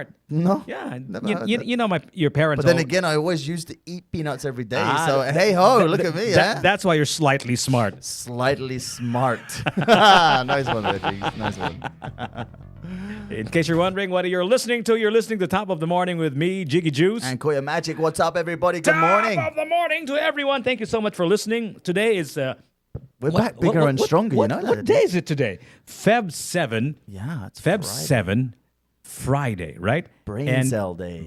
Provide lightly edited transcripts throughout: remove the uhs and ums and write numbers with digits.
smart. No. Yeah. Never You, heard you, that. you know your parents. But then all- again, I always used to eat peanuts every day. Ah, So, hey ho, look at me, That's why you're slightly smart. Slightly smart. Nice one there, Jigs. Nice one. In case you're wondering what you're listening to Top of the Morning with me, Jiggy Juice. And Kuya Magik, what's up, everybody? Good Top morning. of the morning to everyone. Thank you so much for listening. Today is... We're back bigger and stronger, you know that? What day is it today? Feb 7. Yeah, it's Feb Friday. 7, Friday, right? Brain cell day.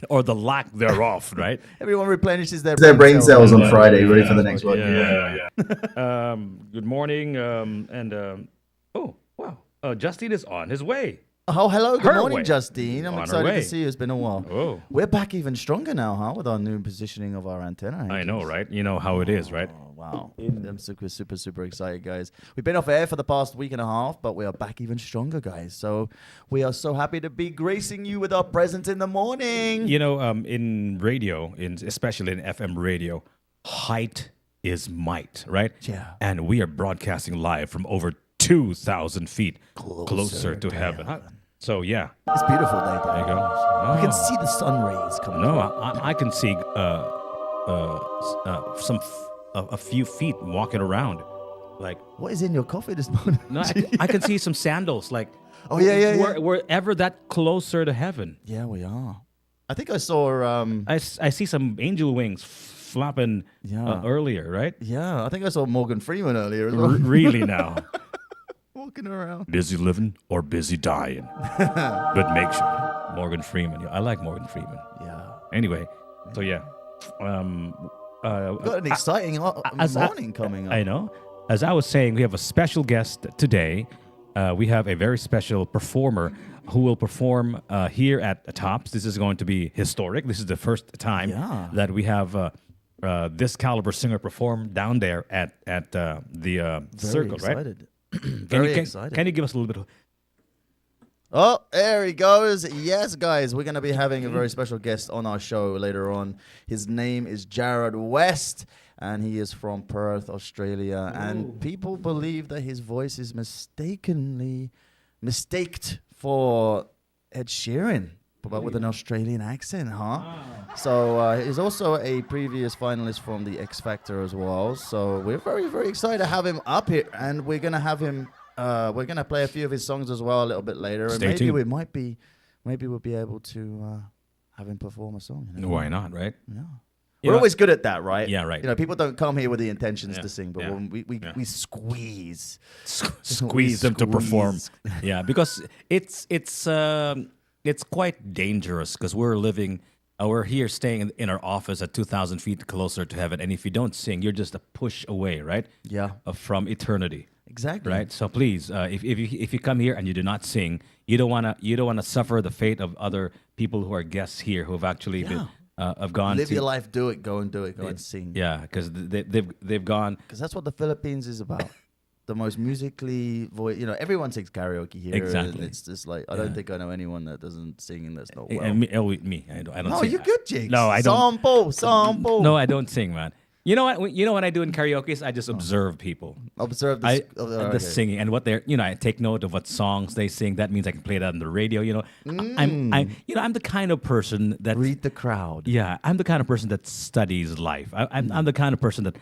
Or the lack thereof, right? Everyone replenishes their brain cells on Friday, ready for the next one. Good morning. Oh, wow. Justine is on his way. Oh, hello. Good Her morning, way. Justine. I'm On her excited way. to see you. It's been a while. Oh. We're back even stronger now, huh? With our new positioning of our antenna. I know, right? You know how it is, right? Oh, wow. I'm super excited, guys. We've been off air for the past week and a half, but we are back even stronger, guys. So we are so happy to be gracing you with our presence in the morning. You know, in radio, especially in FM radio, height is might, right? Yeah. And we are broadcasting live from over 2,000 feet closer to heaven. So, yeah. It's a beautiful day, though. There you go. You can see the sun rays coming No, through. I can see a few feet walking around. Like, What is in your coffee this morning? no, I can see some sandals. Like, Oh, yeah. We're ever that closer to heaven. Yeah, we are. I think I saw... I see some angel wings flapping Yeah. earlier, right? Yeah, I think I saw Morgan Freeman earlier as well. Really now. Walking around. Busy living or busy dying. But make sure. Morgan Freeman. I like Morgan Freeman. Yeah. Anyway, so yeah. Got an exciting morning coming up. I know. As I was saying, we have a special guest today. We have a very special performer who will perform here at Tops. This is going to be historic. This is the first time Yeah. that we have this caliber singer perform down there at the Very circle, right? excited. Very Can excited. you give us a little bit of... Oh, there he goes. Yes, guys, we're going to be having a very special guest on our show later on. His name is Jarryd West, and he is from Perth, Australia. And people believe that his voice is mistaked for Ed Sheeran, but with an Australian accent, huh? So he's also a previous finalist from the X Factor as well. So we're very excited to have him up here, and we're going to have him... we're gonna play a few of his songs as well a little bit later, and Stay maybe tuned. maybe we'll be able to have him perform a song. You know? Why not, right? Yeah. You We're know- always good at that, right? Yeah, right. You know, people don't come here with the intentions Yeah, to sing, but yeah, when we yeah. squeeze. Squeeze them to perform. Yeah, because it's quite dangerous because we're here staying in our office at 2,000 feet closer to heaven, and if you don't sing, you're just a push away, right? Yeah. From eternity. Exactly. Right. So please, if you come here and you do not sing, you don't wanna suffer the fate of other people who are guests here who have actually been have gone Live to your life, do it, go and do it, go and sing. Yeah, because they've gone. Because that's what the Philippines is about. The most musically everyone sings karaoke here. Exactly. And it's just like I don't think I know anyone that doesn't sing and that's not well. And me, I don't. No, sing. you're good, Jigs. No, I don't. Sample. No, I don't sing, man. You know what? You know what I do in karaoke is I just observe people. Observe The singing and what they're. I take note of what songs they sing. That means I can play that on the radio. I'm the kind of person that Read the crowd. Yeah, I'm the kind of person that studies life. I'm the kind of person that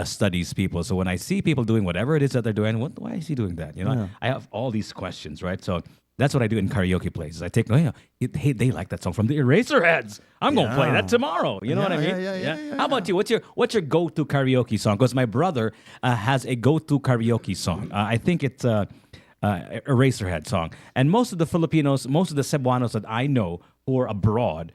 studies people. So when I see people doing whatever it is that they're doing, why is he doing that? I have all these questions, right? So that's what I do in karaoke places. I take, hey, they like that song from the Eraserheads. I'm going to play that tomorrow. You know what I mean? Yeah. How about you? What's your go-to karaoke song? Because my brother has a go-to karaoke song. I think it's Eraserhead song. And most of the Filipinos, most of the Cebuanos that I know who are abroad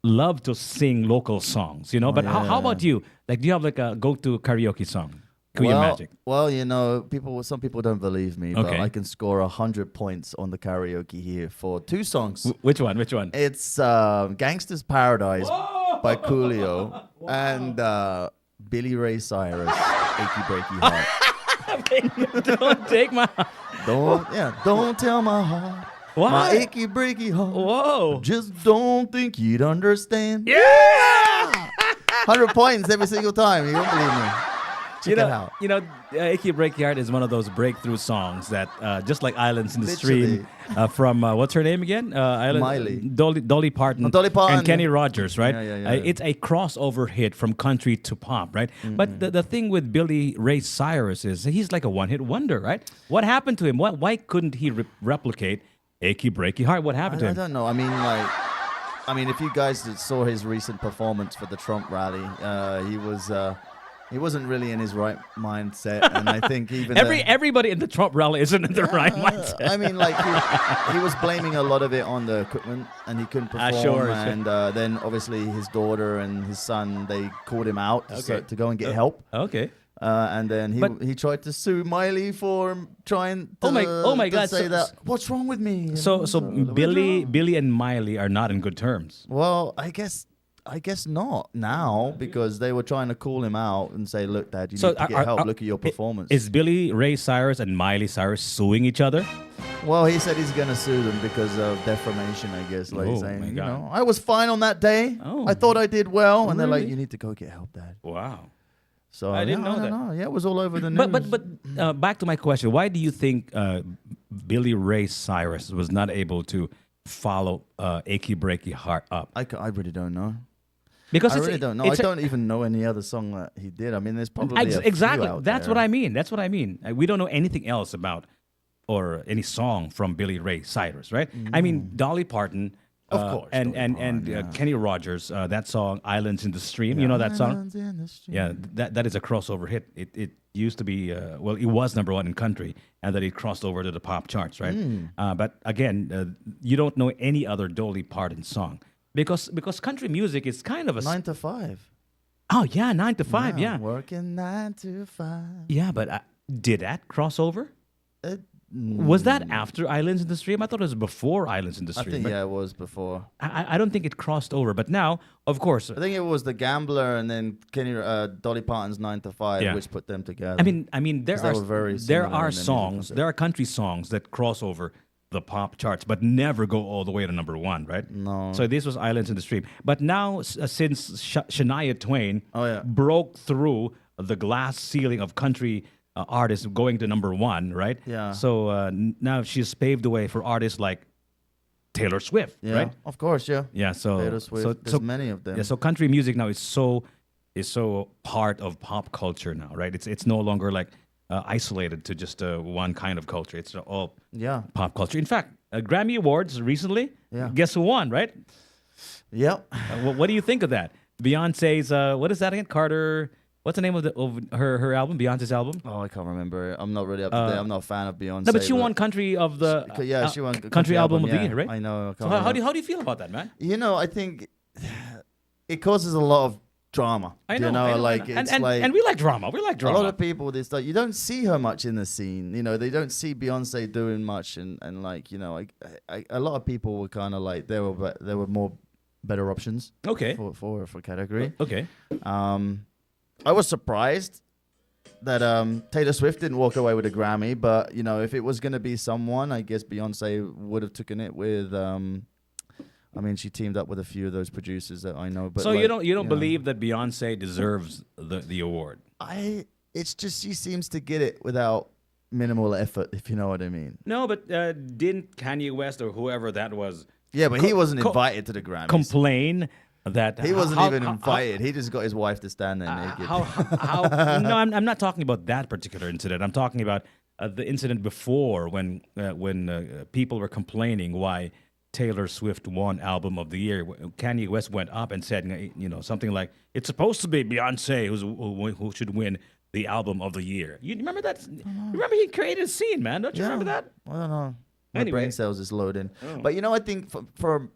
love to sing local songs, But how about you? Like, do you have like a go-to karaoke song? Kuya Magik. Well, some people don't believe me, but Okay. I can score 100 points on the karaoke here for two songs. Which one? It's Gangsta's Paradise by Coolio and Billy Ray Cyrus, Achy Breaky Heart. Don't take my... Don't tell my heart, What? my achy breaky heart. Whoa. Just don't think you'd understand. Yeah! 100 points every single time. You don't believe me. Check it out. Achy Breaky Heart is one of those breakthrough songs that, just like Islands in the Stream, Literally. from what's her name again? Miley. Dolly Parton, Dolly Parton, and Kenny yeah. Rogers, right? Yeah. It's a crossover hit from country to pop, right? But the thing with Billy Ray Cyrus is he's like a one-hit wonder, right? What happened to him? Why couldn't he replicate Achy Breaky Heart? What happened to I him? don't know. I mean, if you guys saw his recent performance for the Trump rally, he wasn't really in his right mindset, and I think even Everybody in the Trump rally isn't in the right mindset. I mean, like he was blaming a lot of it on the equipment, and he couldn't perform. Sure. And then obviously his daughter and his son, they called him out to go and get help. Okay. And then he tried to sue Miley for trying to, oh my God, say that. What's wrong with me? So Billy and Miley are not in good terms. Well, I guess not now, because they were trying to call him out and say, "Look, Dad, you need to get help. Look at your performance." Is Billy Ray Cyrus and Miley Cyrus suing each other? Well, he said he's going to sue them because of defamation, I guess. Like Oh, saying, my you God. know, I was fine on that day. Oh. I thought I did well. And they're like, Really? you need to go get help, Dad. Wow. So I didn't know that. Yeah, it was all over the news. But back to my question: why do you think Billy Ray Cyrus was not able to follow "Achy Breaky Heart" up? I really don't know. Because I it's, really don't know. I don't even know any other song that he did. I mean, there's probably a exactly. few out That's there. what I mean. That's what I mean. We don't know anything else about or any song from Billy Ray Cyrus, right? I mean, Dolly Parton. Of course, and Dolly Parton, yeah. Kenny Rogers, that song "Islands in the Stream." You know that song? Islands in the Stream. Yeah, that is a crossover hit. It used to be it was number one in country, and then it crossed over to the pop charts, right? But again, you don't know any other Dolly Parton song because country music is kind of a 9 to 5. Oh yeah, 9 to 5, yeah. Working 9 to 5. Yeah, but did that cross over? It, Was that after Islands in the Stream? I thought it was before Islands in the I Stream. think, but yeah, it was before. I don't think it crossed over. But now, of course, I think it was The Gambler and then Dolly Parton's 9 to 5, Yeah. which put them together. I mean, there 'Cause they were very are similar in their songs, music. there are country songs that cross over the pop charts, but never go all the way to number one, right? No. So this was Islands in the Stream. But now, since Shania Twain Oh, yeah. broke through the glass ceiling of country artists going to number one, right? Yeah. So now she's paved the way for artists like Taylor Swift, Yeah, right? of course, yeah. Yeah. So Taylor Swift, there's many of them. Yeah. So country music now is so part of pop culture now, right? It's no longer like isolated to just one kind of culture. It's all Yeah. pop culture. In fact, Grammy Awards recently. Yeah. Guess who won, right? Yep. What do you think of that? Beyonce's what is that again? Carter. What's the name of her album? Beyonce's album. Oh, I can't remember. I'm not really up to date. I'm not a fan of Beyonce. No, but she won country of the Yeah, she won country album of the yeah. year, right? I know. I So can't how do remember. you feel about that, man? You know, I think it causes a lot of drama. I You know, I know, like I know. it's and, like and we like drama. We like a drama. lot of people. This like you don't see her much in the scene. You know, they don't see Beyonce doing much, and like you know, a lot of people were kind of like there were more better options. Okay. For category. Okay. I was surprised that Taylor Swift didn't walk away with a Grammy, but you know, if it was going to be someone, I guess Beyonce would have taken it with. I mean, she teamed up with a few of those producers that I know. But So like, you don't know, believe that Beyonce deserves the award? It's just she seems to get it without minimal effort, if you know what I mean. No, but didn't Kanye West or whoever that was Yeah, but he wasn't invited to the Grammys. complain that He wasn't how- even how- invited. He just got his wife to stand there naked. No, I'm not talking about that particular incident. I'm talking about the incident before when people were complaining why Taylor Swift won Album of the Year. Kanye West went up and said, you know, something like, "It's supposed to be Beyonce who should win the Album of the Year." You remember that? Remember he created a scene, man. Don't you remember that? I don't know. My Anyway. brain cells is loading. But you know, I think for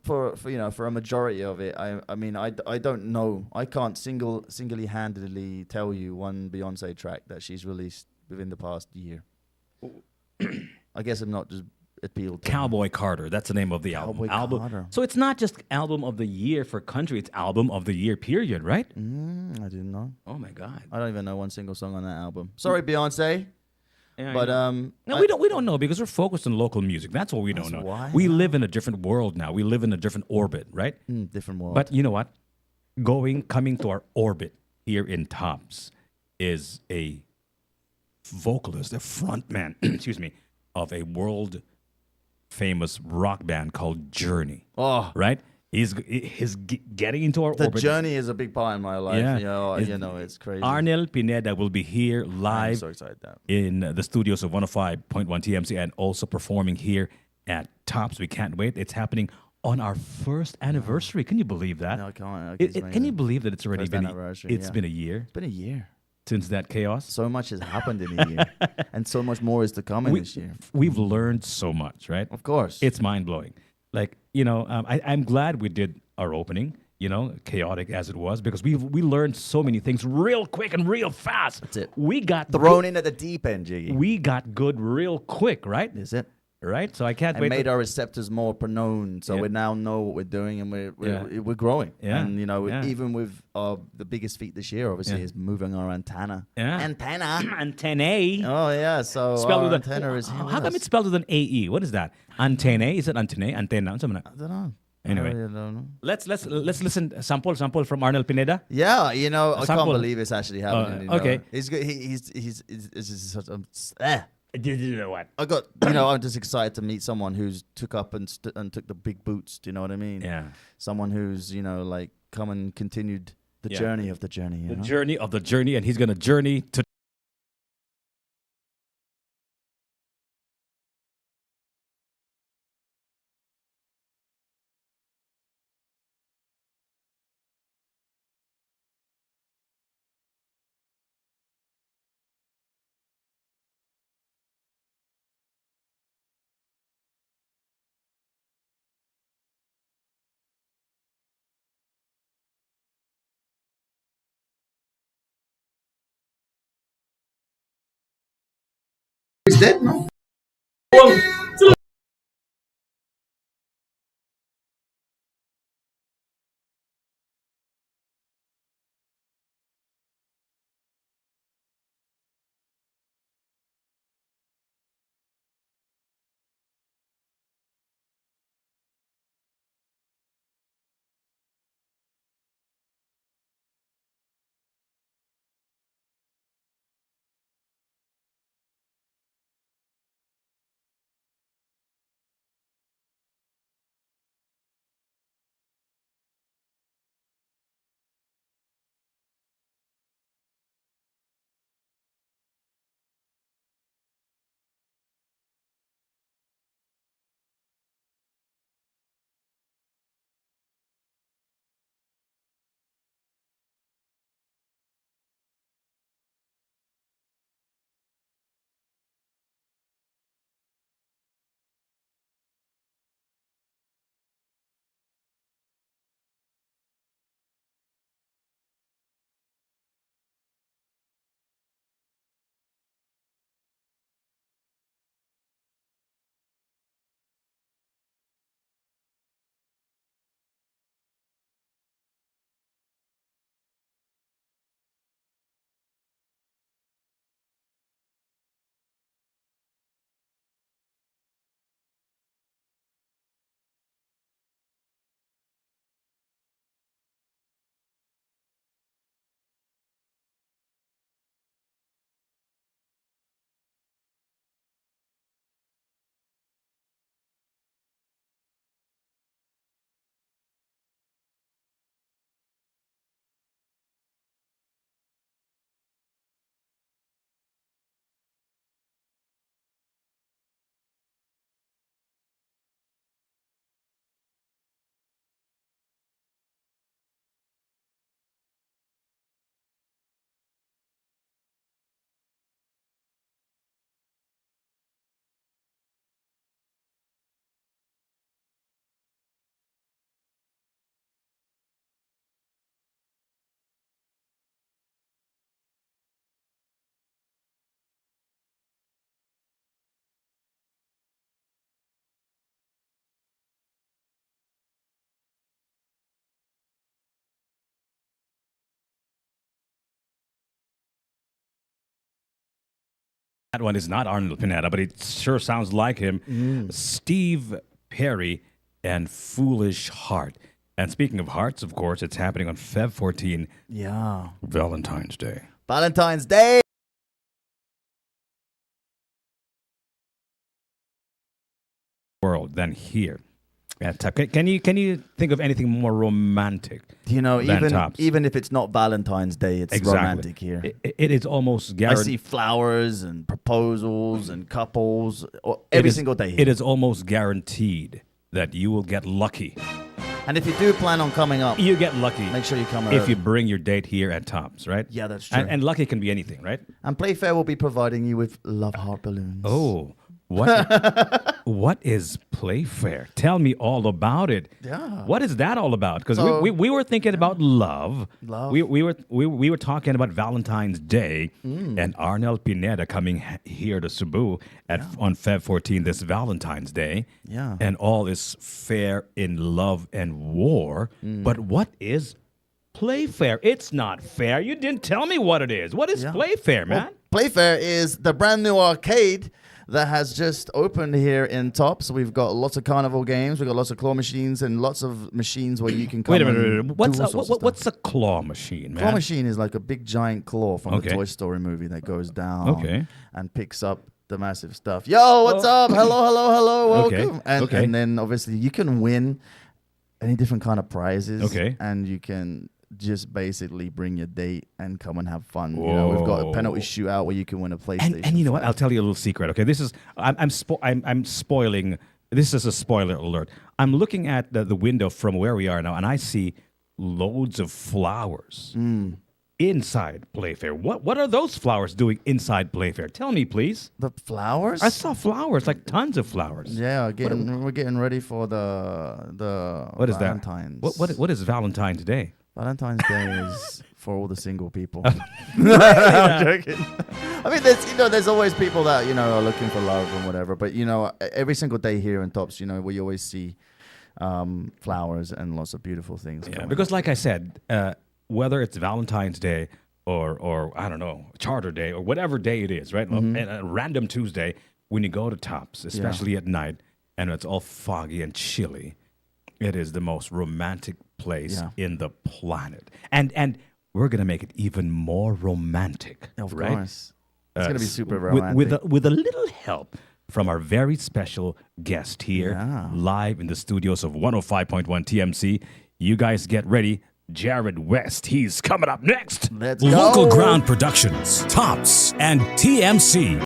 you know, for a majority of it, I mean, I don't know. I can't singly handedly tell you one Beyonce track that she's released within the past year. I guess I'm not just appealed to. Cowboy Carter. That's the name of the album. Cowboy Carter. So it's not just Album of the Year for country. It's Album of the Year, period, right? I didn't know. Oh my God. I don't even know one single song on that album. Sorry, Beyonce. Yeah, I But know. No, we don't know because we're focused on local music. That's what we don't know. why. We live in a different world now. We live in a different orbit, right? different world. But you know what? Coming to our orbit here in Tops is a vocalist, a frontman, excuse me, of a world famous rock band called Journey. Oh, Right? He's getting into our the orbit. journey is a big part in my life. Yeah. It's crazy. Arnel Pineda will be here I'm live so excited that. in the studios of 105.1 TMC and also performing here at Tops. We can't wait. It's happening on our first anniversary. Can you believe that? No, I can't. Can you believe that it's already First been anniversary, it's yeah. been a year It's been a year. since that chaos? So much has happened in a year, and so much more is to come in this year. We've learned so much, right? Of course, It's mind blowing. Like, I'm glad we did our opening, chaotic as it was, because we learned so many things real quick and real fast. That's it. We got thrown in at the deep end, Jiggy. we got good real quick, right? Is it? Right? So I can't And wait. made our receptors more known, so Yeah. we now know what we're doing, and Yeah. we're growing. Yeah. And Yeah. even with the biggest feat this year, obviously, Yeah. is moving our antenna. Yeah. Antenna. Antennae. Oh yeah. So Spelled our with antenna is here. how with come us. it's spelled with an AE? What is that? Antennae? Is it antennae? Antenna? Something like- I don't know. Anyway. I really don't know. Let's listen. Sample from Arnel Pineda. Yeah, I can't sample. believe it's actually happening. okay. He's good. He's just such You know what? I got, I'm just excited to meet someone who's took up and took the big boots. Do you know what I mean? Yeah. Someone who's, like come and continued the Yeah. journey of the journey. You The know? journey of the journey, and he's gonna journey to. He's dead, no? That one is not Arnold Pineda, but it sure sounds like him. Steve Perry and Foolish Heart. And speaking of hearts, of course, it's happening on Feb 14, Yeah. Valentine's Day. Valentine's Day. World than here. Can you think of anything more romantic? You know, than Tops? even if it's not Valentine's Day, it's Exactly. romantic here. It is almost I guaranteed. see flowers and proposals and couples every single day here. It is almost guaranteed that you will get lucky. And if you do plan on coming up, You get lucky make sure you come if early. you bring your date here at Tops, right? Yeah, that's true. And lucky can be anything, right? And Playfair will be providing you with love heart balloons. Oh, what is Playfair? Tell me all about it. Yeah. What is that all about? Because So- we were thinking about love. Love. We were talking about Valentine's Day Mm. and Arnel Pineda coming here to Cebu on Feb 14 this Valentine's Day. Yeah. And all is fair in love and war. Mm. But what is Playfair? It's not fair. You didn't tell me what it is. What is Yeah. Playfair, man? Playfair is the brand new arcade that has just opened here in Tops. We've got lots of carnival games. We've got lots of claw machines and lots of machines where you can come Wait a and minute. do What's all sorts of stuff. what's a claw machine, man? Claw machine is like a big giant claw from Okay. the Toy Story movie that goes down Okay. and picks up the massive stuff. Yo, what's up? Hello, Okay, welcome. And, okay. and then obviously you can win any different kind of prizes. Okay. And you can just basically bring your date and come and have fun. You know, we've got a penalty Whoa. shootout where you can win a PlayStation. And you know what? 5. I'll tell you a little secret. Okay, this is I'm spoiling. This is a spoiler alert. I'm looking at the window from where we are now, and I see loads of flowers Mm. inside Playfair. What are those flowers doing inside Playfair? Tell me, please. The flowers? I saw flowers, like tons of flowers. Yeah, we're getting ready for the What is Valentine's. that? What is Valentine's Day? Valentine's Day is for all the single people. I'm joking. I mean, there's always people that are looking for love and whatever. But every single day here in Tops, we always see flowers and lots of beautiful things. Yeah, going because like I said, whether it's Valentine's Day or I don't know, Charter Day or whatever day it is, right? Mm-hmm. And a random Tuesday, when you go to Tops, especially at night, and it's all foggy and chilly, it is the most romantic place in the planet. And we're gonna make it even more romantic, Of right? course, it's gonna be super With romantic. with a little help from our very special guest here, Yeah. live in the studios of 105.1 TMC. You guys get ready. Jarryd West, he's coming up next. Let's Local go. Ground Productions, Tops, and TMC.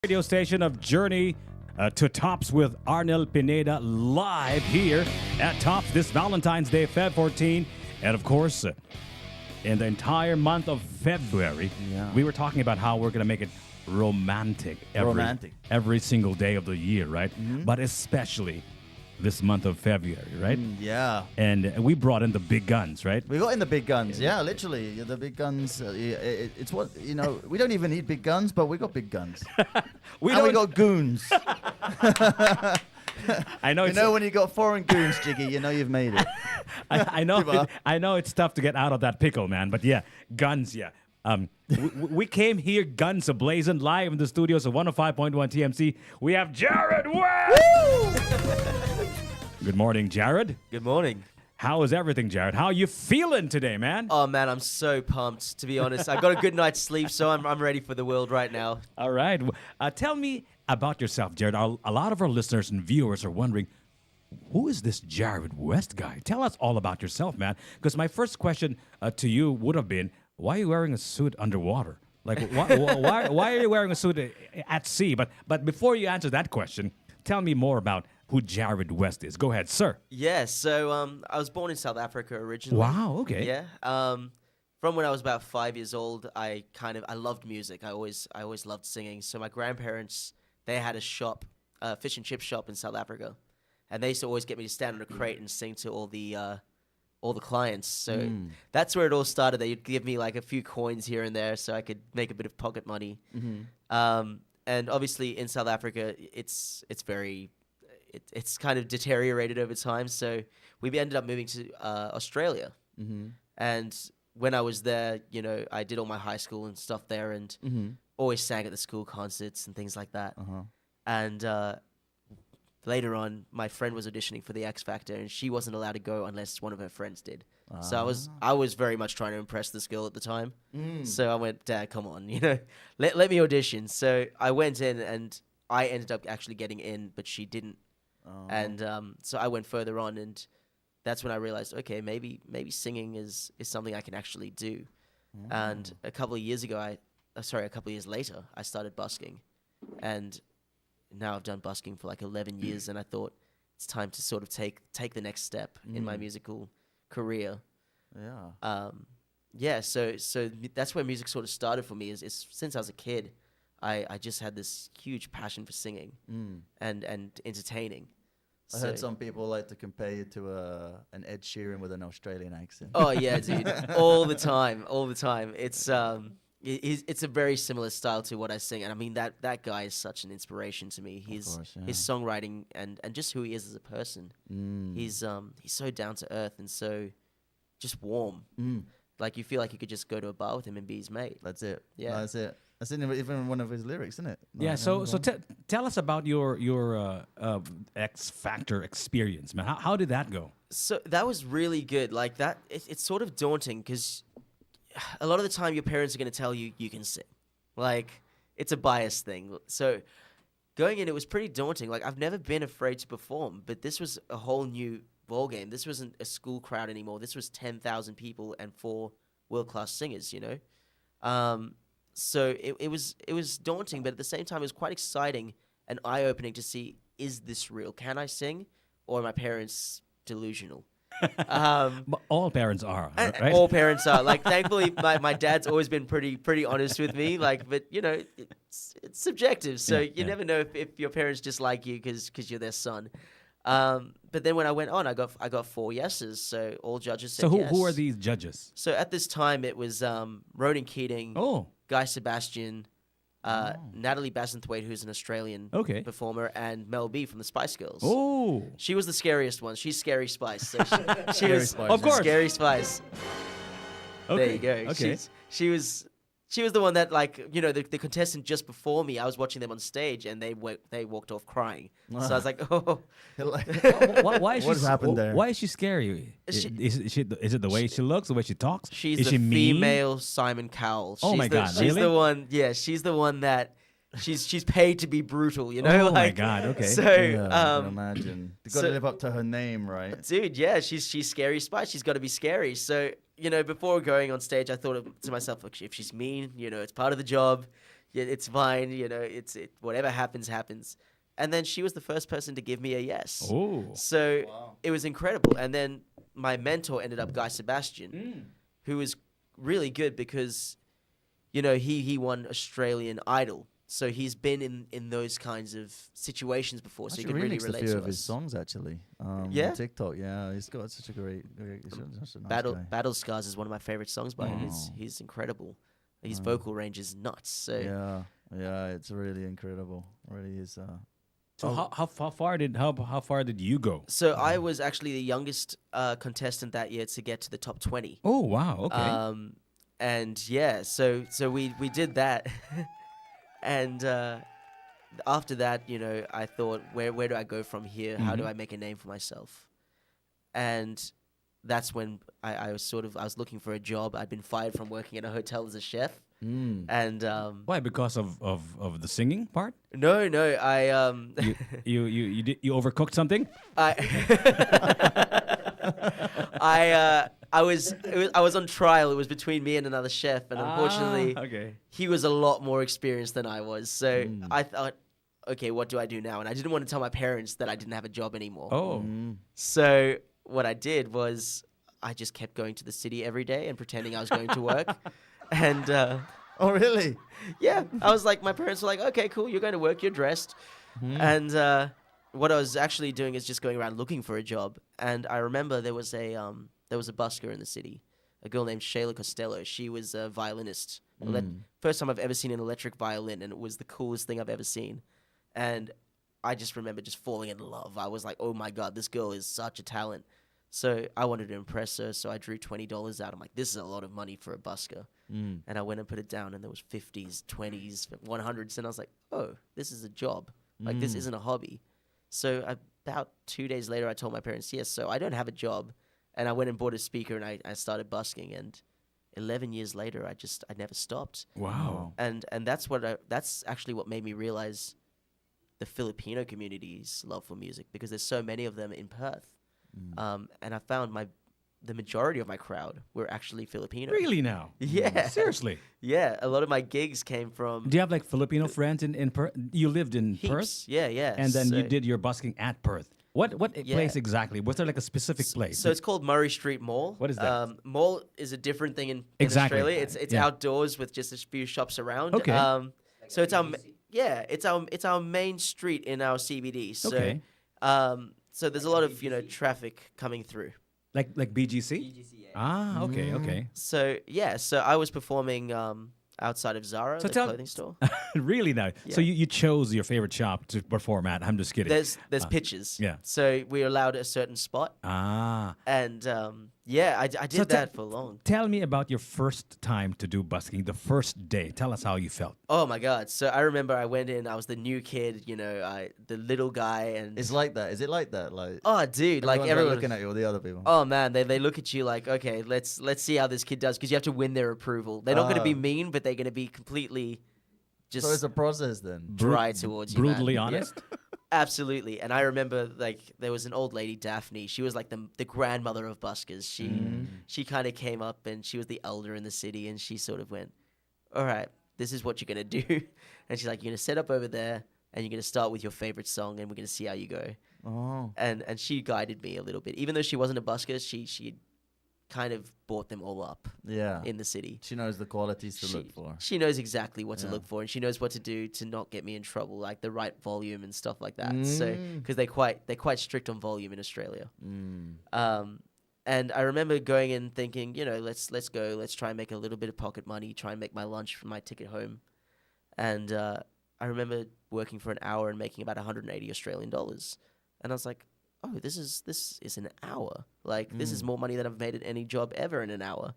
Radio station of Journey to Tops with Arnel Pineda live here at Tops this Valentine's Day, Feb 14. And of course, in the entire month of February, we were talking about how we're going to make it romantic every single day of the year, right? But especially this month of February, right? Yeah. And we brought in the big guns, right? We got in the big guns. Yeah, literally. The big guns. It's what, we don't even need big guns, but we got big guns. we got goons. I know. When you got foreign goons, Jiggy, you've made it. I know. I know it's tough to get out of that pickle, man. But yeah, guns. Yeah. We came here guns ablazing live in the studios of 105.1 TMC. We have Jarryd West. Good morning, Jarryd. Good morning. How is everything, Jarryd? How are you feeling today, man? Oh man, I'm so pumped. To be honest, I got a good night's sleep, so I'm ready for the world right now. All right. Tell me about yourself, Jarryd. A lot of our listeners and viewers are wondering, who is this Jarryd West guy? Tell us all about yourself, man. Because my first question to you would have been, why are you wearing a suit underwater? Like, why are you wearing a suit at sea? But before you answer that question, tell me more about who Jarryd West is. Go ahead, sir. Yeah, so I was born in South Africa originally. Wow, okay. Yeah. From when I was about 5 years old, I loved music. I always loved singing. So my grandparents, they had a shop, a fish and chip shop in South Africa, and they used to always get me to stand on a crate and sing to all the clients. So that's where it all started. They'd give me like a few coins here and there so I could make a bit of pocket money. And obviously in South Africa, it's kind of deteriorated over time. So we ended up moving to Australia. And when I was there, I did all my high school and stuff there, and always sang at the school concerts and things like that. And later on, my friend was auditioning for the X Factor, and she wasn't allowed to go unless one of her friends did. So I was very much trying to impress this girl at the time. So I went, Dad, come on, let me audition. So I went in, and I ended up actually getting in, but she didn't. And so I went further on, and that's when I realized, okay, maybe singing is something I can actually do. And a couple of years later, I started busking, and now I've done busking for like 11 years, and I thought it's time to sort of take the next step in my musical career. So that's where music sort of started for me. Is since I was a kid, I just had this huge passion for singing and entertaining. I heard some people like to compare you to an Ed Sheeran with an Australian accent. Oh yeah, dude, all the time. It's a very similar style to what I sing, and I mean that guy is such an inspiration to me. His songwriting and just who he is as a person. He's so down to earth and so just warm. Like you feel like you could just go to a bar with him and be his mate. That's it. Yeah, no, that's it. That's even one of his lyrics, isn't it? Yeah. So tell us about your X Factor experience, man. How did that go? So that was really good. Like that, it's sort of daunting because a lot of the time your parents are going to tell you can sing. Like it's a biased thing. So going in, it was pretty daunting. Like I've never been afraid to perform, but this was a whole new ball game. This wasn't a school crowd anymore. This was 10,000 people and 4 world-class singers. So it was daunting, but at the same time, it was quite exciting and eye-opening to see, is this real? Can I sing? Or are my parents delusional? But all parents are, right? All parents are. Like, thankfully, my dad's always been pretty honest with me. Like, but, it's subjective. So you never know if your parents dislike you because you're their son. But then when I went on, I got 4 yeses. So all judges said yes. So who are these judges? So at this time, it was Ronan Keating, Guy Sebastian, Natalie Bassingthwaite, who's an Australian performer, and Mel B from the Spice Girls. Oh, she was the scariest one. She's Scary Spice. So she was, Spice. Of course, Scary Spice. Okay. There you go. Okay. She was the one that, like, the contestant just before me, I was watching them on stage, and they walked off crying. So I was like, oh. Why is What has happened there? Why is she scary? Is it the way she looks, the way she talks? She's is the she mean? female Simon Cowell. Oh my God, She's really? the one. Yeah, she's the one that she's paid to be brutal, you know. Oh my God, okay. So Yeah, I can imagine. You've got to so- live up to her name, right? dude, yeah, she's scary spice. She's got to be scary. So, you know, before going on stage, I thought to myself, look, if she's mean, you know, it's part of the job. Yeah, it's fine. You know, whatever happens, happens. And then she was the first person to give me a yes. Oh. So it was incredible. And then my mentor ended up Guy Sebastian, who was really good because, you know, he won Australian Idol. So he's been in those kinds of situations before, so he could really remixed relate a few to of his us. songs actually. Yeah? On TikTok. Yeah, he's got such a great he's such a nice guy. Battle Scars is one of my favorite songs by him. He's incredible. His vocal range is nuts. So Yeah, it's really incredible. Really is. So how far did you go? So I was actually the youngest contestant that year to get to the top 20. Oh wow, okay. And yeah, so we did that, and after that, you know, I thought, where do I go from here? How do I make a name for myself? And that's when I was looking for a job. I'd been fired from working at a hotel as a chef, and Why? Because of the singing part? no, I You overcooked something? I was on trial. It was between me and another chef, and unfortunately, okay. he was a lot more experienced than I was. So I thought, okay, what do I do now? And I didn't want to tell my parents that I didn't have a job anymore. Oh. So what I did was I just kept going to the city every day and pretending I was going to work. And Oh really? yeah, I was like, my parents were like, okay, cool, you're going to work, you're dressed. And what I was actually doing is just going around looking for a job. And I remember there was a busker in the city, a girl named Shayla Costello. She was a violinist. First time I've ever seen an electric violin, and it was the coolest thing I've ever seen. And I just remember just falling in love. I was like, oh my God, this girl is such a talent. So I wanted to impress her, so I drew $20 out. I'm like, this is a lot of money for a busker. And I went and put it down, and there was 50s, 20s, 100s, and I was like, oh, this is a job. Like, this isn't a hobby. So about 2 days later, I told my parents, yes, so I don't have a job. And I went and bought a speaker, and I started busking. And 11 years later, I never stopped. Wow. And that's actually what made me realize the Filipino community's love for music, because there's so many of them in Perth. And I found the majority of my crowd were actually Filipino. Really now? Yeah. Seriously? Yeah, a lot of my gigs came from Do you have like Filipino friends in Perth? You lived in heaps. Perth? Yeah. And then you So- did your busking at Perth. What Yeah. place exactly? Was there like a specific place? So it's called Murray Street Mall. What is that? Mall is a different thing in Exactly. Australia. It's Yeah. outdoors with just a few shops around. Okay. So it's our main street in our CBD. So Okay. so there's a lot of traffic coming through. like BGC? Ah, okay. So yeah, so I was performing outside of Zara, So the tell- clothing store. Really now? So Yeah. you chose your favorite shop to perform at. I'm just kidding. There's pitches. yeah. So we were allowed a certain spot, Ah. and I did So that for long. Tell me about your first time to do busking, the first day. Tell us how you felt. Oh my God! So I remember I went in. I was the new kid, the little guy, and It's like that. Is it like that? Like oh, dude, like everyone's everyone. looking at you, all the other people. Oh man, they look at you like, okay, let's see how this kid does, because you have to win their approval. They're not going to be mean, but they're going to be completely just So it's a process then. dry towards you. man. Brutally Yeah. honest? Absolutely. And I remember like there was an old lady, Daphne. She was like the grandmother of buskers. She kind of came up, and she was the elder in the city, and she sort of went, all right, this is what you're going to do. And she's like, you're going to set up over there, and you're going to start with your favorite song, and we're going to see how you go. Oh. And she guided me a little bit. Even though she wasn't a busker, she kind of brought them all up Yeah. in the city. She knows the qualities to look for. She knows exactly what to Yeah. look for, and she knows what to do to not get me in trouble, like the right volume and stuff like that. So Mm. because they're quite strict on volume in Australia. And I remember going in thinking, let's go, let's try and make a little bit of pocket money, try and make my lunch for my ticket home. And I remember working for an hour and making about 180 Australian dollars, and I was like, oh, this is an hour. Like this is more money than I've made at any job ever in an hour.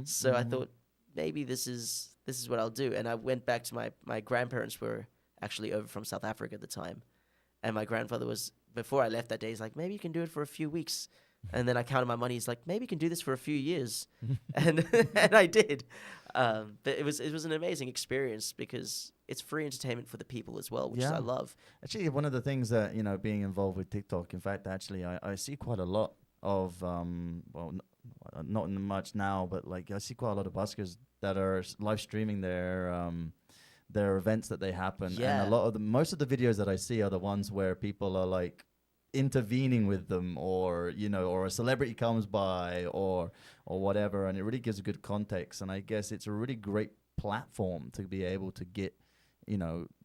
So I thought maybe this is what I'll do. And I went back to my grandparents were actually over from South Africa at the time, and my grandfather was, before I left that day, he's like, maybe you can do it for a few weeks. And then I counted my money. He's like, maybe you can do this for a few years, and I did. But it was an amazing experience because it's free entertainment for the people as well, which Yeah. I love. Actually, one of the things that, being involved with TikTok, in fact, actually, I see quite a lot of, not much now, but like I see quite a lot of buskers that are live streaming their events that they happen. Yeah. And most of the videos that I see are the ones where people are like intervening with them, or or a celebrity comes by, or whatever, and it really gives a good context. And I guess it's a really great platform to be able to get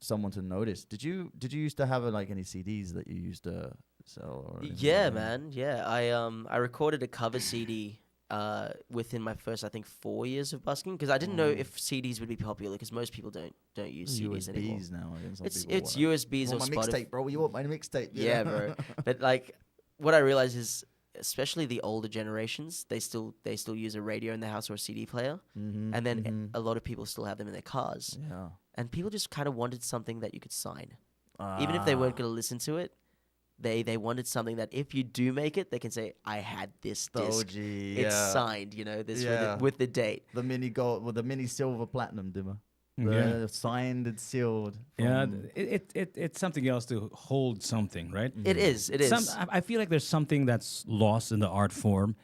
someone to notice. Did you used to have like any CDs that you used to sell? Or anything Yeah, like that? man. Yeah, I recorded a cover CD within my first, I think, 4 years of busking, because I didn't know if CDs would be popular, because most people don't use CDs anymore. USBs now. I think some It's people USBs or want my Spotify. mixtape, bro. You want my mixtape? Yeah, bro. But like, what I realized is, especially the older generations, they still use a radio in their house or a CD player, and then a lot of people still have them in their cars. Yeah. And people just kind of wanted something that you could sign, even if they weren't going to listen to it. They wanted something that if you do make it, they can say, "I had this The disc. OG, It's yeah. signed, this Yeah. with the date." The mini gold, well, the mini silver platinum dimmer. Yeah. Signed and sealed. Yeah, from- it's something else to hold something, right? It is. It is. I feel like there's something that's lost in the art form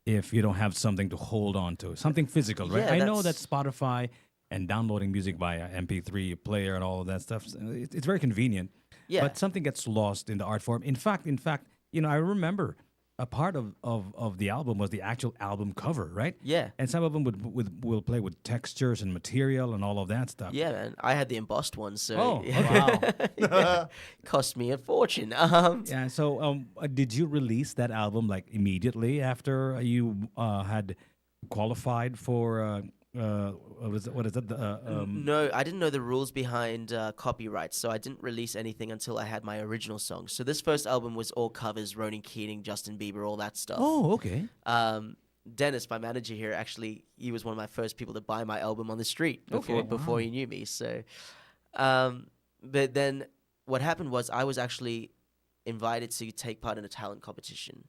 if you don't have something to hold on to, something physical, right? Yeah, I know that that's- Spotify and downloading music via MP3 player and all of that stuff, it's very convenient. Yeah. But something gets lost in the art form. In fact, I remember a part of the album was the actual album cover, right? Yeah. And some of them will play with textures and material and all of that stuff. Yeah, man. I had the embossed one, so Oh, yeah. Cost me a fortune. Yeah. So, did you release that album like immediately after you had qualified for? What is it? No, I didn't know the rules behind copyright, so I didn't release anything until I had my original song. So this first album was all covers: Ronan Keating, Justin Bieber, all that stuff. Oh, okay. Dennis, my manager here, actually, he was one of my first people to buy my album on the street Okay. before he knew me. So, but then what happened was I was actually invited to take part in a talent competition.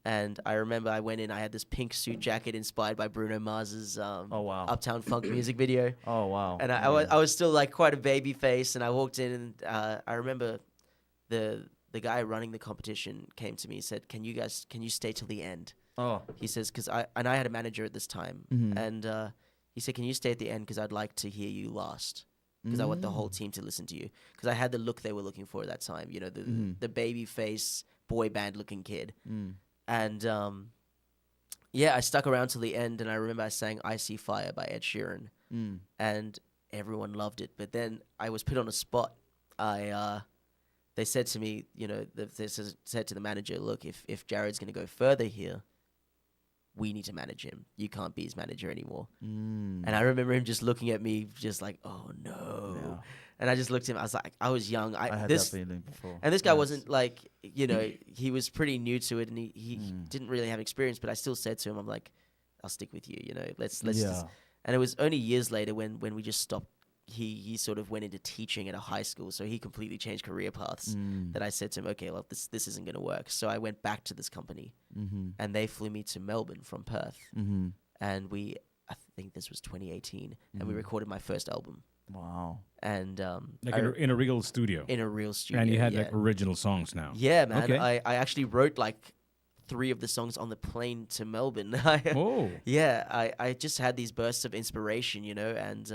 And I remember I went in, I had this pink suit jacket inspired by Bruno Mars's wow. Uptown Funk music video. Oh wow. And I was still like quite a baby face, and I walked in, and I remember the guy running the competition came to me and said, can you stay till the end? Oh. He says, because I had a manager at this time, and he said, can you stay at the end, because I'd like to hear you last, because I want the whole team to listen to you, because I had the look they were looking for at that time, the baby face boy band looking kid. And yeah, I stuck around till the end, and I remember I sang "I See Fire" by Ed Sheeran, and everyone loved it. But then I was put on a spot. They said to me, they said to the manager, "Look, if Jarryd's going to go further here, we need to manage him. You can't be his manager anymore." And I remember him just looking at me, just like, "Oh no." Yeah. And I just looked at him. I was like, I was young. I had that feeling before. And this guy wasn't like, he was pretty new to it, and he didn't really have experience. But I still said to him, I'm like, I'll stick with you. Let's. Yeah. Just. And it was only years later when we just stopped. He sort of went into teaching at a high school, so he completely changed career paths. That I said to him, okay, well, this isn't going to work. So I went back to this company, and they flew me to Melbourne from Perth, and I think this was 2018, and we recorded my first album. Wow. And Like in a real studio. in a real studio. And you had yeah. like original songs now. Yeah, man. Okay. I actually wrote like 3 of the songs on the plane to Melbourne. Oh. Yeah, I just had these bursts of inspiration, and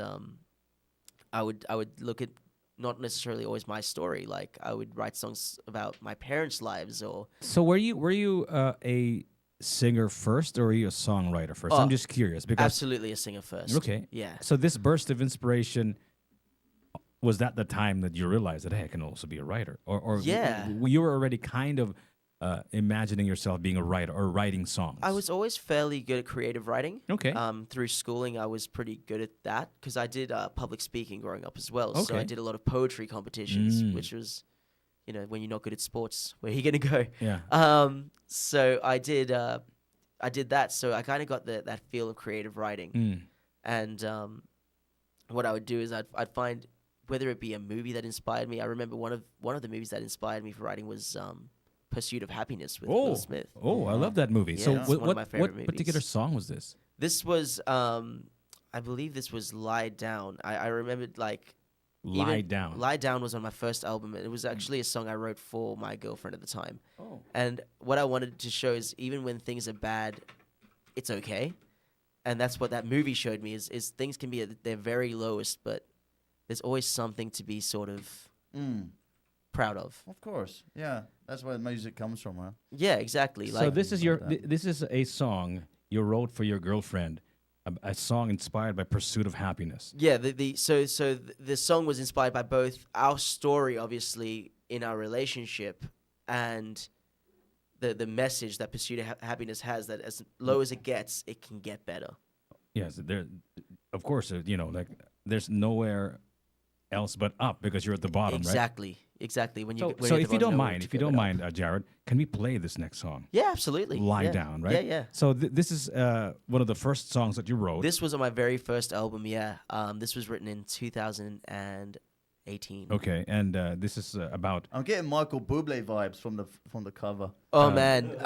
I would look at not necessarily always my story. Like I would write songs about my parents' lives or So were you a singer first, or were you a songwriter first? I'm just curious because absolutely a singer first. Okay. Yeah. So this burst of inspiration, was that the time that you realized that, hey, I can also be a writer? Or Yeah. You were already kind of imagining yourself being a writer or writing songs? I was always fairly good at creative writing. Okay. Through schooling, I was pretty good at that because I did public speaking growing up as well. So I Okay. did a lot of poetry competitions, which was, when you're not good at sports, where are you going to go? Yeah. So I did that. So I kind of got that feel of creative writing. And what I would do is I'd find whether it be a movie that inspired me. I remember one of the movies that inspired me for writing was Pursuit of Happiness with Will Smith. Oh, I love that movie. Yeah, so it's one of my favorite what particular movies. song was this? This was I believe this was Lie Down. I remembered like Lie Down. Lie Down was on my first album, and it was actually a song I wrote for my girlfriend at the time. Oh. And what I wanted to show is even when things are bad, it's okay. And that's what that movie showed me is things can be at their very lowest, but there's always something to be sort of proud of. Of course, yeah. That's where music comes from, huh? Yeah, exactly. So Like this is like that. this is a song you wrote for your girlfriend, a song inspired by pursuit of happiness. yeah, the song was inspired by both our story, obviously, in our relationship, and the message that pursuit of happiness has. That as low as it gets, it can get better. Yes, there, of course, like there's nowhere else but up because you're at the bottom, Exactly. When you right? when So you're at if the you don't bottom, nowhere mind, to if you go don't but mind, up. Jarryd, can we play this next song? Yeah, absolutely. Lie Yeah. Down, right? Yeah, yeah. So this is one of the first songs that you wrote. This was on my very first album. Yeah. This was written in 2018. Okay, and this is about. I'm getting Michael Bublé vibes from the cover. Oh man,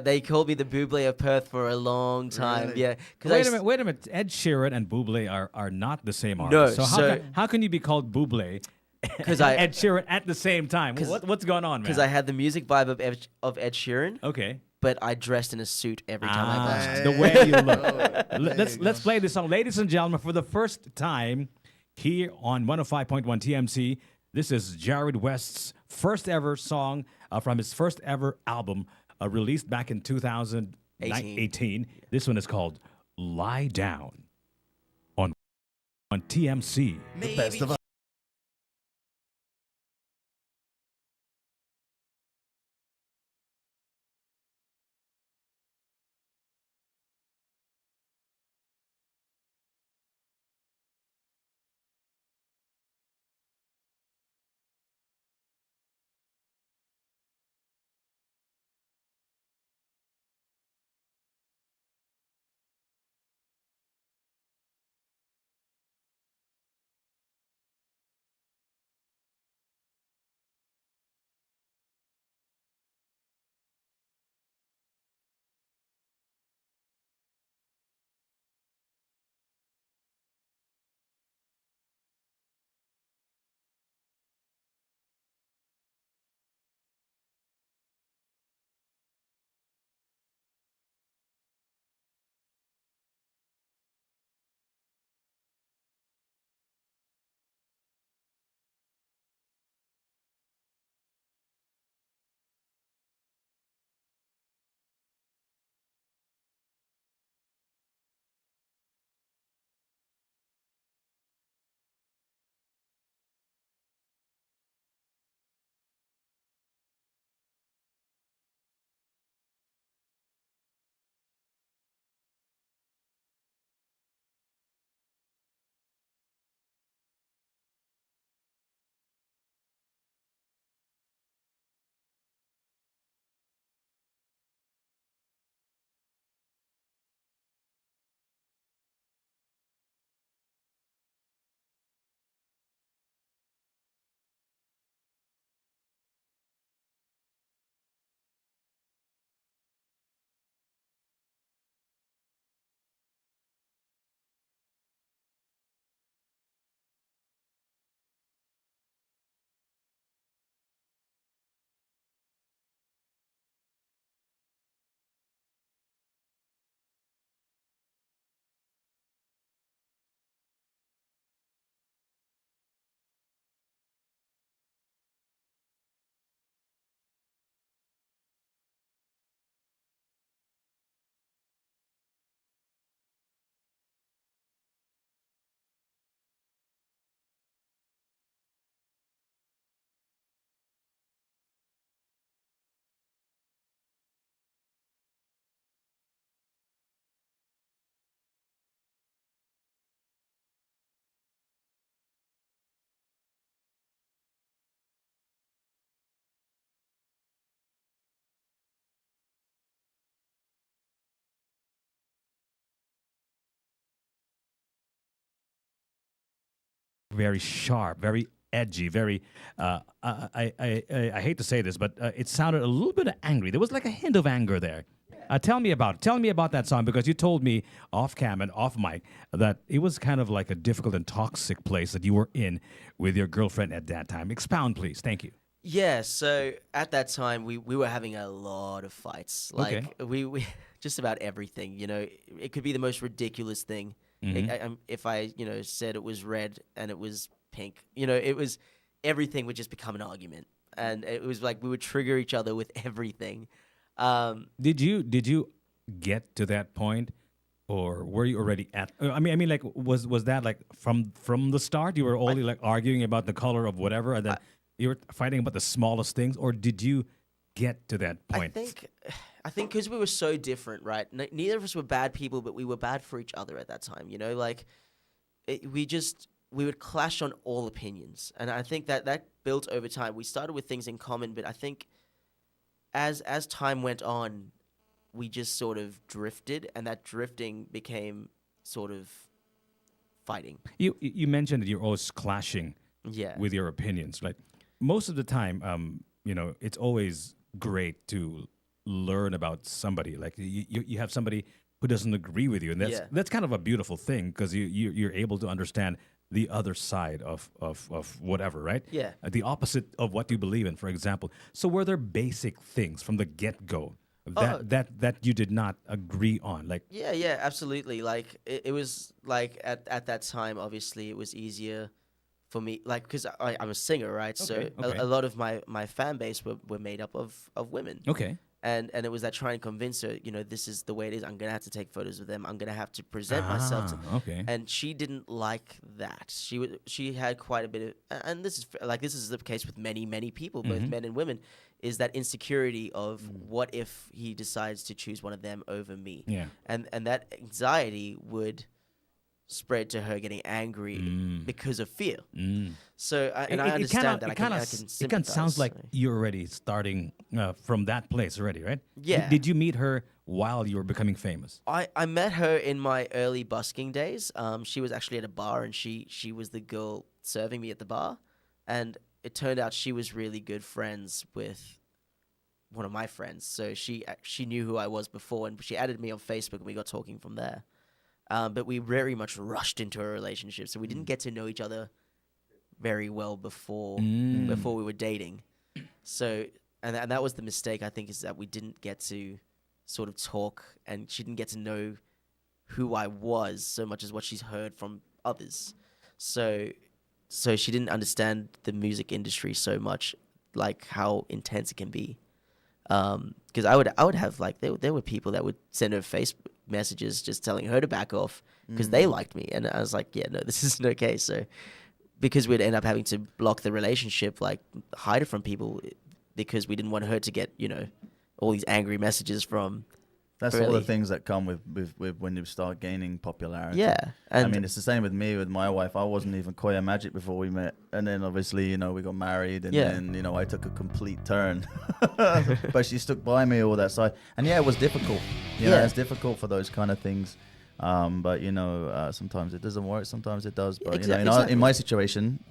they called me the Bublé of Perth for a long time. Really? Yeah, Wait a minute. Ed Sheeran and Bublé are not the same No, artist. So so- how can you be called Bublé because and Ed Sheeran at the same time? 'Cause- What's going on, man? because I had the music vibe of Ed Sheeran, Okay. but I dressed in a suit every time I buzzed. The way you look. There Let's play this song, ladies and gentlemen, for the first time here on 105.1 TMC. This is Jarryd West's first ever song from his first ever album, released back in 2018. This one is called "Lie Down" on TMC. The best of us. Very sharp, very edgy, very. I hate to say this, but it sounded a little bit angry. There was like a hint of anger there. Tell me about that song, because you told me off cam and off mic that it was kind of like a difficult and toxic place that you were in with your girlfriend at that time. Expound, please. Thank you. Yeah, so at that time we were having a lot of fights. Like we just about everything, you know. It could be the most ridiculous thing. If I, you know, said it was red and it was pink, you know, it was everything would just become an argument. And it was like we would trigger each other with everything. Did you get to that point, or were you already at? I mean, like was that like from the start? You were only like arguing about the color of whatever, and then you were fighting about the smallest things, or did you get to that point? I think because we were so different, right? Neither of us were bad people, but we were bad for each other at that time. You know, like we would clash on all opinions, and I think that built over time. We started with things in common, but I think as time went on, we just sort of drifted, and that drifting became sort of fighting. You mentioned that you're always clashing with your opinions. Like most of the time, you know, it's always great to learn about somebody. Like you have somebody who doesn't agree with you, and that's kind of a beautiful thing, because you're able to understand the other side of whatever, right? Yeah. The opposite of what you believe in, for example. So were there basic things from the get-go that you did not agree on? Like yeah, absolutely. Like it was like at that time, obviously it was easier for me, like, because I'm a singer, right? So a lot of my fan base were made up of women. Okay. And it was that trying to convince her, you know, this is the way it is. I'm gonna have to take photos with them. I'm gonna have to present myself to. Okay. And she didn't like that. She had quite a bit of, and this is the case with many people, both men and women, is that insecurity of what if he decides to choose one of them over me? Yeah. And that anxiety would spread to her getting angry because of fear. So I understand that. I can sympathize. It kind of sounds like you're already starting from that place already, right? Yeah. Did you meet her while you were becoming famous? I met her in my early busking days. She was actually at a bar, and she was the girl serving me at the bar. And it turned out she was really good friends with one of my friends. So she knew who I was before, and she added me on Facebook, and we got talking from there. But we very much rushed into a relationship, so we didn't get to know each other very well before we were dating. So, and that was the mistake, I think, is that we didn't get to sort of talk, and she didn't get to know who I was so much as what she's heard from others. So she didn't understand the music industry so much, like how intense it can be. Because I would have, like, there were people that would send her Facebook messages just telling her to back off because they liked me, and I was like, yeah, no, this isn't okay. So because we'd end up having to block the relationship, like hide it from people, because we didn't want her to get, you know, all these angry messages from. That's all the things that come with when you start gaining popularity. Yeah. And I mean, it's the same with me, with my wife. I wasn't even Kuya Magik before we met. And then obviously, you know, we got married, and then, you know, I took a complete turn. But she stuck by me all that side. And yeah, it was difficult. You know, it's difficult for those kind of things. But, you know, sometimes it doesn't work. Sometimes it does. But, you know, in my situation,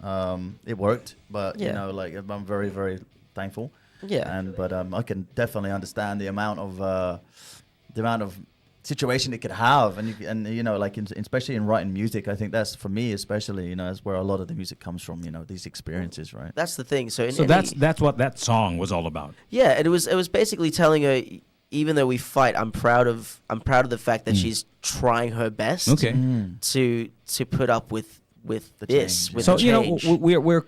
it worked. But, you know, like, I'm very, very thankful. Yeah. But I can definitely understand the amount of situation it could have, and you know, like especially in writing music, I think that's, for me especially, you know, that's where a lot of the music comes from, you know, these experiences, right? That's the thing. So that's what that song was all about. Yeah, and it was basically telling her, even though we fight, I'm proud of the fact that she's trying her best to put up with the this. change. With So the you know, change.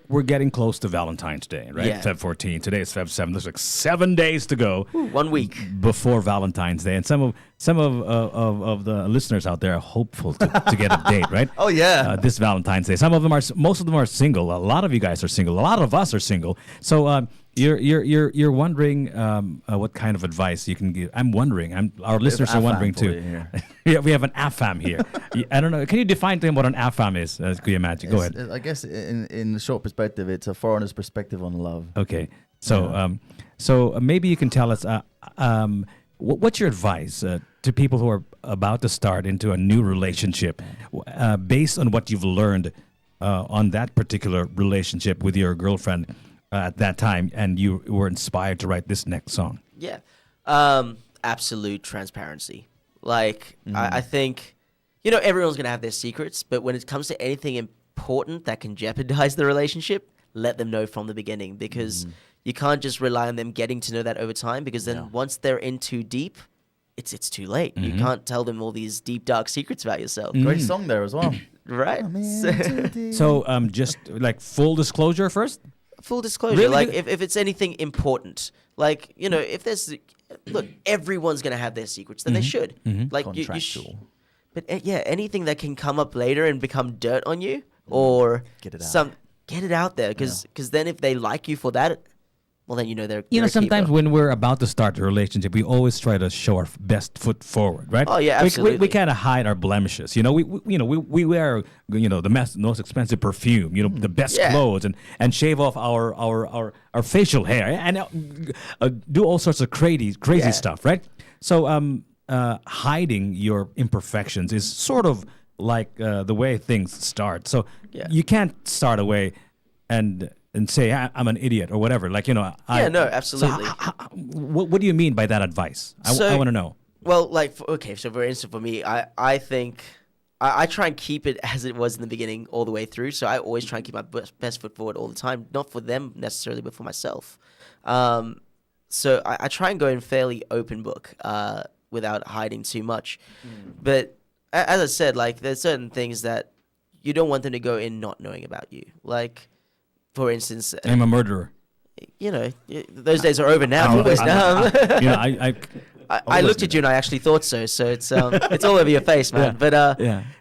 we're getting close to Valentine's Day, right? Yeah. Feb 14. Today is Feb 7. There's like 7 days to go. 1 week Before Valentine's Day, and some of the listeners out there are hopeful to get a date, right? Oh yeah. This Valentine's Day. Most of them are single. A lot of you guys are single. A lot of us are single. So you're wondering what kind of advice you can give. I'm wondering. Our listeners are wondering too. Yeah, we have an AFAM here. I don't know. Can you define to him what an AFAM is, Kuya Magik? Go ahead. I guess in the short perspective, it's a foreigner's perspective on love. Okay. So maybe you can tell us what's your advice to people who are about to start into a new relationship, based on what you've learned on that particular relationship with your girlfriend at that time, and you were inspired to write this next song. Yeah. absolute transparency. Like, I think, everyone's going to have their secrets, but when it comes to anything important that can jeopardize the relationship, let them know from the beginning, because you can't just rely on them getting to know that over time, because then once they're in too deep, it's too late. You can't tell them all these deep, dark secrets about yourself. Great song there as well. Right? So just like full disclosure first. Full disclosure, Really? like if it's anything important, like, if there's, look, everyone's going to have their secrets, then they should. Like Contractual. but anything that can come up later and become dirt on you, or Get it out. get it out there, because then if they like you for that, well, then they're a Sometimes keeper. when we're about to start a relationship, we always try to show our best foot forward, right? Oh, yeah, We absolutely. kind of hide our blemishes. We wear the most expensive perfume, the best Yeah. clothes, and shave off our facial hair, and do all sorts of crazy stuff, right? So hiding your imperfections is sort of like the way things start. So you can't start away and say I'm an idiot or whatever. Like no, absolutely. So what do you mean by that advice? I want to know. Well, like, so for instance, for me, I think I try and keep it as it was in the beginning all the way through. So I always try and keep my best foot forward all the time, not for them necessarily, but for myself. So I try and go in fairly open book without hiding too much. But as I said, like, there's certain things that you don't want them to go in not knowing about you. Like, for instance, I'm a murderer. those days are over now. I looked at you and I actually thought so. So it's all over your face, man. But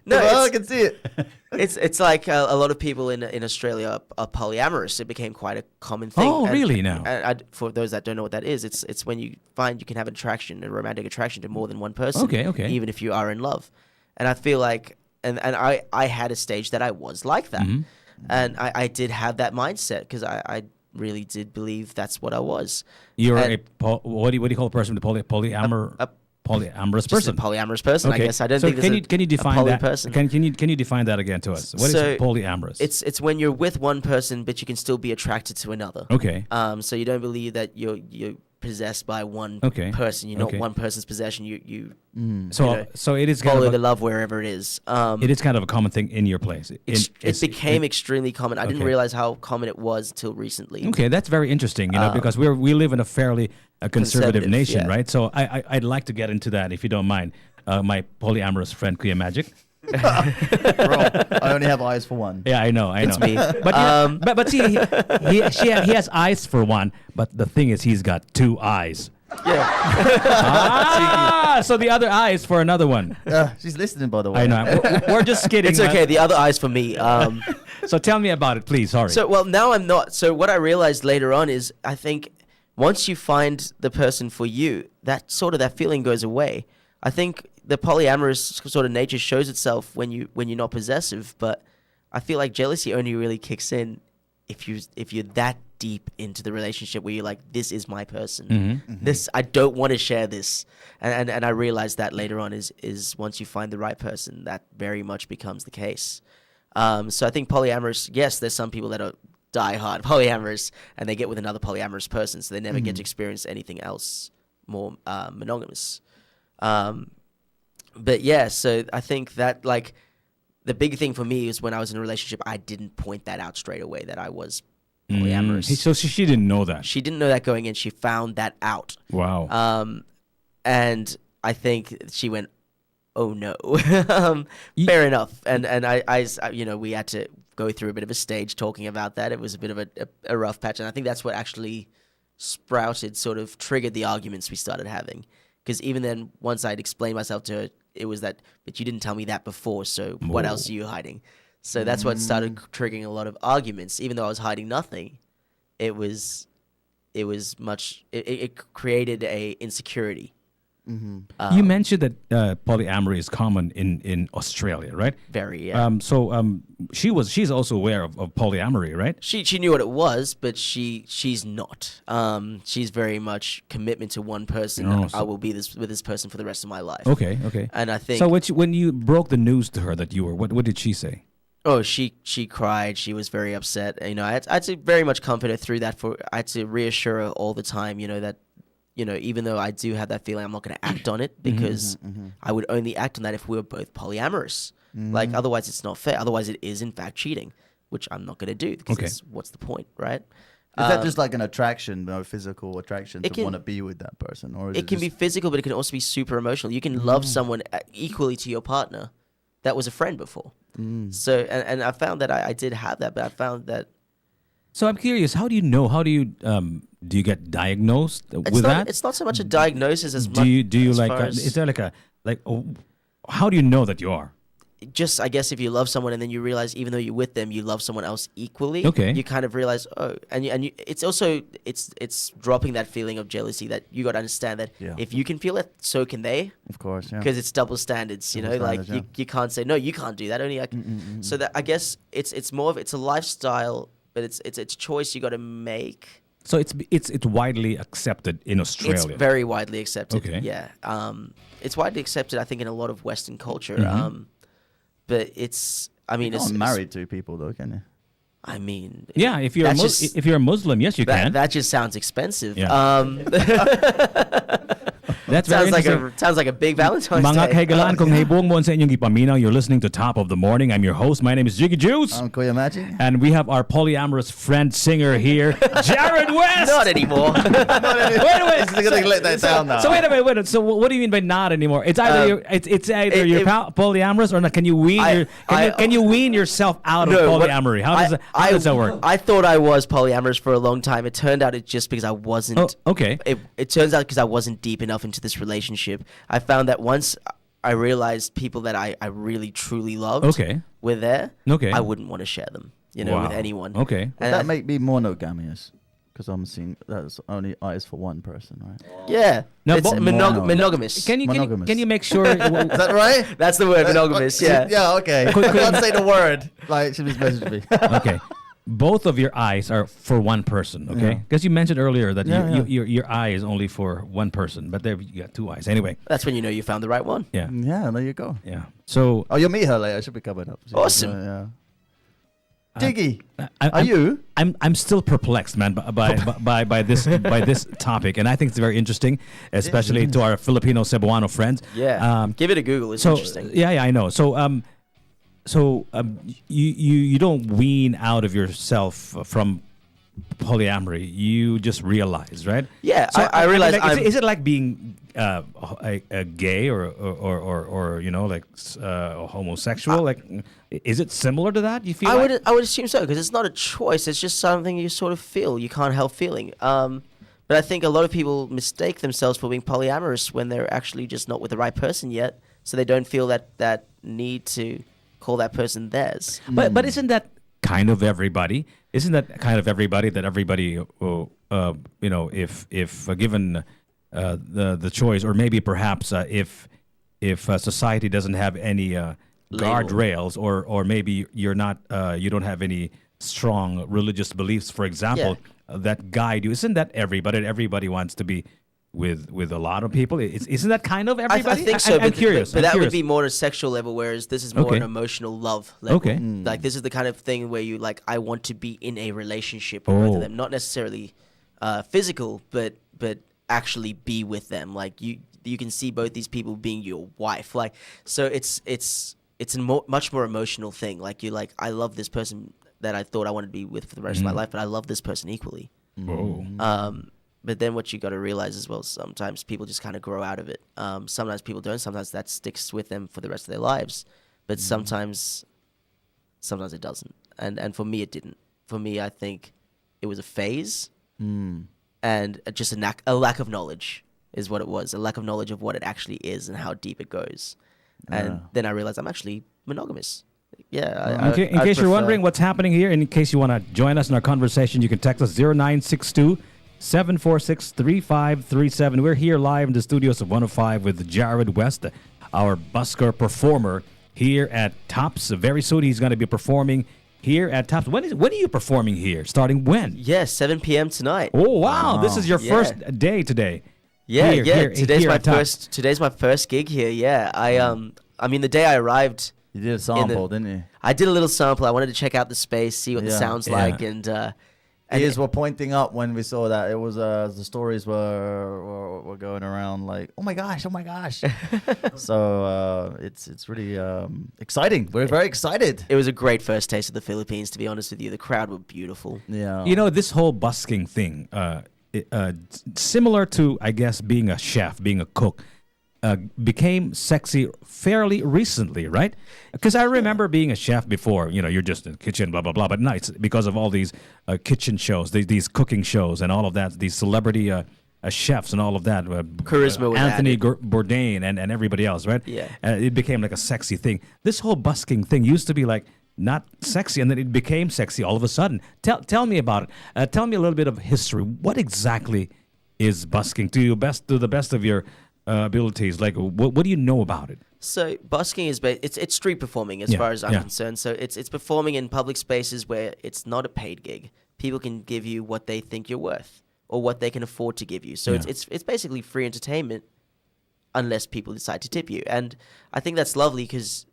no, I can see it. it's like a lot of people in Australia are polyamorous. It became quite a common thing. Oh, really now? And for those that don't know what that is, it's when you find you can have a romantic attraction to more than one person. Okay. Even if you are in love. And I feel like, and I had a stage that I was like that. And I did have that mindset, because I really did believe that's what I was. You're And- what do you call a person? The polyamorous Just person. a polyamorous person, Okay. I guess. I don't So think there's can you a define poly that? person. Can you define that again to us? What is So, polyamorous? It's when you're with one person, but you can still be attracted to another. okay. So you don't believe that you're possessed by one Okay. person. You're not Okay. one person's possession. You So it is kind follow of the love wherever it is. it is kind of a common thing in your place. It became extremely common. I didn't Okay. realize how common it was till recently. Okay, that's very interesting, because we live in a fairly conservative Conservative, nation, yeah. right? So I'd like to get into that, if you don't mind. My polyamorous friend Kuya Magik. Bro, I only have eyes for one. Yeah, I know. It's me. But see, he has eyes for one, but the thing is, he's got two eyes. Yeah. So the other eye is for another one. She's listening, by the way. I know. We're just kidding. It's okay. The other eye's for me. So tell me about it, please. Sorry. So, well, now I'm not. So what I realized later on is, I think once you find the person for you, that feeling goes away. I think the polyamorous sort of nature shows itself when you're not possessive, but I feel like jealousy only really kicks in if you're that deep into the relationship where you're like, this is my person. This, I don't want to share this. And I realized that later on is once you find the right person, that very much becomes the case. So I think polyamorous, yes, there's some people that are diehard polyamorous and they get with another polyamorous person, so they never get to experience anything else more monogamous. But yeah, so I think that, like, the big thing for me is when I was in a relationship, I didn't point that out straight away that I was polyamorous. So she didn't know that. She didn't know that going in. She found that out. Wow. And I think she went, oh no. Fair enough. And I, we had to go through a bit of a stage talking about that. It was a bit of a rough patch. And I think that's what actually triggered the arguments we started having. Because even then, once I'd explained myself to her, it was that, but you didn't tell me that before, so what else are you hiding? So that's what started triggering a lot of arguments. Even though I was hiding nothing, it created a insecurity. You mentioned that polyamory is common in Australia, right? Very, yeah. She's also aware of polyamory, right? She knew what it was, but she's not. She's very much commitment to one person. Oh, I will be with this person for the rest of my life. Okay. And I think So when you broke the news to her that you were, what did she say? Oh, she cried. She was very upset. I had to very much comfort her through that. I had to reassure her all the time, that even though I do have that feeling, I'm not going to act on it because I would only act on that if we were both polyamorous. Like, otherwise it's not fair. Otherwise it is in fact cheating, which I'm not going to do because what's the point, right? Is that just like an attraction, physical attraction to want to be with that person? Or is it can be physical, but it can also be super emotional. You can love someone equally to your partner that was a friend before. So, and I found that I did have that, but I found that... So I'm curious, how do you know? How do you get diagnosed with that? It's not so much a diagnosis as much. Do you as like? far as- Is there how do you know that you are? Just, I guess, if you love someone and then you realize, even though you're with them, you love someone else equally. Okay. You kind of realize, it's also it's dropping that feeling of jealousy that you got to understand that if you can feel it, so can they. Of course, yeah. Because it's double standards, Double standards, like you can't say no, you can't do that. Only I can. So that I guess it's more of it's a lifestyle, but it's a choice you got to make. So it's widely accepted in Australia. It's very widely accepted. Okay. Yeah. It's widely accepted, I think, in a lot of Western culture. But it's, I mean, You're not married to people though, can you? I mean, Yeah, if you're if you're a Muslim, yes, you can. that just sounds expensive. That's very interesting. Sounds like a big Valentine's Mga Day. kaigalan, kung hibuong mo sa inyong ipaminaw, you're listening to Top of the Morning. I'm your host. My name is Jiggy Juice. I'm Kuya Magik. And we have our polyamorous friend singer here, Jarryd West. Not anymore. Wait a minute. He's gonna let that down now. So wait a minute. So what do you mean by not anymore? It's either it's either you're polyamorous or not. Can you can you wean yourself out of polyamory? How does that work? I thought I was polyamorous for a long time. It turned out it's just because I wasn't. Oh, okay. It turns out because I wasn't deep enough into this relationship. I found that once I realized people that I really truly loved were there, I wouldn't want to share them, with anyone. Okay. Would that make me monogamous? Because I'm seeing that's only eyes for one person, right? Yeah. No, it's but- monogamous. Can you make sure? Is that right? That's the word, monogamous, yeah. Yeah, okay. I can't say the word. Like, she just messaged me. Okay. Both of your eyes are for one person, okay? Because you mentioned earlier that your eye is only for one person, but there you got two eyes. Anyway. That's when you know you found the right one. Yeah. Yeah, there you go. Yeah. So Oh, you'll meet her later. She'll be coming up. Awesome. Yeah. Jiggy, I'm you? I'm still perplexed, man, by this topic, and I think it's very interesting, especially to our Filipino Cebuano friends. Yeah. Give it a Google. It's interesting. Yeah, I know. So you don't wean out of yourself from polyamory. You just realize, right? Yeah, So I realize is it like being a gay or homosexual? Is it similar to that? You feel? I would assume so because it's not a choice. It's just something you sort of feel. You can't help feeling. But I think a lot of people mistake themselves for being polyamorous when they're actually just not with the right person yet. So they don't feel that need to call that person theirs. But isn't that kind of everybody? Isn't that kind of everybody that everybody if given the choice, or maybe perhaps if society doesn't have any guardrails, or maybe you're not you don't have any strong religious beliefs, for example, that guide you. Isn't that everybody? Everybody wants to be with a lot of people. Isn't that kind of everybody? I think so. I'm curious. But that would be more a sexual level, whereas this is more an emotional love level. Okay. Like this is the kind of thing where you like, I want to be in a relationship with both of them, not necessarily physical, but actually be with them. Like you can see both these people being your wife. Like so, it's a much more emotional thing. Like you like, I love this person that I thought I wanted to be with for the rest of my life, but I love this person equally. But then what you got to realize as well, sometimes people just kind of grow out of it. Sometimes people don't. Sometimes that sticks with them for the rest of their lives. But sometimes it doesn't. And for me, it didn't. For me, I think it was a phase and just a lack of knowledge is what it was. A lack of knowledge of what it actually is and how deep it goes. And then I realized I'm actually monogamous. Yeah. In case you're wondering what's happening here, and in case you want to join us in our conversation, you can text us 0962 746-3537. We're here live in the studios of 105 with Jarryd West, our busker performer here at Tops. Very soon he's going to be performing here at Tops. When are you performing here? Starting when? Yeah, 7 p.m. tonight. Oh, wow. This is your first day today. Yeah, Here Today's my at Tops. Today's my first gig here. Yeah, I mean the day I arrived, You did a sample, didn't you? I did a little sample. I wanted to check out the space, see what the sound's like, Ears were pointing up when we saw that. It was the stories were going around like, oh my gosh. So it's really exciting. We're very excited. It was a great first taste of the Philippines, to be honest with you. The crowd were beautiful. Yeah. You know, this whole busking thing, similar to, I guess, being a chef, being a cook, became sexy fairly recently, right? Because I remember being a chef before, you're just in the kitchen, blah, blah, blah. But no, it's because of all these kitchen shows, these cooking shows and all of that, these celebrity chefs and all of that. Charisma was Anthony added. Bourdain and everybody else, right? Yeah. It became like a sexy thing. This whole busking thing used to be like not sexy, and then it became sexy all of a sudden. Tell me about it. Tell me a little bit of history. What exactly is busking? To the best of your abilities, like what do you know about it? So busking is it's street performing as far as I'm concerned. So it's performing in public spaces where it's not a paid gig. People can give you what they think you're worth or what they can afford to give you. So it's basically free entertainment unless people decide to tip you. And I think that's lovely because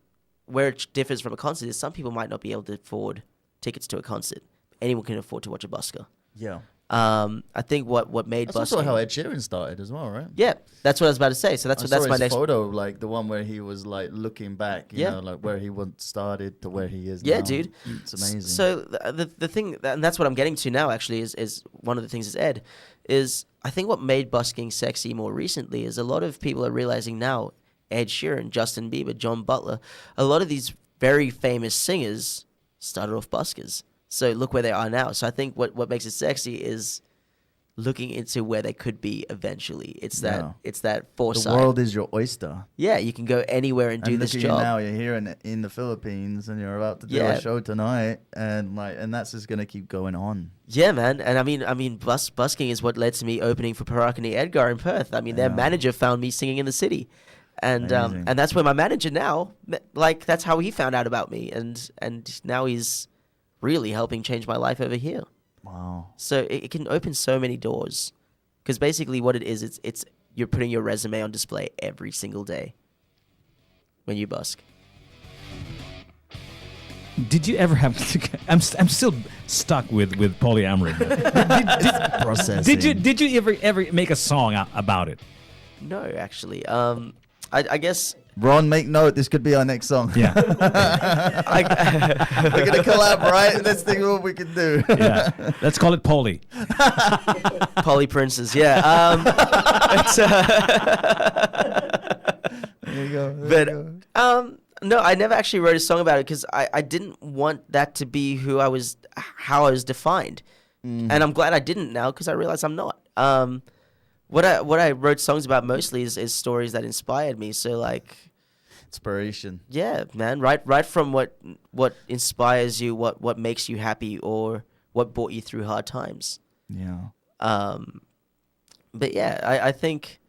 where it differs from a concert is some people might not be able to afford tickets to a concert. Anyone can afford to watch a busker. Yeah. I think what made That's busking. also how Ed Sheeran started as well, right? Yeah, that's what I was about to say. So that's I saw my his next photo, like the one where he was like looking back, you know, like where he once started to where he is now. Yeah, dude. It's amazing. So the thing, and that's what I'm getting to now. Actually, is one of the things is Ed, is I think what made busking sexy more recently is a lot of people are realizing now. Ed Sheeran, Justin Bieber, John Butler, a lot of these very famous singers started off buskers. So look where they are now. So I think what makes it sexy is looking into where they could be eventually. It's that foresight. The world is your oyster. Yeah, you can go anywhere and do this look at job. You now you're here in the Philippines and you're about to do a show tonight, and that's just gonna keep going on. Yeah, man. And I mean, busking is what led to me opening for Parakani Edgar in Perth. I mean, their manager found me singing in the city. And that's where my manager now, like, that's how he found out about me. And now he's really helping change my life over here. Wow. So it can open so many doors. Because basically what it is, it's you're putting your resume on display every single day when you busk. Did you ever have? I'm still stuck with polyamory. Processing. Did you ever make a song about it? No, actually. I guess... Ron, make note. This could be our next song. Yeah. We're gonna collaborate. Let's think what we can do. Yeah. Let's call it Poly. Polly Princes, yeah. There you go. No, I never actually wrote a song about it because I didn't want that to be how I was defined. And I'm glad I didn't now because I realize I'm not. What I wrote songs about mostly is stories that inspired me. So like inspiration. Yeah, man. Right from what inspires you, what makes you happy, or what brought you through hard times. Yeah. But yeah, I think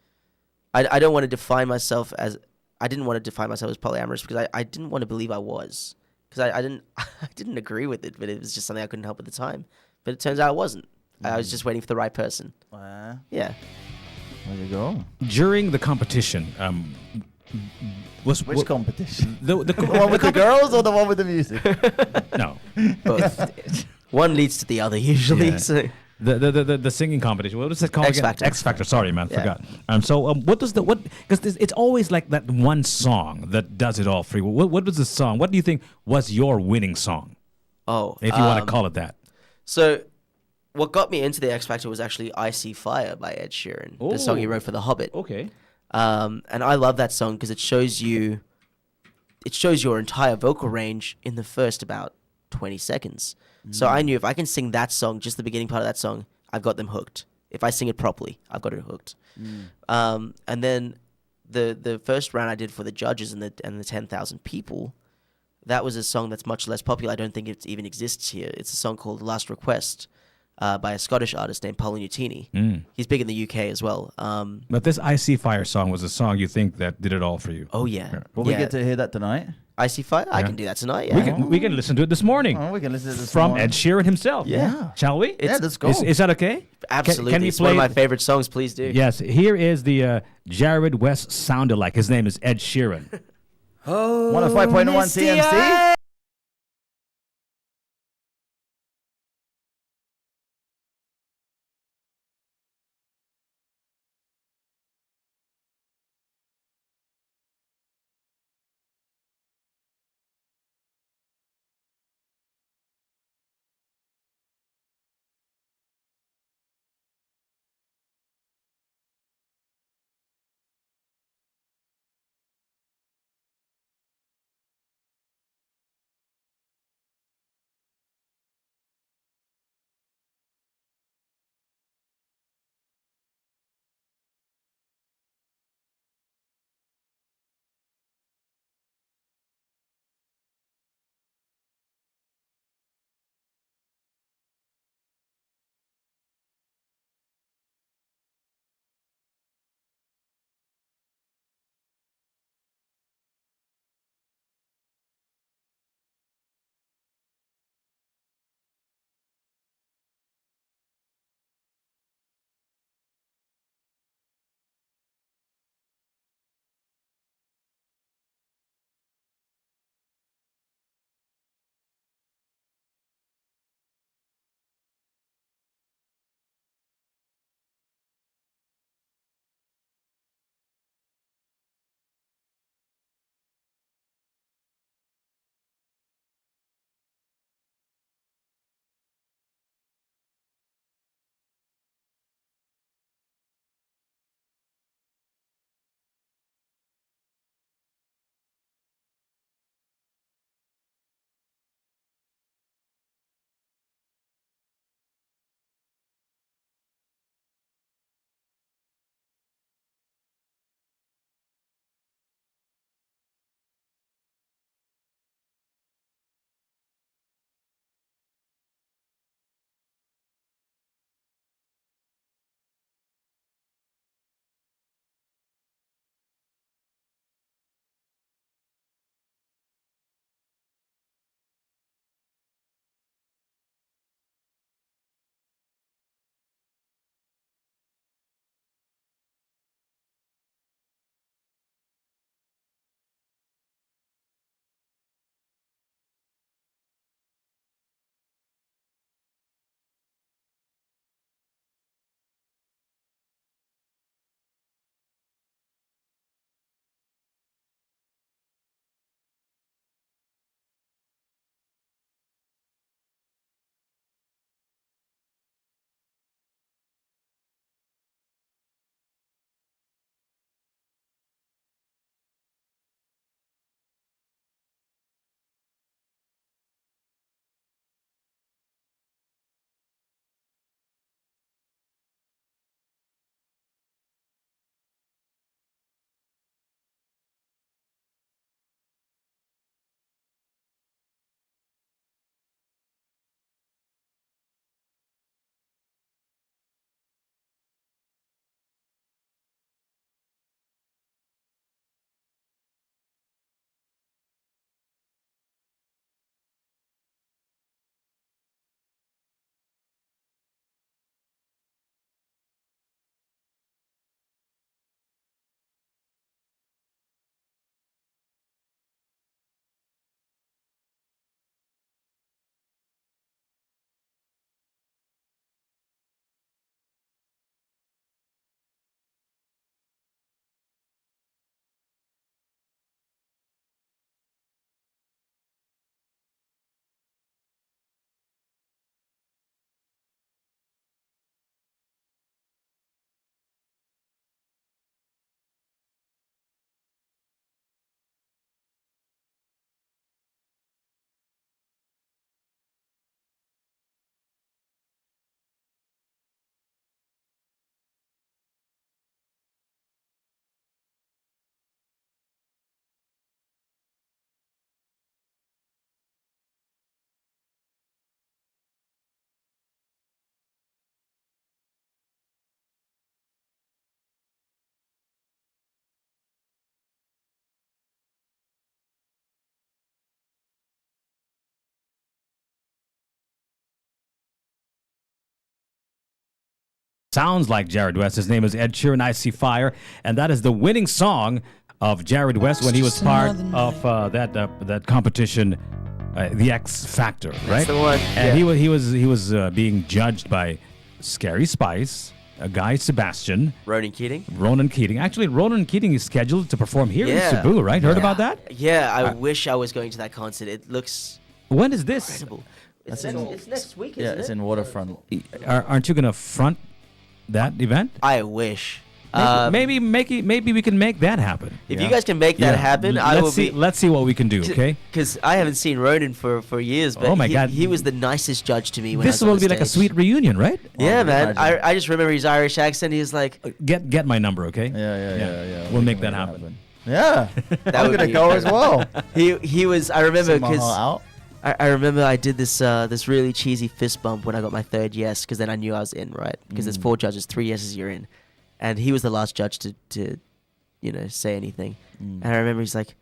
I don't want to define myself as I didn't want to define myself as polyamorous because I didn't want to believe I was because I didn't agree with it, but it was just something I couldn't help at the time. But it turns out I wasn't. I was just waiting for the right person. Yeah. There you go. During the competition, Which competition? The one with the girls or the one with the music? No. Both. One leads to the other usually. Yeah. So. The singing competition. What was it called? X again? Factor. X Factor. Sorry, man, Yeah. forgot. So what does because it's always like that one song that does it all for you. What was the song? What do you think was your winning song? Oh, If you want to call it that. So, what got me into the X Factor was actually "I See Fire" by Ed Sheeran, the song he wrote for The Hobbit. Okay. And I love that song because it shows your entire vocal range in the first about 20 seconds. So I knew if I can sing that song, just the beginning part of that song, I've got them hooked. If I sing it properly, I've got it hooked. And then the first round I did for the judges and the 10,000 people, that was a song that's much less popular. I don't think it even exists here. It's a song called "Last Request" by a Scottish artist named Paolo Nutini. He's big in the UK as well. But this "I See Fire" song was a song you think that did it all for you. Oh yeah. Will we get to hear that tonight? "I See Fire"? I can do that tonight. Yeah. We can listen to it this morning. Oh, we can listen to this From morning. Ed Sheeran himself. Yeah. Shall we? Yeah, let's go. Is that okay? Absolutely. Can you It's play one of my favorite songs. Please do. Yes. Here is the Jarryd West sound-alike. His name is Ed Sheeran. 105.1 TMC. sounds like Jarryd West. His name is Ed Sheeran, I See Fire. And that is the winning song of Jarryd West when he was part of that competition, The X Factor, right? That's the one. And Yeah. he was being judged by Scary Spice, Guy Sebastian, Ronan Keating. Ronan Keating. Actually, Ronan Keating is scheduled to perform here Yeah. in Cebu, right? Heard about that? Yeah, I wish I was going to that concert. It looks When is this? incredible. That's It's next week, Yeah, isn't it's it? in Waterfront. Aren't you gonna front that event? I wish. Maybe we can make that happen. If you guys can make that happen, I will be. Let's see what we can do. Okay. Because I haven't seen Ronan for years, but Oh my God. he was the nicest judge to me when This I was on will the be like a stage. sweet reunion, right? Yeah, man. imagine. I just remember his Irish accent. He was like, Get my number, okay? Yeah. We'll We make can that happen. Yeah, I'm would gonna be go as well. he was. I remember Sing my because heart out. I remember I did this this really cheesy fist bump when I got my third yes, because then I knew I was in, right? Because there's 4 judges, 3 yeses you're in, and he was the last judge to say anything. And I remember he's like,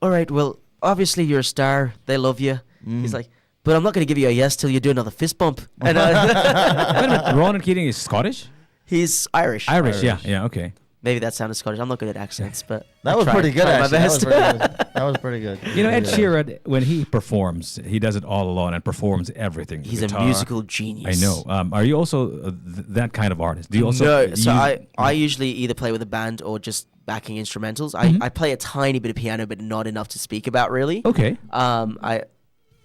"All right, well, obviously you're a star. They love you." He's like, "But I'm not going to give you a yes till you do another fist bump." And Wait a minute, Ronan Keating is Scottish? he's Irish. Irish, yeah, okay. Maybe that sounded Scottish. I'm not good at accents, but That I was tried- pretty good, tried my actually. That was best. pretty good. That was pretty good. You know, Ed Sheeran, when he performs, he does it all alone and performs everything. He's Guitar. a musical genius. I know. Are you also that kind of artist? Do you also? No, so use- I usually either play with a band or just backing instrumentals. I play a tiny bit of piano, but not enough to speak about really. Okay.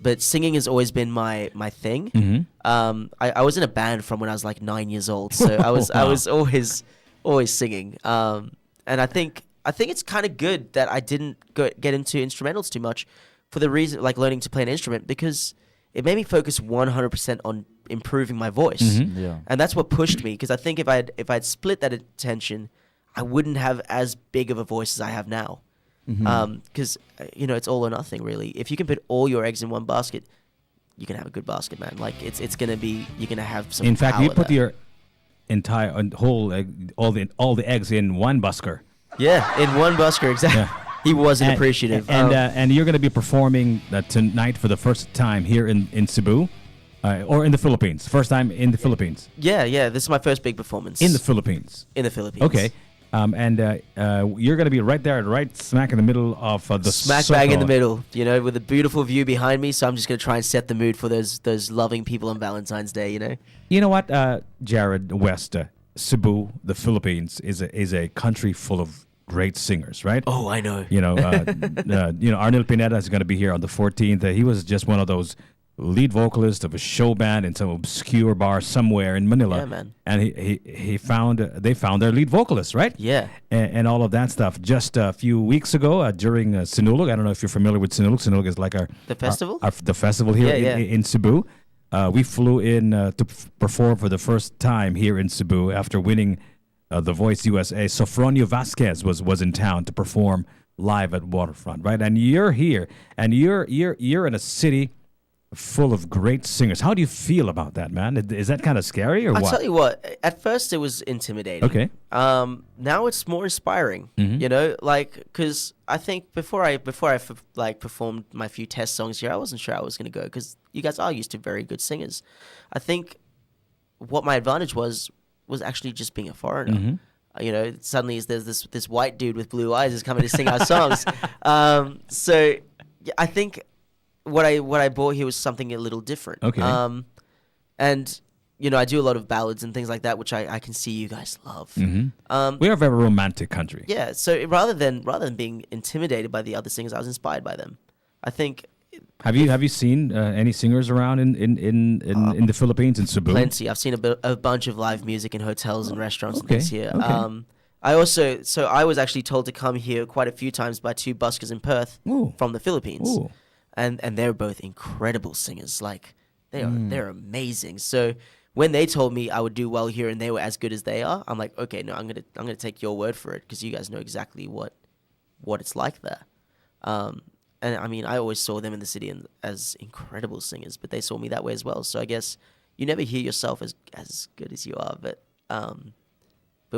But singing has always been my thing. I was in a band from when I was like 9 years old, so I was always singing. And I think it's kind of good that I didn't get into instrumentals too much, for the reason like learning to play an instrument, because it made me focus 100% on improving my voice. Yeah. And that's what pushed me, because I think if I'd split that attention, I wouldn't have as big of a voice as I have now. Because it's all or nothing really. If you can put all your eggs in one basket, you can have a good basket, man. Like it's gonna be, you're gonna have some. In fact, you power put there. your entire whole all the eggs in one busker. Yeah, in one busker, exactly. Yeah. He wasn't appreciative. And you're going to be performing tonight for the first time here in Cebu, or in the Philippines. First time in the Philippines. yeah. This is my first big performance In the Philippines. in the Philippines. Okay. And you're going to be right there, right smack in the middle of the Smack bang in the circle. middle, with a beautiful view behind me. So I'm just gonna try and set the mood for those loving people on Valentine's Day. You know what, Jarryd West, Cebu, the Philippines is a country full of great singers, right? Oh, I know. Arnel Pineda is going to be here on the 14th. He was just one of those lead vocalists of a show band in some obscure bar somewhere in Manila. Yeah, man. And they found their lead vocalist, right? Yeah. And all of that stuff. Just a few weeks ago during Sinulog, I don't know if you're familiar with Sinulog. Sinulog is like The festival? the festival here Yeah, yeah. in Cebu. We flew in to perform for the first time here in Cebu after winning The Voice USA. Sofronio Vasquez was in town to perform live at Waterfront, right? And you're here, and you're in a city full of great singers. How do you feel about that, man? Is that kind of scary or I'll what? tell you what. At first, it was intimidating. Okay. Now it's more inspiring. Because I think before I performed my few test songs here, I wasn't sure I was gonna go, because you guys are used to very good singers. I think what my advantage was actually just being a foreigner. Suddenly there's this white dude with blue eyes is coming to sing our songs. So yeah, I think what I brought here was something a little different. Okay. And I do a lot of ballads and things like that, which I can see you guys love. We are a very romantic country. Yeah. So rather than being intimidated by the other singers, I was inspired by them. I think Have you seen any singers around in the Philippines, in Cebu? plenty. I've seen a bunch of live music in hotels and restaurants and Okay, things here. okay. I was actually told to come here quite a few times by 2 buskers in Perth Ooh. from the Philippines. Ooh. And they're both incredible singers. Like they're amazing. So when they told me I would do well here and they were as good as they are, I'm like, okay, no, I'm gonna take your word for it, because you guys know exactly what it's like there. And I mean, I always saw them in the city as incredible singers, but they saw me that way as well. So I guess you never hear yourself as good as you are. But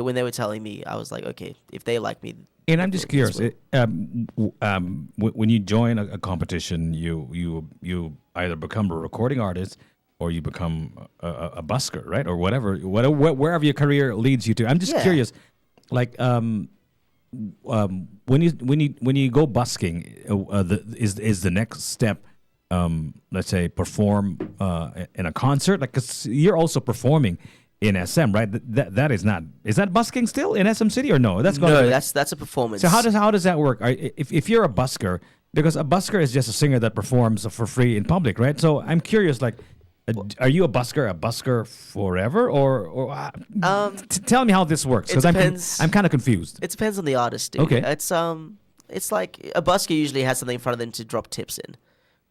when they were telling me, I was like, okay, if they like me. And I'm just they will as curious. When you join a competition, you either become a recording artist or you become a busker, right? Or wherever your career leads you to. I'm just Yeah. curious, like when you go busking, is the next step, let's say, perform in a concert? Like, 'cause you're also performing in SM, right? That is not. Is that busking still in SM City or no? That's No, that's a performance. So how does that work? If you're a busker, because a busker is just a singer that performs for free in public, right? So I'm curious, like, are you a busker forever, or tell me how this works, because depends. I'm kind of confused. It depends on the artist, dude. Okay. It's like a busker usually has something in front of them to drop tips in.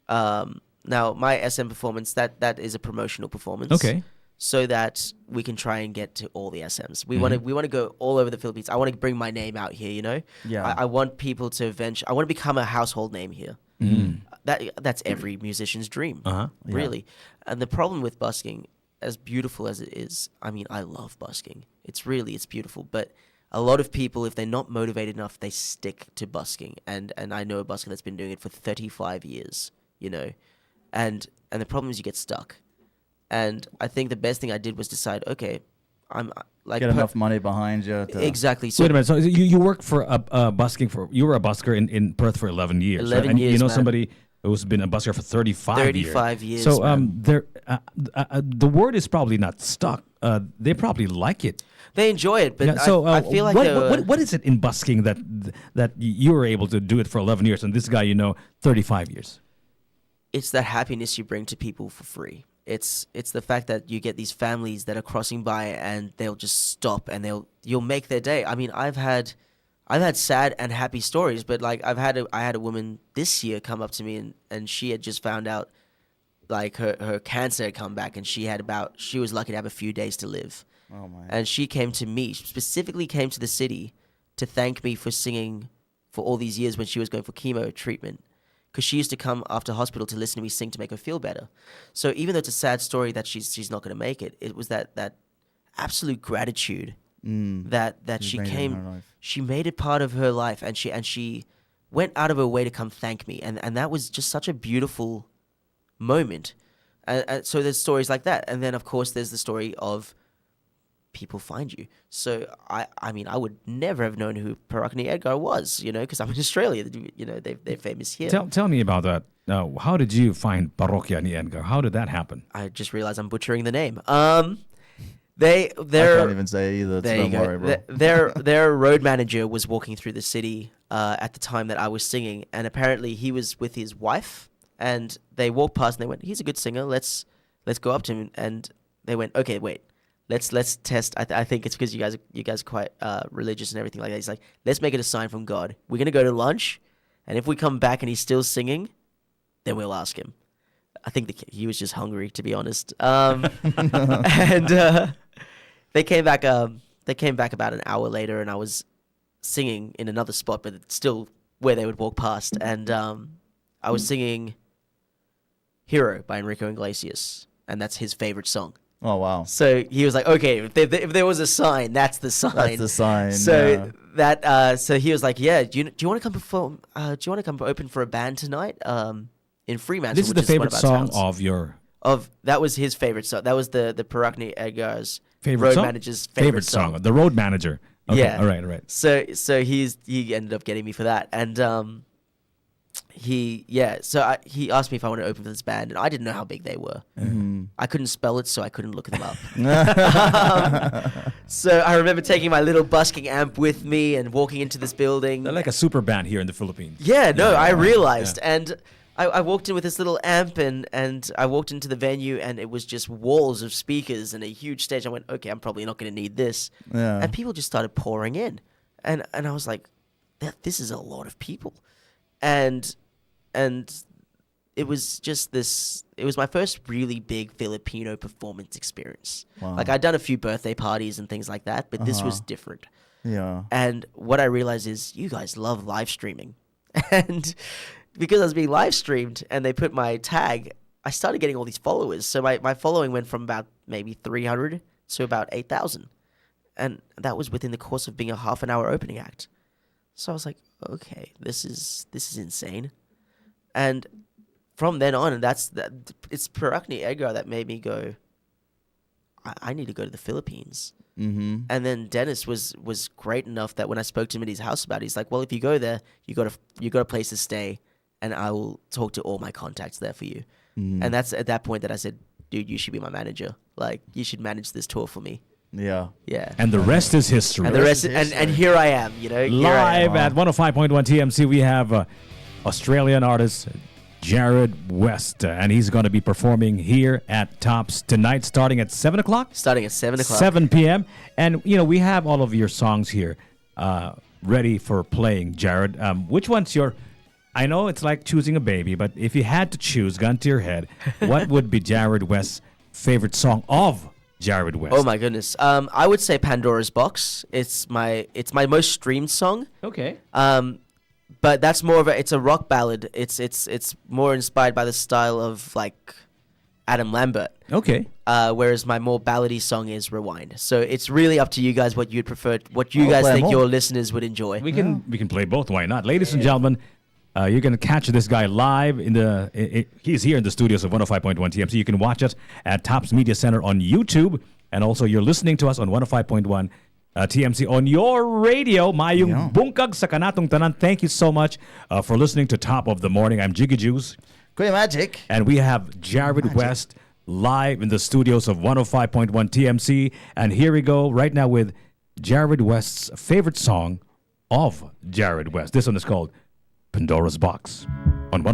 Now my SM performance, that is a promotional performance. Okay. So that we can try and get to all the SMs. We want to go all over the Philippines. I want to bring my name out here, you know? Yeah. I want people to I want to become a household name here. That's every musician's dream, really. And the problem with busking, as beautiful as it is, I mean, I love busking. It's beautiful. But a lot of people, if they're not motivated enough, they stick to busking. And I know a busker that's been doing it for 35 years, you know? And the problem is you get stuck. And I think the best thing I did was decide, okay, I'm like Get enough money behind you. Exactly. So Wait a minute. So you work for you were a busker in Perth for 11 years. 11 right? And years, you know man. somebody who's been a busker for 35 years. 35 years, So man. the word is probably not stuck. They probably like it. they enjoy it, but Yeah, so I feel like what is it in busking that you were able to do it for 11 years and this guy 35 years? it's that happiness you bring to people for free. It's the fact that you get these families that are crossing by and they'll just stop and you'll make their day. I mean, I've had sad and happy stories, but like I had a woman this year come up to me and she had just found out like her cancer had come back and she was lucky to have a few days to live. Oh my. And she came to me, specifically came to the city to thank me for singing for all these years when she was going for chemo treatment. Because she used to come after hospital to listen to me sing to make her feel better. So even though it's a sad story that she's not going to make it, it was that absolute gratitude that she made it in her came, life. she made it part of her life, and she went out of her way to come thank me, and that was just such a beautiful moment. And so there's stories like that, and then of course there's the story of people find you. So I mean, I would never have known who Parakni Edgar was, because I'm in Australia. They're famous here. Tell me about that. How did you find Parokya ni Edgar? How did that happen? I just realized I'm butchering the name. I can't even say it either. There Don't you worry, go. bro. Their road manager was walking through the city at the time that I was singing, and apparently he was with his wife, and they walked past and they went, "He's a good singer. Let's go up to him." And they went, "Okay, wait. Let's test." I think it's because you guys are quite religious and everything like that. He's like, "Let's make it a sign from God. We're gonna go to lunch, and if we come back and he's still singing, then we'll ask him." I think he was just hungry, to be honest. And they came back. They came back about an hour later, and I was singing in another spot, but it's still where they would walk past. And I was singing "Hero" by Enrico Iglesias, and that's his favorite song. Oh wow. So he was like, "Okay, if there was a sign, that's the sign." That's the sign. So yeah. so he was like, "Yeah, do you want to come perform? Do you want to come open for a band tonight? In Fremantle." This is which the one favorite of our song towns. of That was his favorite song. That was the Parakni Edgar's favorite road song? manager's favorite song. The road manager. Okay, Yeah. all right. So he ended up getting me for that, and he asked me if I wanted to open for this band, and I didn't know how big they were. I couldn't spell it, so I couldn't look them up. So I remember taking my little busking amp with me and walking into this building. They're like a super band here in the Philippines. Yeah, no, I realized. Yeah. And I walked in with this little amp and I walked into the venue and it was just walls of speakers and a huge stage. I went, okay, I'm probably not going to need this. Yeah. And people just started pouring in. And I was like, this is a lot of people. And it was just it was my first really big Filipino performance experience. Wow. Like I'd done a few birthday parties and things like that, but this was different. Yeah. And what I realized is you guys love live streaming. And because I was being live streamed and they put my tag, I started getting all these followers. So my following went from about maybe 300 to about 8,000. And that was within the course of being a half an hour opening act. So I was like, okay, this is insane. And from then on, and it's Perakni Edgar that made me go, I need to go to the Philippines. Mm-hmm. And then Dennis was great enough that when I spoke to him at his house about it, he's like, well, if you go there, you got a place to stay, and I will talk to all my contacts there for you. And that's at that point that I said, dude, you should be my manager. Like, you should manage this tour for me. Yeah. Yeah. And the rest is history. And the rest, and here I am, you know. Live at 105.1 TMC, we have Australian artist Jarryd West, and he's going to be performing here at Tops tonight, starting at 7 o'clock. Starting at 7 o'clock. 7 p.m. And, you know, we have all of your songs here ready for playing, Jarryd. Which one's your... I know it's like choosing a baby, but if you had to choose, gun to your head, what would be Jarryd West's favorite song of Jarryd West? Oh my goodness. I would say Pandora's Box. It's my most streamed song. Okay. But that's more of it's a rock ballad. It's more inspired by the style of like Adam Lambert. Okay. Whereas my more ballady song is Rewind. So it's really up to you guys what you'd prefer, what you I'll guys play think them your all. listeners would enjoy. We can play both. Why not? Ladies and gentlemen, you're going to catch this guy live he's here in the studios of 105.1 TMC. You can watch us at Tops Media Center on YouTube, and also you're listening to us on 105.1 TMC on your radio. Mayong bungkag sa kanatong tanan. Thank you so much for listening to Top of the Morning. I'm Jiggy Juice. Kuya Magik. And we have Jarryd West live in the studios of 105.1 TMC. And here we go right now with Jarryd West's favorite song of Jarryd West. This one is called Pandora's Box on 105.1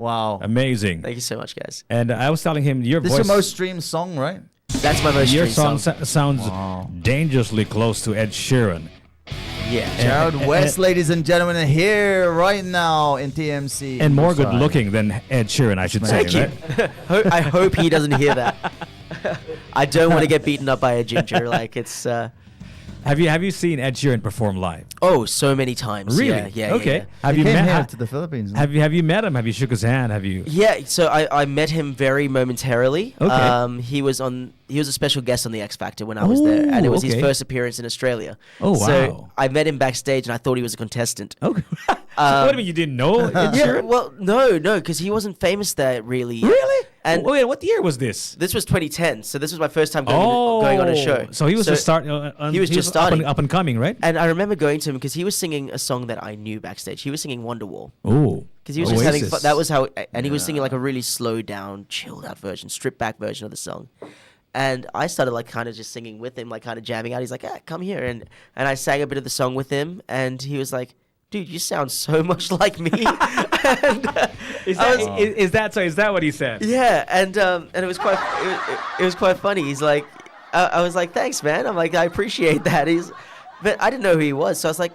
Wow. Amazing. Thank you so much, guys. And I was telling him, your This is voice, your most streamed song, right? That's my most your streamed song sounds dangerously close to Ed Sheeran. Yeah. Jarryd West, ladies and gentlemen, are here right now in TMC. And more Inside. good looking than Ed Sheeran, I should say. Thank you. Right? I hope he doesn't hear that. I don't want to get beaten up by a ginger. Like it's. Have you seen Ed Sheeran perform live? Oh, so many times. Really? Yeah. Yeah. Okay. Yeah. Have He you came met? here to the Philippines. Have you met him? Have you shook his hand? Have you? Yeah, so I met him very momentarily. Okay. He was a special guest on the X Factor when I was there, and it was his okay. first appearance in Australia. Oh, So wow. I met him backstage, and I thought he was a contestant. Okay. What do you mean you didn't know Ed Yeah, Sheeran? well, no, because he wasn't famous there really. Really? And Wait, what year was this? this was 2010, so this was my first time going on a show. So he was just starting. he was just starting. up and coming, right? And I remember going to him because he was singing a song that I knew backstage. He was singing Wonderwall. Oh, Because he was just having fun. That was how, and he was singing like a really slowed down, chilled out version, stripped back version of the song. And I started like kind of just singing with him, like kind of jamming out. He's like, come here. And I sang a bit of the song with him. And he was like, dude, you sound so much like me. And, Is that what he said? yeah. And it was quite, it was quite funny. He's like, I was like, thanks, man. I'm like, I appreciate that. But I didn't know who he was. So I was like,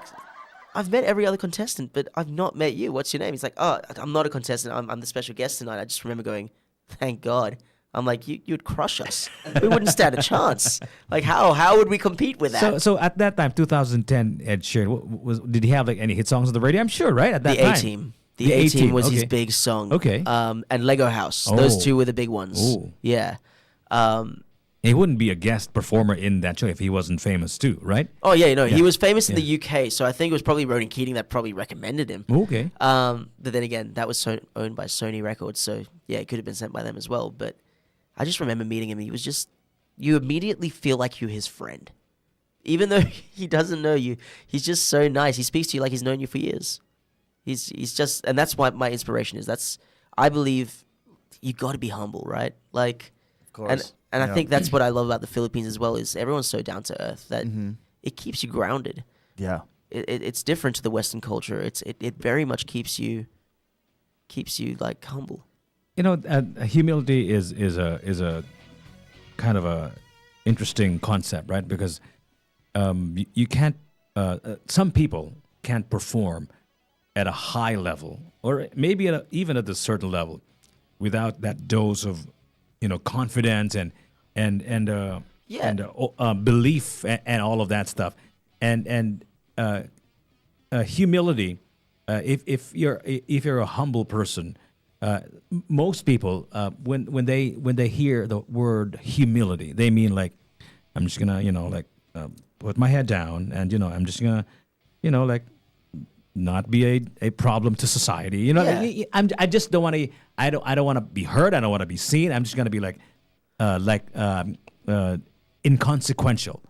I've met every other contestant, but I've not met you. What's your name? He's like, oh, I'm not a contestant. I'm the special guest tonight. I just remember going, thank God. I'm like, you'd crush us. We wouldn't stand a chance. Like, how would we compete with that? So at that time, 2010, Ed Sheeran, did he have like any hit songs on the radio? I'm sure, right? At that the time. A-Team. The A-Team was his okay. big song. Okay. And Lego House. Those Oh. two were the big ones. Oh. Yeah. He wouldn't be a guest performer in that show if he wasn't famous too, right? Oh, yeah, no. Yeah. He was famous in the UK, so I think it was probably Ronan Keating that probably recommended him. Okay. But then again, that was owned by Sony Records, so yeah, it could have been sent by them as well. But I just remember meeting him. He was just, you immediately feel like you're his friend. Even though he doesn't know you, he's just so nice. He speaks to you like he's known you for years. He's just, and that's what my inspiration is. I believe you got to be humble, right? Like, Of course. and I Yeah. think that's what I love about the Philippines as well, is everyone's so down to earth that it keeps you grounded. Yeah. It's different to the Western culture. It very much keeps you like humble. You know, humility is a kind of a interesting concept, right? Because you can't. Some people can't perform at a high level, or maybe even at a certain level, without that dose of, confidence and belief and all of that stuff, and humility. If you're a humble person. Most people, when they hear the word humility, they mean like, I'm just gonna, put my head down, and I'm just gonna, like, not be a problem to society. Yeah. I just don't want to. I don't want to be heard. I don't want to be seen. I'm just gonna be like inconsequential.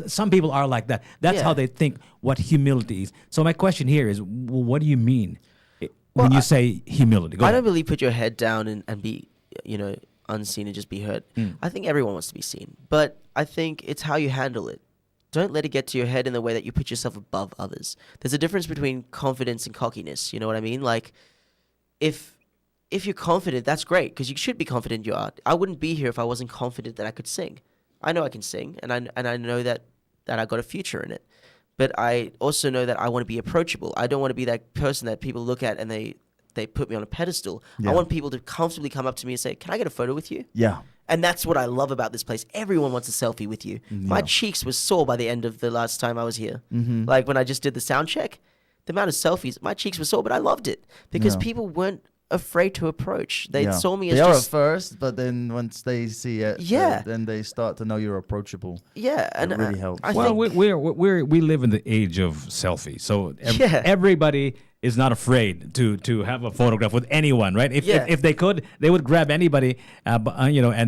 Some people are like that. That's how they think what humility is. So my question here is, what do you mean? When you say humility, I don't believe put your head down and be, unseen and just be heard. I think everyone wants to be seen, but I think it's how you handle it. Don't let it get to your head in the way that you put yourself above others. There's a difference between confidence and cockiness. You know what I mean? Like, if you're confident, that's great, because you should be confident in your art. I wouldn't be here if I wasn't confident that I could sing. I know I can sing, and I know that I got a future in it. But I also know that I want to be approachable. I don't want to be that person that people look at and they put me on a pedestal. Yeah. I want people to comfortably come up to me and say, can I get a photo with you? Yeah. And that's what I love about this place. Everyone wants a selfie with you. My cheeks were sore by the end of the last time I was here. Like when I just did the sound check, the amount of selfies, my cheeks were sore, but I loved it because people weren't afraid to approach. They saw me as they are at just... first, but then once they see it, Yeah. then they start to know you're approachable. Yeah, and It really helps. I Well, think, we live in the age of selfie, so Yeah. everybody is not afraid to have a photograph with anyone, right? If they could, they would grab anybody, and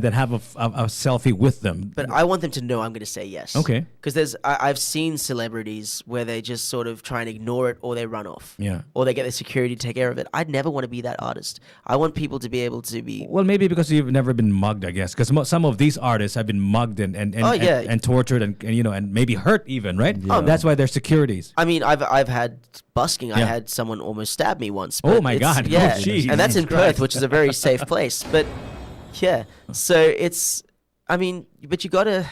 then have a selfie with them. but I want them to know I'm going to say yes. Okay. Because I've seen celebrities where they just sort of try and ignore it, or they run off. Yeah. Or they get their security to take care of it. I'd never want to be that artist. I want people to be able to be... Well, maybe because you've never been mugged, I guess. Because some of these artists have been mugged and tortured and maybe hurt even, right? Yeah. That's why they're securities. I mean, I've had busking. I Yeah. had someone almost stabbed me once. Oh but my it's- God. Yeah, Oh, jeez. and that's in Jesus Christ. Perth, which is a very safe place. But yeah, so it's, I mean, but you gotta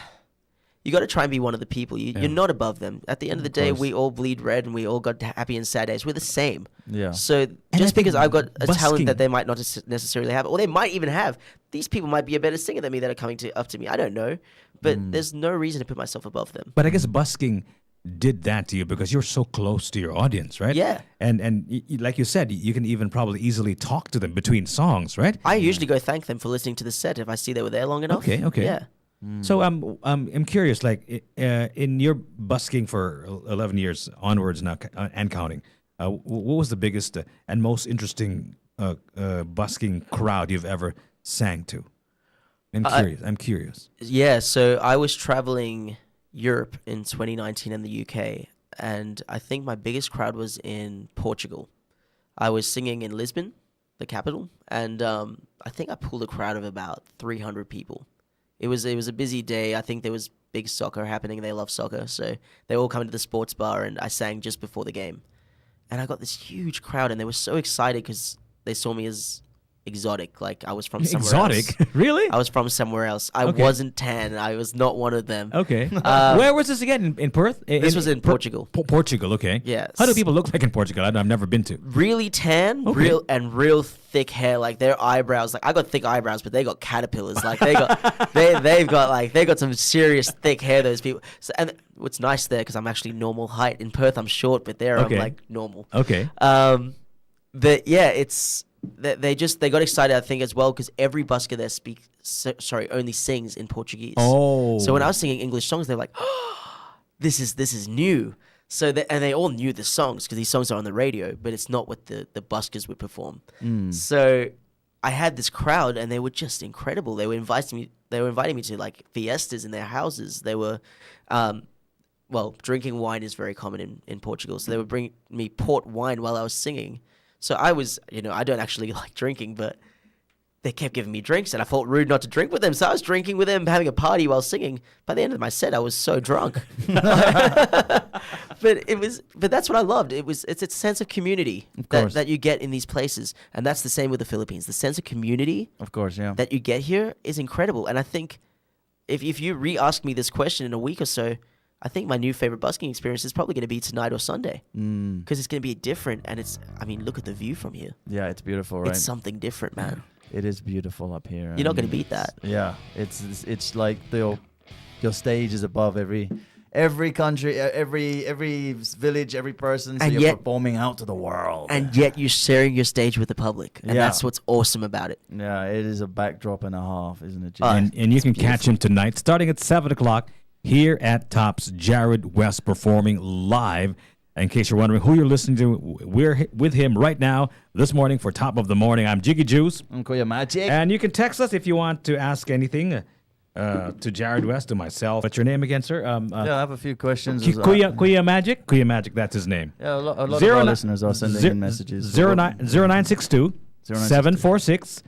try and be one of the people. You're not above them. At the end of the day, course. we all bleed red, and we all got happy and sad days. We're the same. Yeah. So I just think because I've got a busking- talent that they might not necessarily have, or they might even have, these people might be a better singer than me that are coming up to me. I don't know, but there's no reason to put myself above them. But I guess busking did that to you because you're so close to your audience, right? Yeah. And like you said, you can even probably easily talk to them between songs, right? I usually go thank them for listening to the set if I see they were there long enough. Okay. Yeah. So I'm curious, like in your busking for 11 years onwards now and counting, what was the biggest and most interesting busking crowd you've ever sang to? I'm curious. Yeah, so I was traveling Europe in 2019 and the UK, and I think my biggest crowd was in Portugal. I was singing in Lisbon, the capital, and I think I pulled a crowd of about 300 people. It was a busy day. I think there was big soccer happening. They love soccer, so they all come to the sports bar, and I sang just before the game. And I got this huge crowd, and they were so excited because they saw me as exotic, like I was from somewhere Exotic? else. Really? I was from somewhere else. I Okay. wasn't tan. I was not one of them. Okay. Where was this again? In Perth? This was in Portugal. Portugal, okay. Yes. How do people look like in Portugal? I've never been to. Really tan, Okay. real thick hair. Like their eyebrows. Like I got thick eyebrows, but they got caterpillars. Like they got they've got some serious thick hair. Those people. So, and what's nice there because I'm actually normal height. In Perth, I'm short, but there Okay. I'm like normal. Okay. But yeah, it's they got excited. I think as well because every busker there only sings in Portuguese. Oh. So when I was singing English songs, they're like, oh, this is new. So and they all knew the songs because these songs are on the radio, but it's not what the buskers would perform. So I had this crowd, and they were just incredible. They were inviting me to like fiestas in their houses. They were, well, drinking wine is very common in Portugal. So they would bring me port wine while I was singing. So I was, I don't actually like drinking, but they kept giving me drinks, and I felt rude not to drink with them. So I was drinking with them, having a party while singing. By the end of my set, I was so drunk. But that's what I loved. It's a sense of community course. that you get in these places, and that's the same with the Philippines. The sense of community Of course, yeah. that you get here is incredible. And I think if you re-ask me this question in a week or so, I think my new favorite busking experience is probably going to be tonight or Sunday because it's going to be different. And look at the view from here. Yeah, it's beautiful, right? It's something different, man. It is beautiful up here. You're not and going to beat that. Yeah, it's like your stage is above every country, every village, every person. So And you're yet- performing out to the world. And yet you're sharing your stage with the public. And Yeah. that's what's awesome about it. yeah, it is a backdrop and a half, isn't it? And you can catch him tonight starting at 7 o'clock here at Tops. Jarryd West performing live. In case you're wondering who you're listening to, we're with him right now this morning for Top of the Morning. I'm Jiggy Juice. I'm Kuya Magik. And you can text us if you want to ask anything to Jarryd West, to myself. What's your name again, sir? Yeah, I have a few questions. Kuya Magik? Kuya Magik, that's his name. Yeah, a lot of our listeners are sending in messages. 0962 746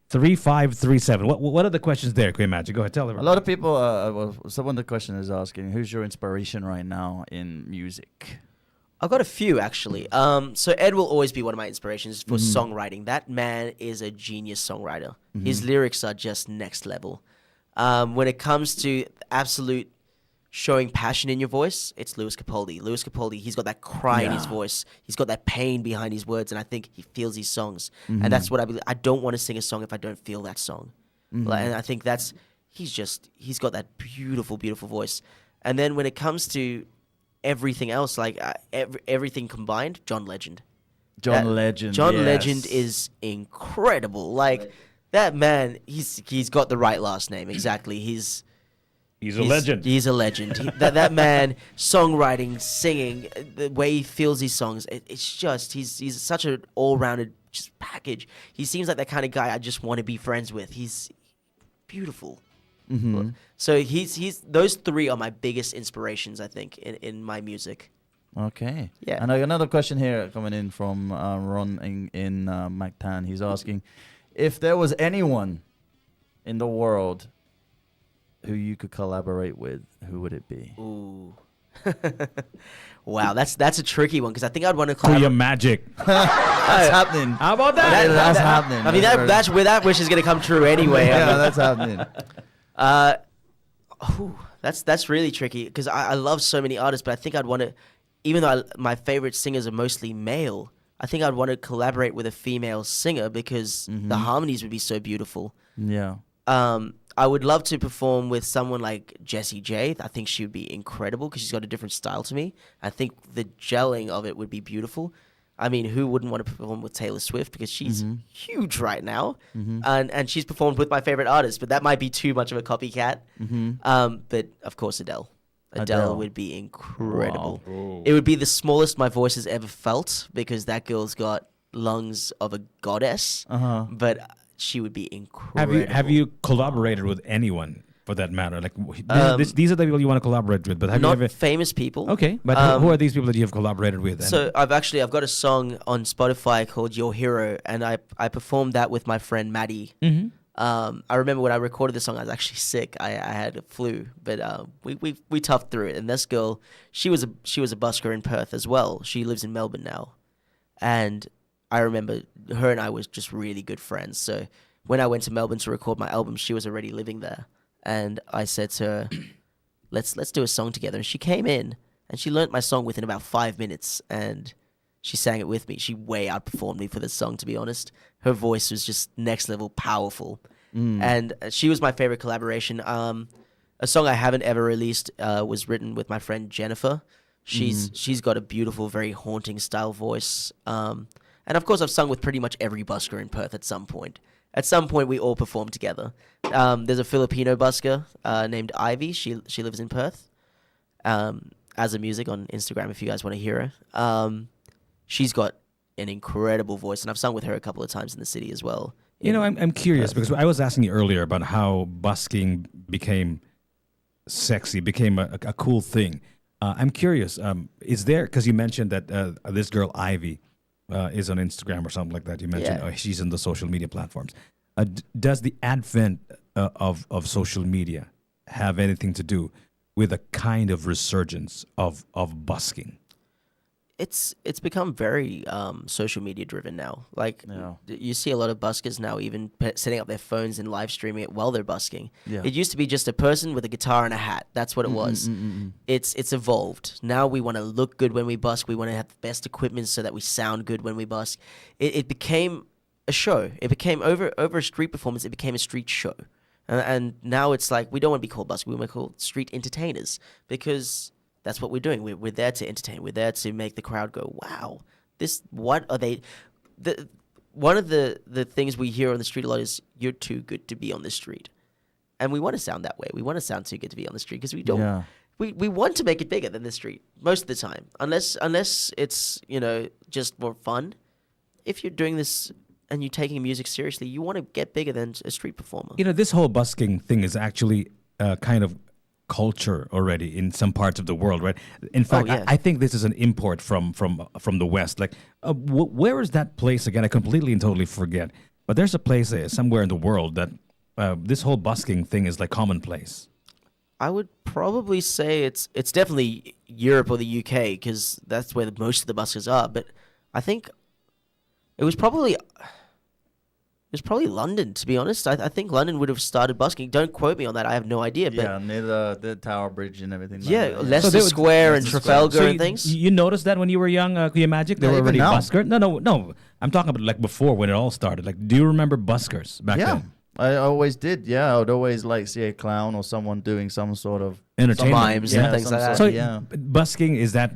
3537. What are the questions there, Kuya Magik? Go ahead, tell A everyone. lot of people, someone the question is asking, who's your inspiration right now in music? I've got a few, actually. So Ed will always be one of my inspirations for songwriting. That man is a genius songwriter. His lyrics are just next level. When it comes to absolute showing passion in your voice, it's Lewis Capaldi. Lewis Capaldi, he's got that cry in his voice. He's got that pain behind his words, and I think he feels his songs. And that's what I believe. I don't want to sing a song if I don't feel that song. And I think he's got that beautiful, beautiful voice. And then when it comes to everything else, like everything combined, John Legend. John Legend. John yes. Legend is incredible. Like that man, he's got the right last name. Exactly. He's He's a legend. He's a legend. That man, songwriting, singing, the way he feels his songs, it's just he's such an all-rounded just package. He seems like that kind of guy I just want to be friends with. He's beautiful. So he's those three are my biggest inspirations, I think, in my music. Okay. Yeah. And I got another question here coming in from Ron in Mactan. He's asking, if there was anyone in the world who you could collaborate with, who would it be? Ooh, Wow, that's a tricky one because I think I'd want to Kuya collaborate. Magik. That's happening. How about that? That's happening. I mean, that's where that wish is going to come true anyway. Yeah, that's happening. That's really tricky because I love so many artists, but I think I'd want to, even though my favorite singers are mostly male, I think I'd want to collaborate with a female singer because the harmonies would be so beautiful. Yeah. I would love to perform with someone like Jessie J. I think she would be incredible because she's got a different style to me. I think the gelling of it would be beautiful. I mean, who wouldn't want to perform with Taylor Swift because she's huge right now, and she's performed with my favorite artist, but that might be too much of a copycat. But of course, Adele. Adele would be incredible. Wow. It would be the smallest my voice has ever felt because that girl's got lungs of a goddess. But she would be incredible. Have you collaborated with anyone for that matter? Like these are the people you want to collaborate with, but have not you ever? famous people? Okay, but who are these people that you have collaborated with? And So I've got a song on Spotify called Your Hero, and I performed that with my friend Maddie. I remember when I recorded the song, I was actually sick. I had a flu, but we toughed through it. And this girl, she was a busker in Perth as well. She lives in Melbourne now, and I remember her and I was just really good friends. So when I went to Melbourne to record my album, she was already living there, and I said to her, "Let's do a song together." And she came in and she learnt my song within about 5 minutes, and she sang it with me. She way outperformed me for this song, to be honest. Her voice was just next level powerful. And she was my favorite collaboration. A song I haven't ever released was written with my friend Jennifer. She's got a beautiful, very haunting style voice. And of course, I've sung with pretty much every busker in Perth at some point. At some point, we all perform together. There's a Filipino busker named Ivy. She lives in Perth. As a music on Instagram, if you guys want to hear her. She's got an incredible voice, and I've sung with her a couple of times in the city as well. you know, I'm curious because I was asking you earlier about how busking became sexy, became a cool thing. I'm curious. Is there, because you mentioned that this girl Ivy is on Instagram or something like that. You mentioned she's in the social media platforms. Does the advent of social media have anything to do with a kind of resurgence of busking? It's become very social media driven now. Like you see a lot of buskers now even setting up their phones and live streaming it while they're busking. Yeah. It used to be just a person with a guitar and a hat. That's what it was. It's evolved. Now we want to look good when we busk. We want to have the best equipment so that we sound good when we busk. It became a show. It became over a street performance. It became a street show. And now it's like we don't want to be called buskers. We want to be called street entertainers because that's what we're doing. We're there to entertain. We're there to make the crowd go, wow, what are they? One of the things we hear on the street a lot is, you're too good to be on the street. And we want to sound that way. We want to sound too good to be on the street because we don't. Yeah. We want to make it bigger than the street most of the time. Unless it's, just more fun. If you're doing this and you're taking music seriously, you want to get bigger than a street performer. This whole busking thing is actually kind of culture already in some parts of the world, right? In fact, I think this is an import from the West. Like, where is that place again? I completely and totally forget. But there's a place somewhere in the world that this whole busking thing is like commonplace. I would probably say it's definitely Europe or the UK because that's where most of the buskers are. But I think it was probably London, to be honest. I think London would have started busking. Don't quote me on that. I have no idea. But near the Tower Bridge and everything. Leicester Square and Trafalgar and things. You noticed that when you were young, Kuya Magik? They were already buskers? No. I'm talking about like before when it all started. Like, do you remember buskers back then? I always did. Yeah, I would always see a clown or someone doing some sort of entertainment, mimes and things like that. So busking, is that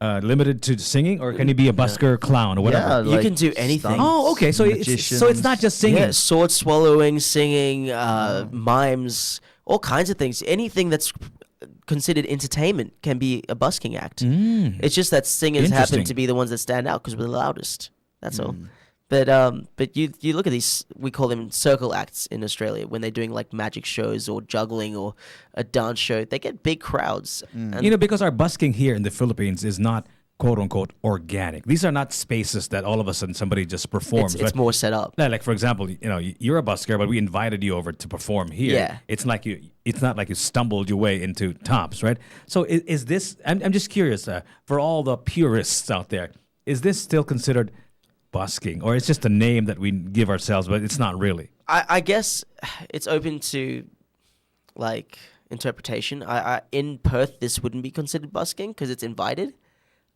limited to singing, or can you be a busker clown or whatever? Yeah, you can do anything. Oh, okay. So it's not just singing. Yeah, sword swallowing, singing, mimes, all kinds of things. Anything that's considered entertainment can be a busking act. It's just that singers happen to be the ones that stand out because we're the loudest. That's all. But you look at these, we call them circle acts in Australia, when they're doing like magic shows or juggling or a dance show. They get big crowds. Because our busking here in the Philippines is not quote unquote organic. These are not spaces that all of a sudden somebody just performs. It's right? more set up. Like for example, you're a busker, but we invited you over to perform here. Yeah. It's not like you stumbled your way into Tops, right? So is this? I'm just curious for all the purists out there. Is this still considered busking, or it's just a name that we give ourselves, but it's not really? I guess it's open to like interpretation. In Perth, this wouldn't be considered busking because it's invited.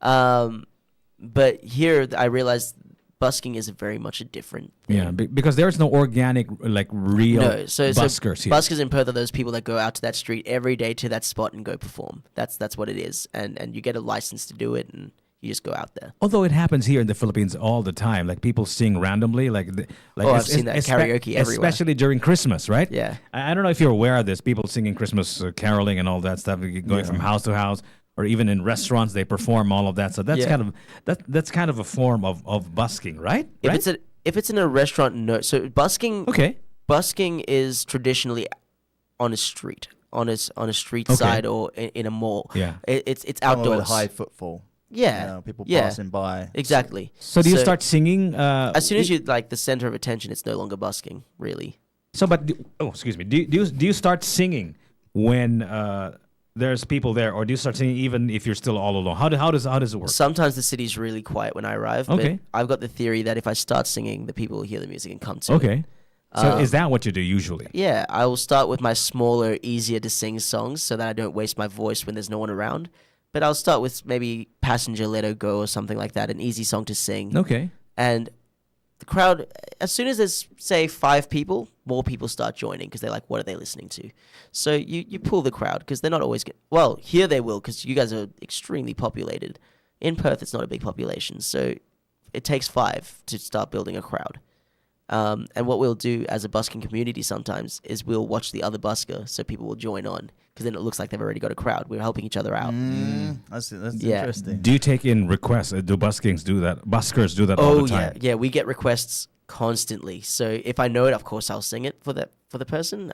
But here, I realized busking is very much a different thing. Yeah, because there's no organic, like real buskers here. Buskers in Perth are those people that go out to that street every day to that spot and go perform. That's what it is, and you get a license to do it, and you just go out there. Although it happens here in the Philippines all the time, like people sing randomly, I've seen that karaoke everywhere, especially during Christmas, right? Yeah. I don't know if you're aware of this. People singing Christmas caroling and all that stuff, going from house to house, or even in restaurants, they perform all of that. So that's that's kind of a form of busking, right? If it's in a restaurant, no. So busking, okay, busking is traditionally on a street, on a street side or in a mall. Yeah, it's Somewhere outdoors. with high footfall. Yeah, people passing by. Exactly. So do you start singing? As soon as you're like the center of attention, it's no longer busking, really. So, but excuse me. Do you start singing when there's people there, or do you start singing even if you're still all alone? How does it work? Sometimes the city's really quiet when I arrive. Okay. But I've got the theory that if I start singing, the people will hear the music and come to me. Okay. So is that what you do usually? Yeah, I will start with my smaller, easier to sing songs so that I don't waste my voice when there's no one around. But I'll start with maybe Passenger Let Her Go or something like that, an easy song to sing. Okay. And the crowd, as soon as there's, say, 5 people, more people start joining because they're like, what are they listening to? So you pull the crowd because they're not always well, here they will because you guys are extremely populated. In Perth, it's not a big population. So it takes 5 to start building a crowd. And what we'll do as a busking community sometimes is we'll watch the other busker so people will join on because then it looks like they've already got a crowd. We're helping each other out. That's interesting. Do you take in requests? Do buskers do that all the time? Yeah, we get requests constantly. So if I know it, of course, I'll sing it for the person.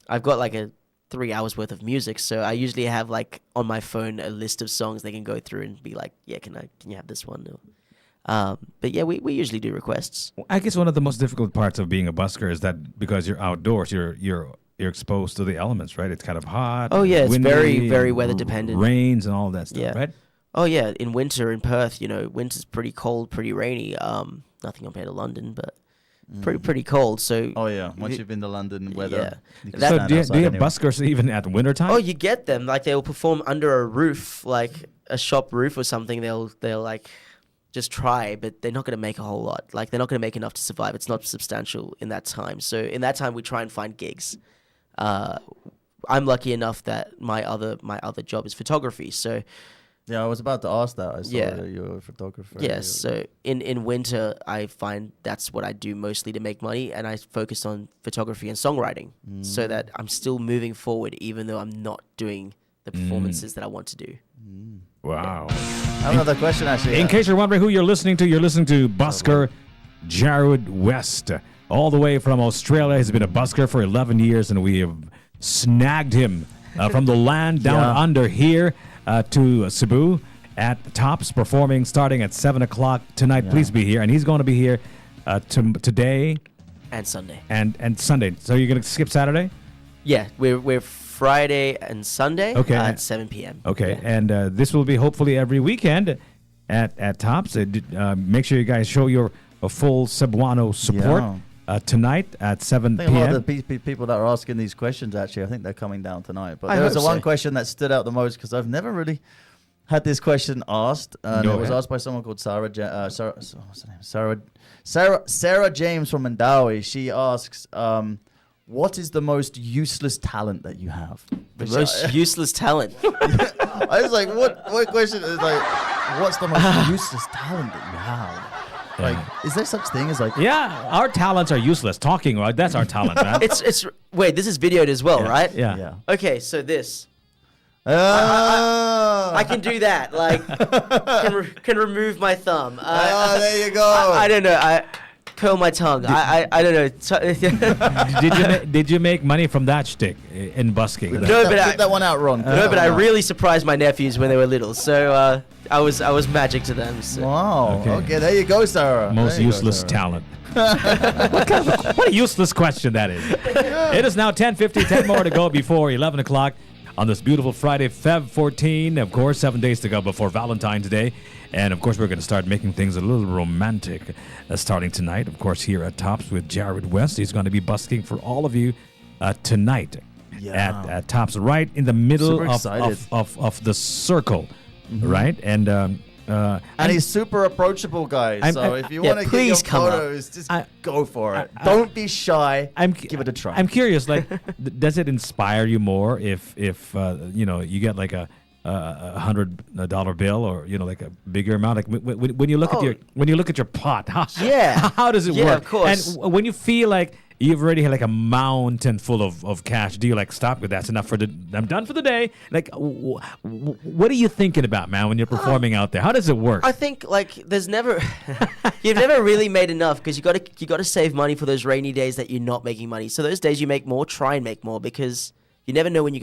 I've got like a 3 hours worth of music, so I usually have like on my phone a list of songs they can go through and be like, yeah, can you have this one? But yeah, we usually do requests. I guess one of the most difficult parts of being a busker is that because you're outdoors, you're exposed to the elements, right? It's kind of hot. Oh yeah, it's windy, very, very weather dependent. Rains and all that stuff, Yeah. right? Oh yeah, in winter in Perth, winter's pretty cold, pretty rainy. Nothing compared to London, but pretty cold. So Oh yeah, once you've been to London weather. Yeah. you can That- So stand do you outside have anyway. buskers even at wintertime? oh, you get them like they'll perform under a roof, like a shop roof or something. They'll like just try, but they're not going to make a whole lot. Like they're not going to make enough to survive. It's not substantial in that time. So in that time, we try and find gigs. I'm lucky enough that my other job is photography. So Yeah, I was about to ask that. I saw Yeah. that you're a photographer. yes, so in winter, I find that's what I do mostly to make money, and I focus on photography and songwriting, so that I'm still moving forward, even though I'm not doing the performances that I want to do. Wow. I have another question actually. In case you're wondering who you're listening to busker Jarryd West, all the way from Australia. He's been a busker for 11 years, and we have snagged him from the land down under here to Cebu at Tops, performing starting at 7 o'clock tonight. Please be here. And he's going to be here today And Sunday. and Sunday. So you're going to skip Saturday? Yeah, we're Friday and Sunday Okay. at 7 p.m. Okay, Yeah. and this will be hopefully every weekend at Tops. Make sure you guys show your full Cebuano support tonight at 7 I think a lot p.m. of the people that are asking these questions, actually, I think they're coming down tonight. But I there was hope the one so. question that stood out the most because I've never really had this question asked. And Go it was ahead. asked by someone called Sarah what's her name? Sarah James from Mandawi. She asks, what is the most useless talent that you have? The most useless talent. I was like, what question is like, what's the most useless talent that you have? Like, is there such thing as like, Yeah, our talents are useless. Talking, right? That's our talent, man. It's wait, this is videoed as well, right? Yeah. yeah. Okay, so this. I I can do that. Like, can remove my thumb. there you go. I don't know. I curl my tongue. I don't know. Did you make money from that shtick in busking? No, but Get that one out, Ron. no, but I really surprised my nephews when they were little. So I was magic to them. So. Wow. Okay. Okay, there you go, Sarah. Most There you go, useless Sarah. talent. What a useless question that is. It is now 10:50, 10 more to go before 11 o'clock on this beautiful Friday, Feb 14. Of course, 7 days to go before Valentine's Day. And, of course, we're going to start making things a little romantic starting tonight. Of course, here at Tops with Jarryd West. He's going to be busking for all of you tonight at Tops, right in the middle Super excited. of the circle, right? And he's super approachable, guys. So if you yeah, want to get your please come up. photos, just go for it. Don't be shy. Give it a try. I'm curious, like, does it inspire you more if you get like a $100 bill or like a bigger amount? Like when you look at your pot, how does it Yeah, work? of course. And when you feel like you've already had like a mountain full of cash, do you like stop with that's enough I'm done for the day? Like, what are you thinking about, man, when you're performing out there? How does it work? I think like there's never you've never really made enough because you got to save money for those rainy days that you're not making money. So those days you make more, try and make more because you never know when you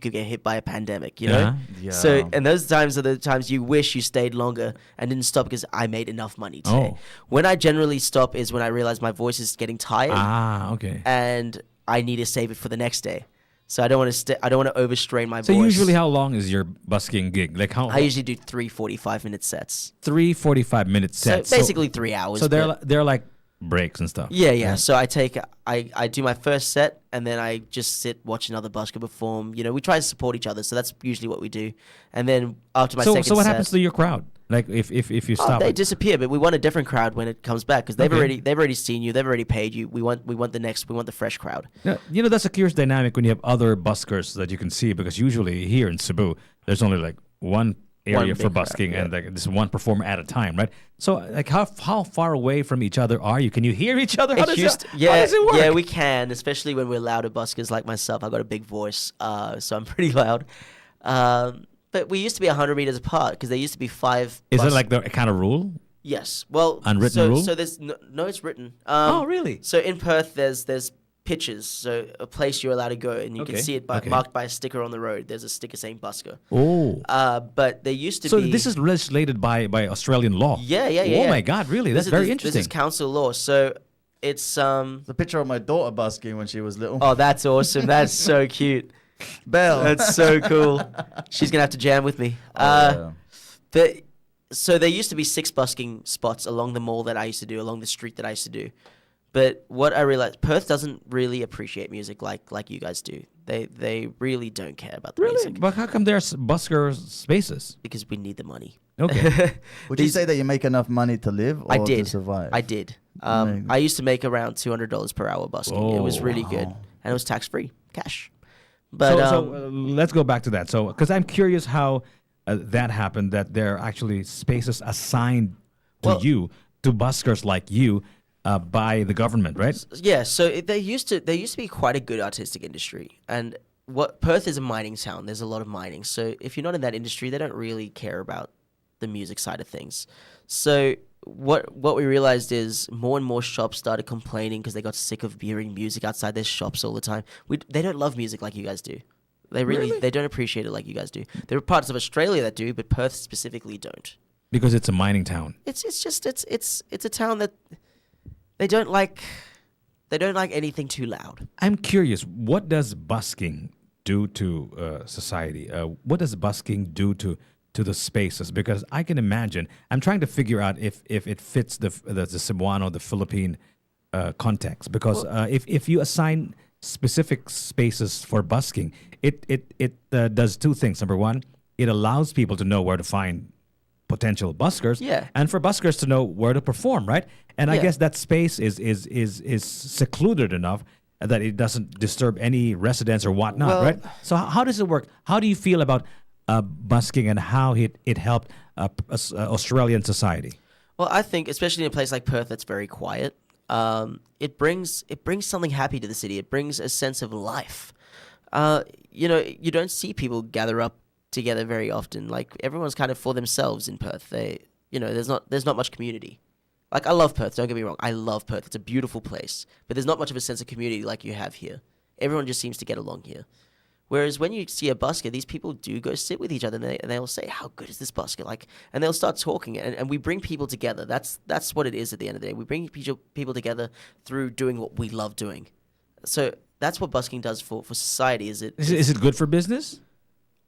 could get hit by a pandemic, you know? Uh-huh. Yeah. So, and those times are the times you wish you stayed longer and didn't stop because I made enough money today. Oh. When I generally stop is when I realize my voice is getting tired Okay. and I need to save it for the next day. So I don't want to overstrain my So voice. usually how long is your busking gig? Like how? I usually do 3 45-minute sets. 3 45-minute sets. So basically 3 hours. So but- they're like breaks and stuff. Yeah. So I do my first set and then I just sit, watch another busker perform. We try to support each other, so that's usually what we do. And then after my second set, So what happens to your crowd? Like if you stop? they it? disappear. But we want a different crowd when it comes back because they've Okay. already seen you, they've already paid you. We want the fresh crowd. Yeah, that's a curious dynamic when you have other buskers that you can see, because usually here in Cebu there's only like one area big for crowd, busking and like this one performer at a time, right? So like how far away from each other are you? Can you hear each other? How does it work? Yeah, we can, especially when we're louder buskers like myself. I got a big voice, so I'm pretty loud. But we used to be 100 meters apart because there used to be 5. Is it like the kind of rule? Yes. Well, Unwritten rule? So there's no, it's written. Oh, really? So in Perth, there's pitches, so a place you're allowed to go, and you can see it marked by a sticker on the road. There's a sticker saying busker. Oh. But there used to So be. this is legislated by Australian law. Yeah. Oh my God, really? That's very interesting. This is council law. So it's It's a picture of my daughter busking when she was little. Oh, that's awesome. That's so cute. Belle. That's so cool. She's gonna have to jam with me. Yeah. But so there used to be 6 busking spots along the mall that I used to do, along the street that I used to do. But what I realized, Perth doesn't really appreciate music like you guys do. They really don't care about the Really? music But how come there's busker spaces? because we need the money. Okay. Would you say that you make enough money to live or I did. to survive? I did. Amazing. I used to make around $200 per hour busking. It was Oh, really good, and it was tax free, cash. But let's go back to that. So, because I'm curious how that happened, that there are actually spaces assigned to you, to buskers like you, by the government, right? yeah, so there used to be quite a good artistic industry, and what Perth is a mining town. There's a lot of mining, so if you're not in that industry, they don't really care about the music side of things. So what we realized is more and more shops started complaining because they got sick of hearing music outside their shops all the time. They don't love music like you guys do. They don't appreciate it like you guys do. There are parts of Australia that do, but Perth specifically don't. Because it's a mining town. It's a town that they don't like anything too loud. I'm curious, what does busking do to society? What does busking do to the spaces? Because I can imagine, I'm trying to figure out if it fits the Cebuano, the Philippine context. Because if you assign specific spaces for busking, it does two things. Number one, it allows people to know where to find potential buskers, Yeah. and for buskers to know where to perform, right? And I Yeah. guess that space is secluded enough that it doesn't disturb any residents or whatnot, Well- right? So how does it work? How do you feel about busking and how it helped Australian society? Well, I think especially in a place like Perth that's very quiet, it brings something happy to the city. It brings a sense of life. You don't see people gather up together very often. Like everyone's kind of for themselves in Perth. There's not much community. Like I love Perth, don't get me wrong. I love Perth. It's a beautiful place, but there's not much of a sense of community like you have here. Everyone just seems to get along here. Whereas when you see a busker, these people do go sit with each other and they'll say, how good is this busker? Like, and they'll start talking and we bring people together. That's what it is at the end of the day. We bring people together through doing what we love doing. So that's what busking does for society. Is it good for business?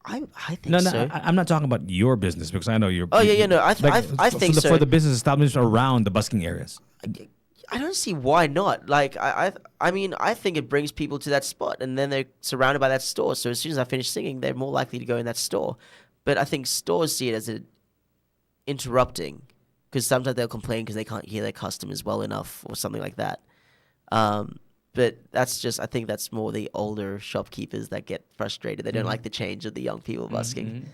I think No, so. I'm not talking about your business because I know you're. Oh yeah, no, I think so. For the business establishments around the busking areas. I don't see why not. Like I mean, I think it brings people to that spot, and then they're surrounded by that store. So as soon as I finish singing, they're more likely to go in that store. But I think stores see it as interrupting, because sometimes they'll complain because they can't hear their customers well enough or something like that. But I think that's more the older shopkeepers that get frustrated. They don't like the change of the young people busking.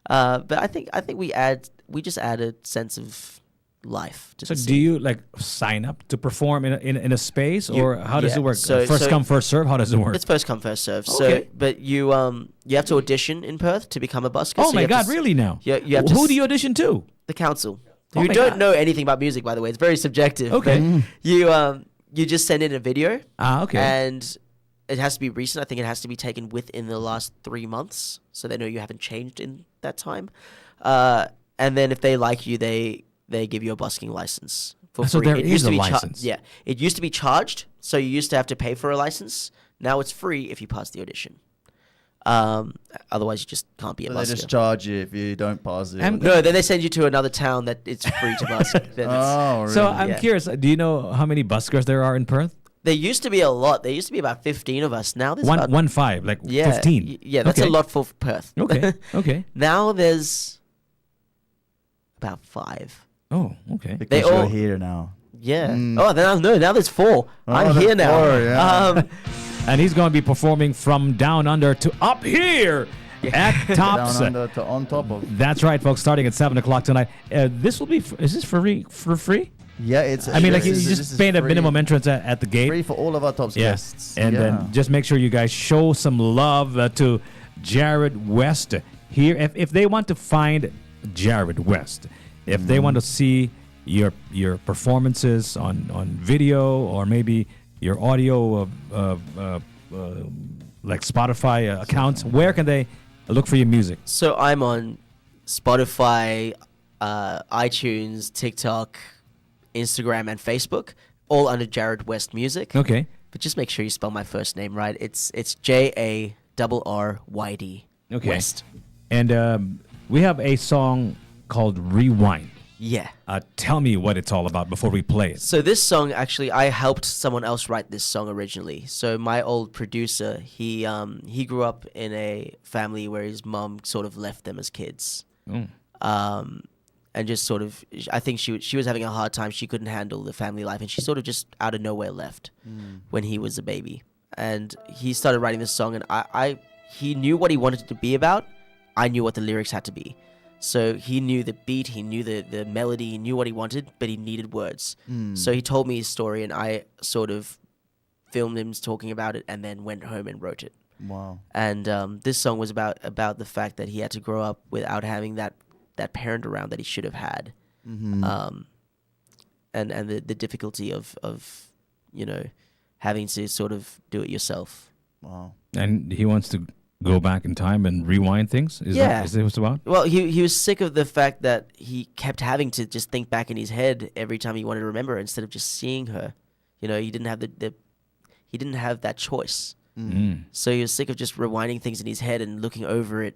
But I think we just add a sense of life to the So scene. do you like sign up to perform in a space, or how does it work? So- First so- come, first serve. How does it work? It's first come, first serve. Okay. So, but you have to audition in Perth to become a busker. Oh So my you have God, to really now? Yeah, you have to Who do you audition to? The council. Oh Who my don't God. know anything about music, by the way. It's very subjective. Okay. But you just send in a video. Okay. And it has to be recent. I think it has to be taken within the last 3 months, so they know you haven't changed in that time. And then if they like you, they give you a busking license for So free. there It is used to a be license. yeah, it used to be charged, so you used to have to pay for a license. Now it's free if you pass the audition. Otherwise, you just can't be a So busker. they just charge you if you don't pass it. And- No, then they send you to another town that it's free to busk. Then it's- Oh, really? So I'm Yeah. curious. Do you know how many buskers there are in Perth? there used to be a lot. There used to be about 15 of us. Now there's about 115, like yeah, 15. Yeah, that's Okay. a lot for Perth. Okay. Okay. Now there's about 5. Oh, okay. because they you're all- here now. Yeah. Oh, now there's 4. I'm there's here now. 4, yeah. And he's going to be performing from down under to up here at Tops. Down under to on top of. That's right, folks. Starting at 7 o'clock tonight. This will be. Is this for free? Yeah, it's. I mean, like you this just is pay a free- minimum entrance at the gate. Free for all of our top Yeah. guests. And yeah. then just make sure you guys show some love to Jarryd West here. If they want to find Jarryd West, if they want to see your performances on video, or maybe your audio like Spotify accounts, where can they look for your music? So I'm on Spotify, iTunes, TikTok, Instagram, and Facebook, all under Jarryd West Music. Okay. But just make sure you spell my first name right. It's JARRYD. Okay. West. And we have a song called Rewind. Yeah. Tell me what it's all about before we play it. So this song, actually, I helped someone else write this song originally. So my old producer, he grew up in a family where his mom sort of left them as kids. And just sort of, I think she was having a hard time. She couldn't handle the family life, and she sort of just out of nowhere left when he was a baby. And he started writing this song, and he knew what he wanted it to be about. I knew what the lyrics had to be. So he knew the beat, he knew the melody, he knew what he wanted, but he needed words. So he told me his story, and I sort of filmed him talking about it, and then went home and wrote it. Wow. And this song was about the fact that he had to grow up without having that parent around that he should have had, and the difficulty of having to sort of do it yourself. Wow. And he wants to go back in time and rewind things? Is that what it's about? Well, he was sick of the fact that he kept having to just think back in his head every time he wanted to remember her instead of just seeing her. He didn't have he didn't have that choice. So he was sick of just rewinding things in his head and looking over it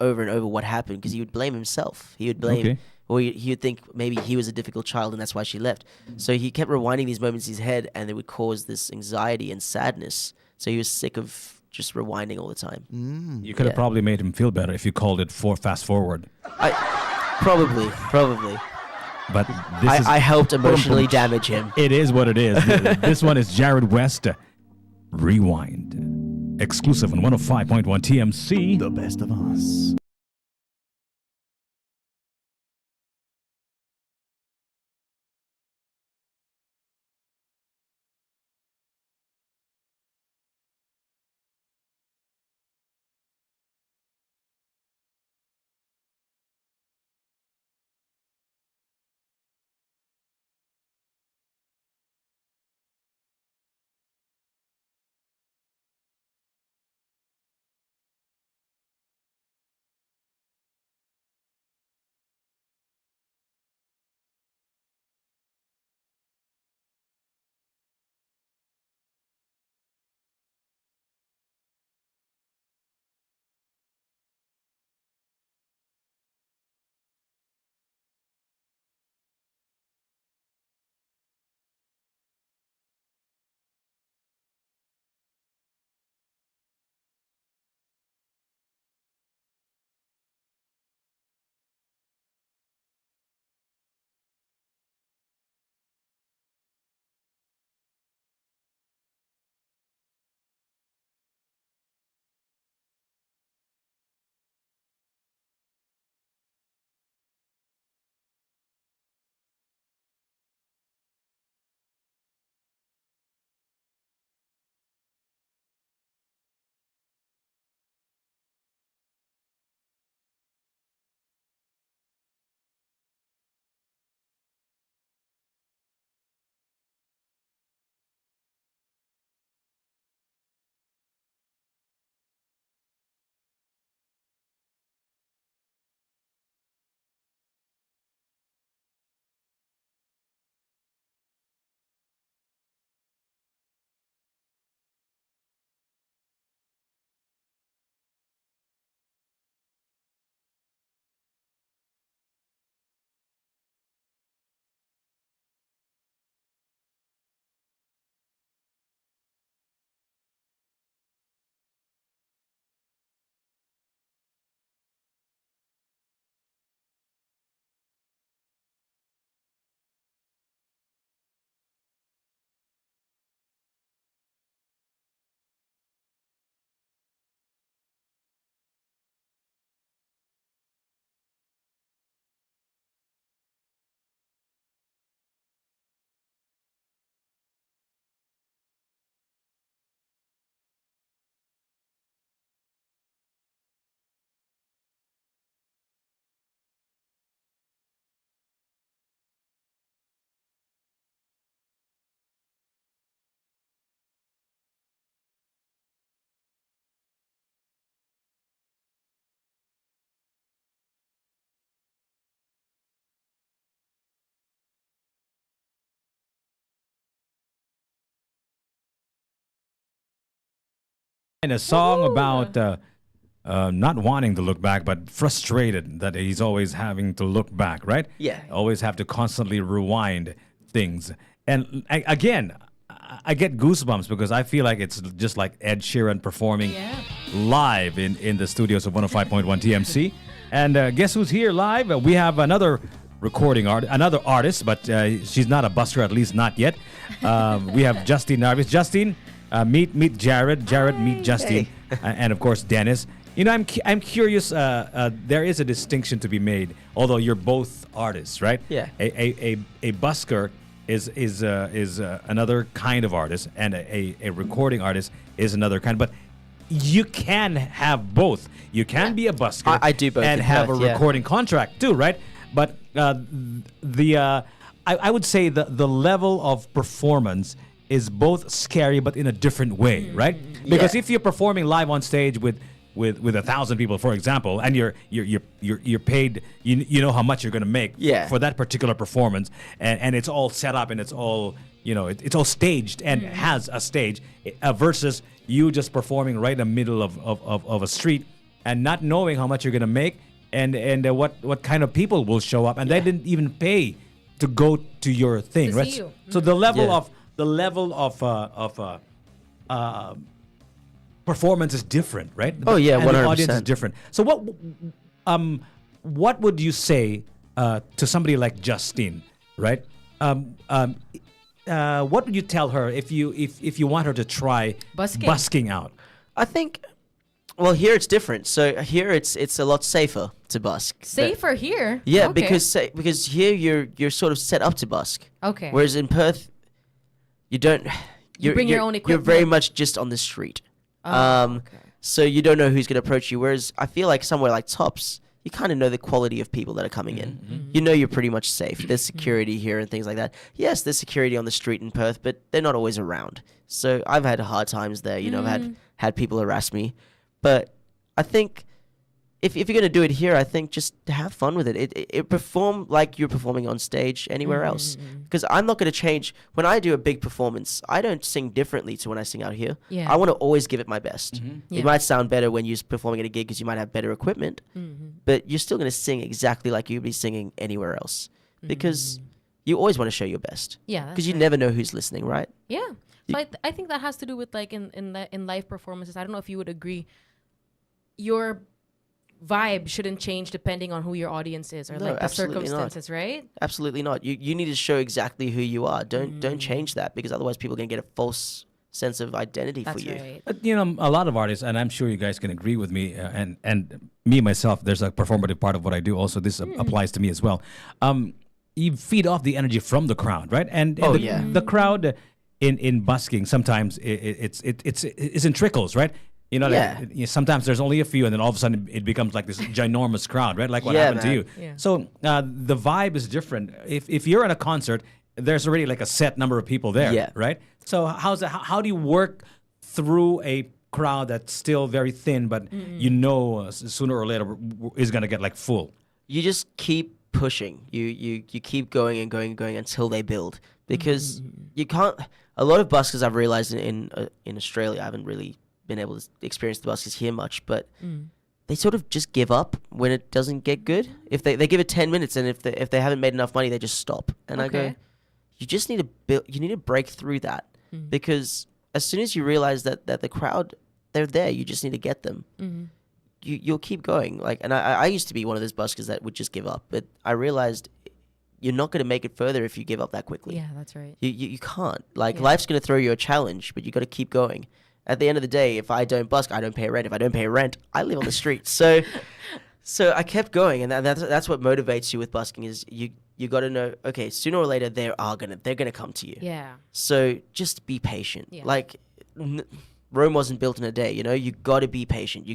over and over what happened, because he would blame himself. He would blame, or he would think maybe he was a difficult child and that's why she left. So he kept rewinding these moments in his head, and it would cause this anxiety and sadness. So he was sick of just rewinding all the time. You could have probably made him feel better if you called it fast forward. Probably. But this I helped emotionally damage him. it is what it is. This one is Jarryd West, Rewind. Exclusive on 105.1 TMC. The best of us. And a song about not wanting to look back, but frustrated that he's always having to look back, right? Yeah. Always have to constantly rewind things. And again, I get goosebumps because I feel like it's just like Ed Sheeran performing live in the studios of 105.1 TMC. And guess who's here live? We have another another artist, but she's not a busker, at least not yet. We have Justine Narvis. Justine, meet Jarryd. Jarryd, meet Justine. And of course, Dennis. You know, I'm curious. There is a distinction to be made, although you're both artists, right? Yeah. A busker is another kind of artist, and a recording artist is another kind. But you can have both. You can be a busker. I do both and in have Perth, a recording contract too, right? But I would say the level of performance is both scary, but in a different way, right? Because if you're performing live on stage with 1,000 people, for example, and you're paid, you know how much you're going to make for that particular performance, and it's all set up and it's all it's all staged and has a stage, versus you just performing right in the middle of a street and not knowing how much you're going to make and what kind of people will show up, and they didn't even pay to go to your thing, To right? see you. So the level of performance is different, right? Oh, yeah, and the audience is 100%. different. So what would you say to somebody like Justine, right? What would you tell her if you want her to try busking out? I think, well, here it's different. So here it's a lot safer to busk. Safer here? Yeah, Okay. because here you're sort of set up to busk. Okay. Whereas in Perth, you don't. You bring your own You're very equipment. much just on the street. Okay. So you don't know who's going to approach you. Whereas I feel like somewhere like Tops, you kind of know the quality of people that are coming in. You know you're pretty much safe. There's security here and things like that. Yes, there's security on the street in Perth, but they're not always around. So I've had hard times there. You know, I've had people harass me. But I think if you're going to do it here, I think just have fun with it. It perform like you're performing on stage anywhere else. Because I'm not going to change. When I do a big performance, I don't sing differently to when I sing out here. Yeah. I want to always give it my best. Yeah. It might sound better when you're performing at a gig because you might have better equipment, but you're still going to sing exactly like you'd be singing anywhere else. Because you always want to show your best. Yeah, that's Because you right. never know who's listening, right? Yeah. So I think that has to do with like in live performances. I don't know if you would agree. Your vibe shouldn't change depending on who your audience is or No, like the absolutely not. circumstances, right? Absolutely not. You need to show exactly who you are. Don't change that, because otherwise people are going to get a false sense of identity That's for you. right. But a lot of artists, and I'm sure you guys can agree with me, and me myself, there's a performative part of what I do. Also, this applies to me as well. You feed off the energy from the crowd, right? And the crowd in busking sometimes it's in trickles, right? Sometimes there's only a few, and then all of a sudden it becomes like this ginormous crowd, right? Like what happened to man. you. Yeah. So the vibe is different. If you're at a concert, there's already like a set number of people there, Yeah. right? So how's that? How do you work through a crowd that's still very thin, but sooner or later is gonna get like full? You just keep pushing. You keep going and going and going until they build, because you can't. A lot of buskers, I've realized in Australia, I haven't really been able to experience the buskers here much, but they sort of just give up when it doesn't get good. If they give it 10 minutes, and if they haven't made enough money, they just stop. And I Okay. go, you just need to build. You need to break through that, because as soon as you realize that the crowd, they're there, you just need to get them. You'll keep going. Like, and I used to be one of those buskers that would just give up, but I realized you're not going to make it further if you give up that quickly. Yeah, that's right. You can't. Like, life's going to throw you a challenge, but you got to keep going. At the end of the day, if I don't busk, I don't pay rent. If I don't pay rent, I live on the street. So I kept going, and that's what motivates you with busking, is you got to know, okay, sooner or later they're gonna come to you. Yeah. So just be patient. Yeah. Like, Rome wasn't built in a day. You got to be patient.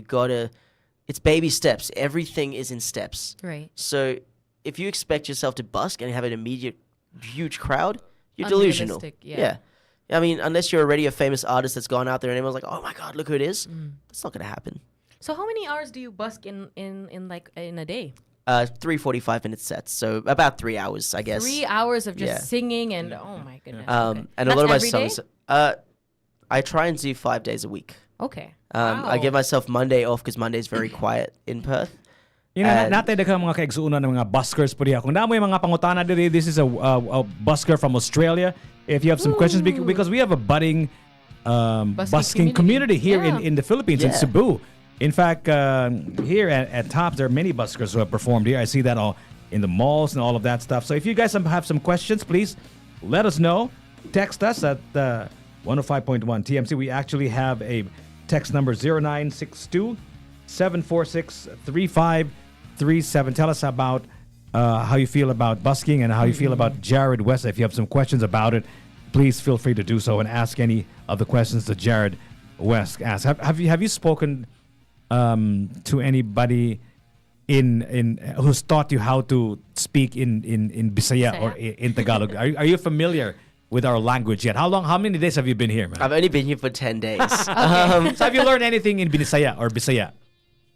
It's baby steps. Everything is in steps. Right. So if you expect yourself to busk and have an immediate huge crowd, you're delusional. Unrealistic, yeah. I mean, unless you're already a famous artist that's gone out there and everyone's like, oh my God, look who it is. That's not going to happen. So how many hours do you busk in a day? 3 45-minute sets. So about 3 hours, I guess. 3 hours of just Yeah. singing and oh my goodness. And a That's lot of my every day? songs, I try and do 5 days a week. Okay. I give myself Monday off because Monday is very quiet in Perth. You know, And- natin daghang mga kaigsuunan ng mga buskers po diha. Kung namoy mga pangutana diri, this is a busker from Australia. If you have some questions, because we have a budding busking community here in the Philippines, in Yeah. Cebu. In fact, here at Tops, there are many buskers who have performed here. I see that all in the malls and all of that stuff. So if you guys have some questions, please let us know. Text us at 105.1 TMC. We actually have a text number 0962 746 3537. Tell us about how you feel about busking and how you feel about Jarryd West. If you have some questions about it, please feel free to do so and ask any of the questions that Jarryd West asked. Have you spoken to anybody in who's taught you how to speak in Bisaya or in Tagalog? Are you familiar with our language yet? How many days have you been here, man? I've only been here for 10 days. So have you learned anything in Bisaya or Bisaya?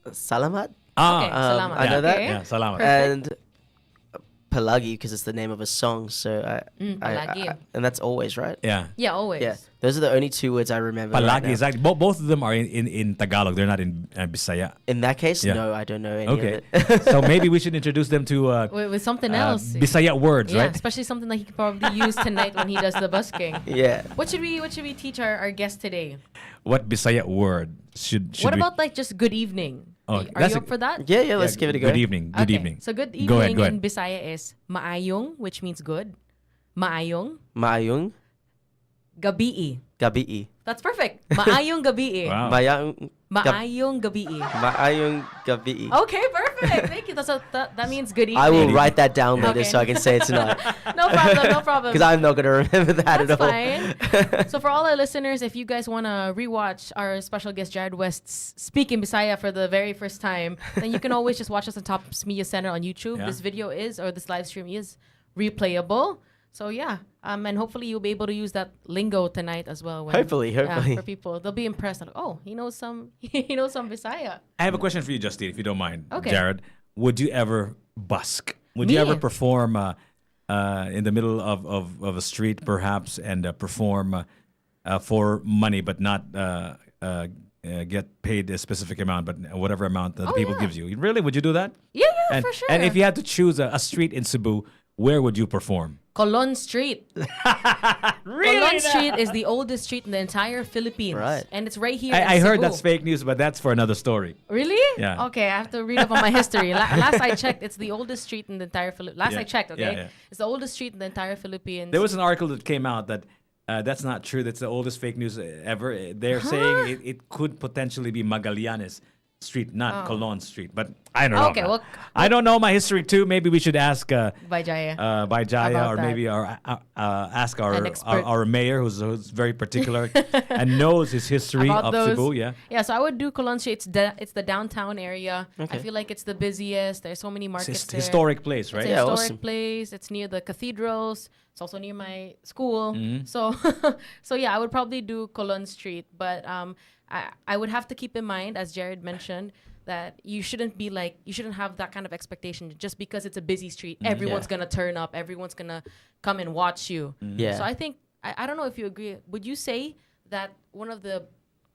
Salamat? Okay, salamat. I know that. Okay. Yeah, salamat. And Palagi, because it's the name of a song. So Palagi. and that's always, right? Yeah. Yeah, always. Yeah. Those are the only two words I remember. right Palagi now. is actually both of them are in Tagalog. They're not in Bisaya. In that case, Yeah. no, I don't know any Okay. of it. So maybe we should introduce them to With something else. Bisaya words, Yeah, right? especially something that he could probably use tonight when he does the busking. Yeah. What should we teach our guest today? What Bisaya word should What we? about like just good evening? Oh, Are that's you up for that? Yeah, let's give it a go. Good evening. Good Okay, evening. So good Go evening ahead. in Bisaya is maayong, which means good. Maayong, Maayong gabii. gabi. That's perfect. Maayong gabii. Wow. Maayong gabii. Maayong gabi. Okay, perfect. Thank you. That means good evening. I will write that down later Okay. so I can say it tonight. No problem. No problem. Because I'm not going to remember that That's at all. fine. So for all our listeners, if you guys want to rewatch our special guest Jarryd West's Speak in Bisaya for the very first time, then you can always just watch us on Tops Media Center on YouTube. Yeah. This video this live stream is replayable. So yeah, and hopefully you'll be able to use that lingo tonight as well. Hopefully. Yeah, for people, they'll be impressed. Like, oh, he knows some Bisaya. I have a question for you, Justine, if you don't mind, Okay. Jarryd. Would you ever busk? Would you Me? ever perform in the middle of a street, perhaps, and perform for money, but not get paid a specific amount, but whatever amount that the people yeah. gives you? Really? Would you do that? Yeah, And, for sure. and if you had to choose a street in Cebu, where would you perform? Colon Street. Colon Street is the oldest street in the entire Philippines. Right. And it's right here in I heard Cebu. that's fake news, but that's for another story. Really? Yeah. Okay, I have to read up on my history. Last I checked, it's the oldest street in the entire Philippines. Last Yeah. I checked, okay? Yeah. It's the oldest street in the entire Philippines. There was an article that came out that that's not true. That's the oldest fake news ever. They're saying it could potentially be Magallanes Street, not Colon Street. But I don't know. Okay, man. well, I don't know my history too. Maybe we should ask by Jaya. by Jaya About or that. maybe ask An our, expert. our mayor who's very particular and knows his history About of those. Cebu. Yeah. Yeah, so I would do Colon Street. It's the downtown area. I feel like it's the busiest. There's so many markets It's a there. historic place, right? It's a Yeah, historic awesome. place. It's near the cathedrals. It's also near my school. Mm-hmm. So yeah, I would probably do Colon Street. But I would have to keep in mind, as Jarryd mentioned, that you shouldn't have that kind of expectation just because it's a busy street. Everyone's Yeah. gonna turn up. Everyone's gonna come and watch you. Yeah. So I think I don't know if you agree. Would you say that one of the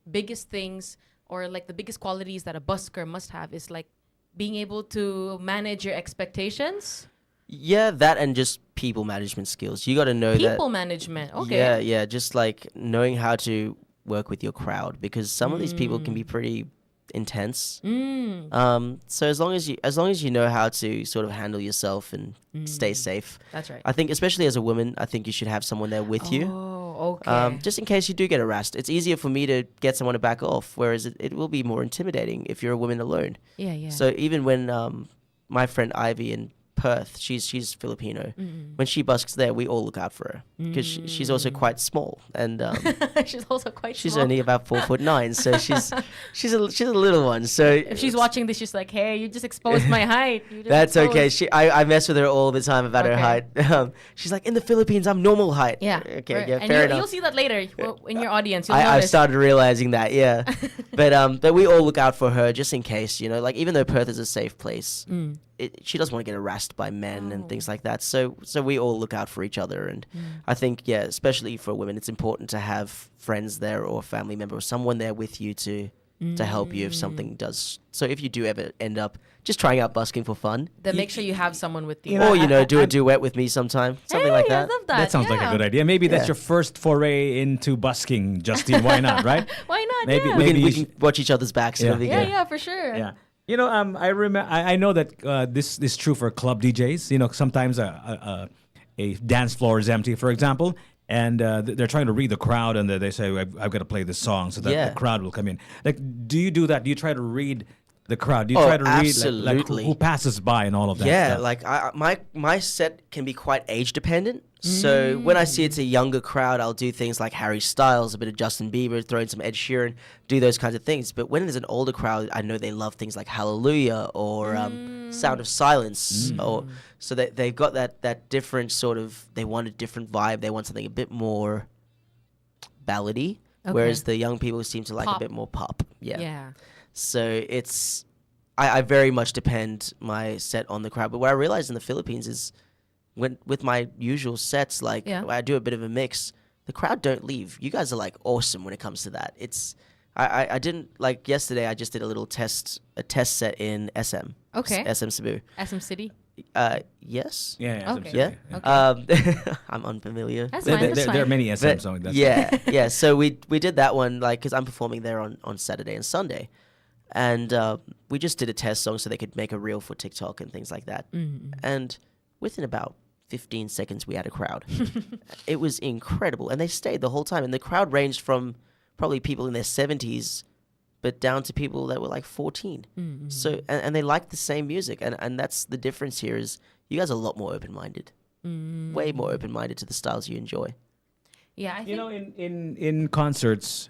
biggest things or like the biggest qualities that a busker must have is like being able to manage your expectations? Yeah, that and just people management skills. You got to know that. People management. Okay. Yeah, just like knowing how to work with your crowd because some of these people can be pretty intense. So as long as you know how to sort of handle yourself and stay safe. That's right. I think especially as a woman, I think you should have someone there with you. Oh, okay. Just in case you do get harassed. It's easier for me to get someone to back off, whereas it will be more intimidating if you're a woman alone. yeah. So even when my friend Ivy in Perth, she's Filipino. When she busks there, we all look out for her because she's also quite small and She's also quite she's small. only about 4'9", so she's a little one. So If she's watching this, she's like, "Hey, you just exposed my height." You just that's okay. exposed-" I mess with her all the time about her Okay. height. She's like, in the Philippines, I'm normal height. Yeah. Okay. Right. Yeah. And Fair you'll enough. see that later in your audience. You'll I've notice. started realizing that, yeah. But we all look out for her just in case, like even though Perth is a safe place, she doesn't want to get harassed by men and things like that. So we all look out for each other, and I think especially for women, it's important to have friends there or a family member or someone there with you to help you if something does. So if you do ever end up just trying out busking for fun, Then make sure you have someone with you. or do a duet with me sometime, something like I that. love that. That sounds like a good idea. Maybe that's your first foray into busking, Justine. Why not, right? Why not? Maybe- yeah. maybe- We can watch each other's backs. Yeah. It'll be yeah, good. yeah, for sure. Yeah. You know, I remember. I know that this is true for club DJs. You know, sometimes a dance floor is empty, for example, and they're trying to read the crowd, and they say, "I've got to play this song so that Yeah. the crowd will come in." Like, do you do that? Do you try to read the crowd? Do you Oh, try to read like absolutely. who passes by and all of that? Yeah, stuff? like my set can be quite age dependent. So when I see it's a younger crowd, I'll do things like Harry Styles, a bit of Justin Bieber, throw in some Ed Sheeran, do those kinds of things. But when there's an older crowd, I know they love things like Hallelujah or Sound of Silence, or so they've got that different sort of. They want a different vibe. They want something a bit more ballady, whereas the young people seem to like Pop. a bit more pop. Yeah. So it's, I very much depend my set on the crowd. But what I realized in the Philippines is, when with my usual sets, like Yeah. I do a bit of a mix, the crowd don't leave. You guys are like awesome when it comes to that. It's, I didn't like yesterday. I just did a little test set in SM. Okay. SM Cebu. SM City. Yes. yeah, Okay. Yeah. Okay. I'm unfamiliar. That's There, fine. That's there, fine. there are many SM But songs. That's yeah. So we did that one, like, because I'm performing there on Saturday and Sunday, and we just did a test song so they could make a reel for TikTok and things like that. And within about 15 seconds, we had a crowd. It was incredible, and they stayed the whole time. And the crowd ranged from probably people in their 70s, but down to people that were like 14. So and they liked the same music, and that's the difference here is you guys are a lot more open-minded, way more open-minded to the styles you enjoy. Yeah, I think. You know, in concerts,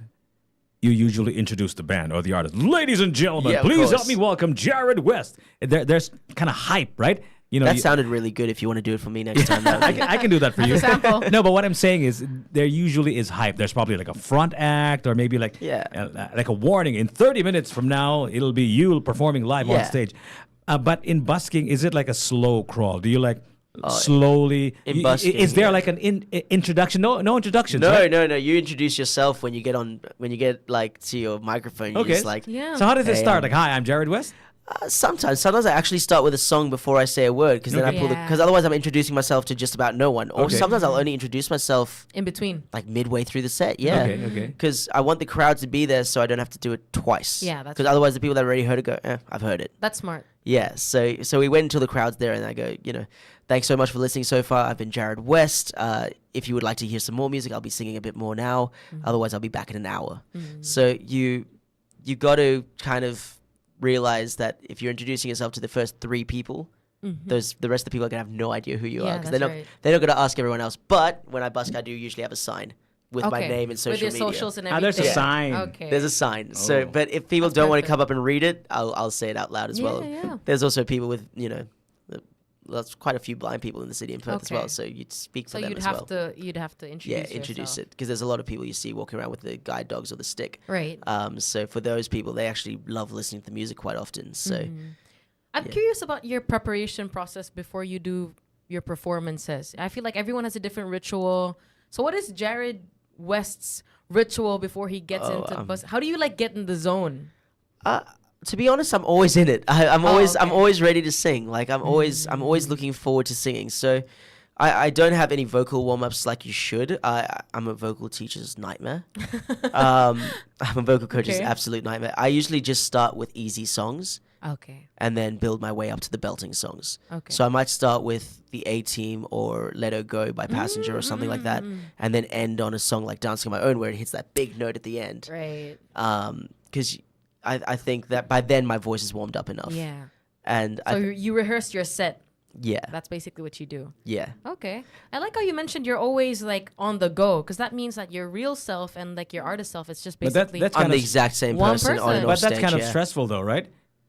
you usually introduce the band or the artist. Ladies and gentlemen, Yeah, of please help course. me welcome Jarryd West. There's kind of hype, right? You know, That sounded really good. If you want to do it for me next time, that would be- I can do that for you. a sample. No, but what I'm saying is there usually is hype. There's probably like a front act or maybe like like a warning. In 30 minutes from now, it'll be you performing live on Yeah. stage. But in busking, is it like a slow crawl? Do you like slowly? in busking, is there yeah. like an introduction? No introductions. No, right? no. You introduce yourself when you get like to your microphone. You Okay. just like Yeah. So how does it Hey, start? Like, hi, I'm Jarryd West. sometimes I actually start with a song before I say a word because then I Okay. pull Yeah. because otherwise I'm introducing myself to just about no one. Or Okay. sometimes I'll only introduce myself In between. like midway through the set. Yeah. Okay. Because I want the crowd to be there, so I don't have to do it twice. Yeah, that's Because right. otherwise the people that already heard it go, I've heard it. That's smart. Yeah, so we went until the crowd's there, and I go, thanks so much for listening so far. I've been Jarryd West. If you would like to hear some more music, I'll be singing a bit more now. Otherwise, I'll be back in an hour. So you got to kind of realize that if you're introducing yourself to the first 3 people, the rest of the people are gonna have no idea who you Yeah, are because that's they're right. not gonna ask everyone else. But when I busk, I do usually have a sign with my name and social With your media. socials and Ah, everything. there's a sign. Okay. There's a sign. So, Oh. but if people That's don't want to perfect. come up and read it, I'll say it out loud as well. Yeah. There's also people with, there's quite a few blind people in the city in Perth as well. Okay. So you'd speak for So them you'd as have well. you'd have to introduce Yeah, introduce yourself. it because there's a lot of people you see walking around with the guide dogs or the stick. Right. So for those people, they actually love listening to the music quite often. So I'm curious about your preparation process before you do your performances. I feel like everyone has a different ritual. So what is Jarryd West's ritual before he gets into bus? How do you like get in the zone? to be honest, I'm always in it. I'm okay. always ready to sing. Like I'm always looking forward to singing. So I don't have any vocal warm-ups like you should. I'm a vocal teacher's nightmare. I'm a vocal coach's Okay. absolute nightmare. I usually just start with easy songs Okay. and then build my way up to the belting songs. Okay. So I might start with the A-Team or Let Her Go by Passenger or something like that, and then end on a song like Dancing on My Own where it hits that big note at the end. Right. Because I think that by then my voice is warmed up enough. Yeah. And So you rehearse your set. yeah, That's basically what you do. yeah. Okay. I like how you mentioned you're always like on the go because that means that your real self and like your artist self is just But that- basically that's I'm kind the of- exact same One person on person. and But off that's stage, kind of yeah. stressful, though, right?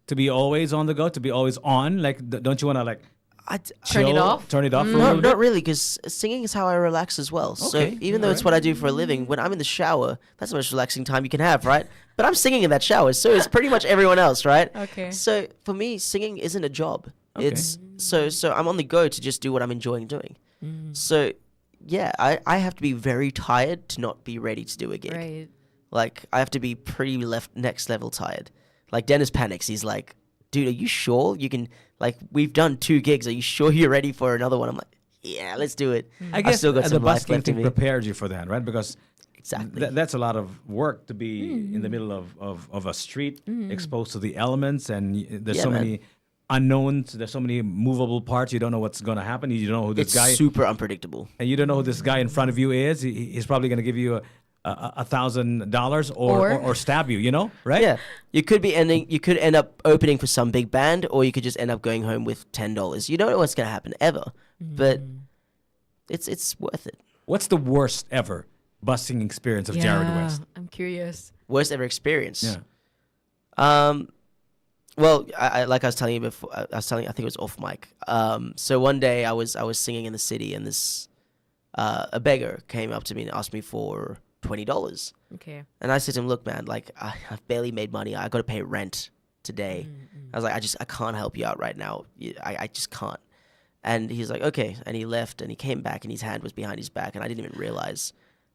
To be always on the go, to be always on. Like, don't you want to like Turn it chill, off? Turn it off for a No, little bit. not really, because singing is how I relax as well. So Okay, even though it's what I do for a living, when I'm in the shower, that's the most relaxing time you can have, right? But I'm singing in that shower, so it's pretty much everyone else, right? Okay. So for me, singing isn't a job. It's so I'm on the go to just do what I'm enjoying doing. So yeah, I have to be very tired to not be ready to do a gig. Right. Like I have to be pretty next level tired. Like Dennis panics. He's like, dude, are you sure you can? Like we've done 2 gigs. Are you sure you're ready for another one? I'm like, yeah, let's do it. I guess still got the some life busking left in thing me. prepared you for that, right? Because Exactly. that's a lot of work to be in the middle of a street, exposed to the elements, and there's Yeah, so man. many unknowns. There's so many movable parts. You don't know what's going to happen. You don't know who this It's guy super unpredictable. and you don't know who this guy in front of you is. He's probably going to give you $1,000 or stab you. You know, right? Yeah, you could end up opening for some big band, or you could just end up going home with $10. You don't know what's gonna happen ever, but it's worth it. What's the worst ever busking experience of Jarryd West? I'm curious. Worst ever experience. Yeah. Well, I like I was telling you before. I think it was off mic. So one day I was singing in the city, and this a beggar came up to me and asked me for $20. Okay. And I said to him, look, man, like I've barely made money. I got to pay rent today. I was like, I can't help you out right now. I just can't. And he's like, okay. And he left and he came back and his hand was behind his back and I didn't even realize.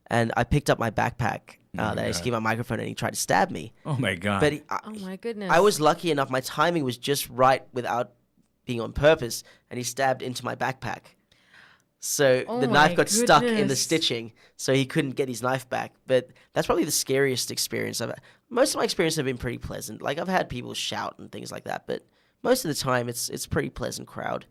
And I picked up my backpack that I used to keep my microphone and he tried to stab me. Oh my God. But Oh my goodness. I was lucky enough. My timing was just right without being on purpose. And he stabbed into my backpack. So Oh the my knife got stuck in the goodness. stitching, so he couldn't get his knife back. But that's probably the scariest experience I've had. Most of my experiences have been pretty pleasant. Like I've had people shout and things like that, but most of the time it's pretty pleasant crowd.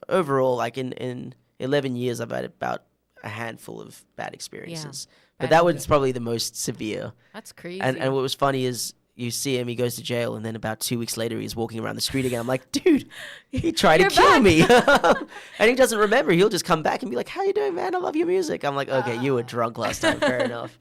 Overall, like in 11 years, I've had about a handful of bad experiences. But Bad that and was good. probably the most severe. That's crazy. And what was funny is you see him, he goes to jail, and then about 2 weeks later, he's walking around the street again. I'm like, dude, he tried to You're kill me. And he doesn't remember. He'll just come back and be like, how you doing, man? I love your music. I'm like, okay, you were drunk last time. Fair enough.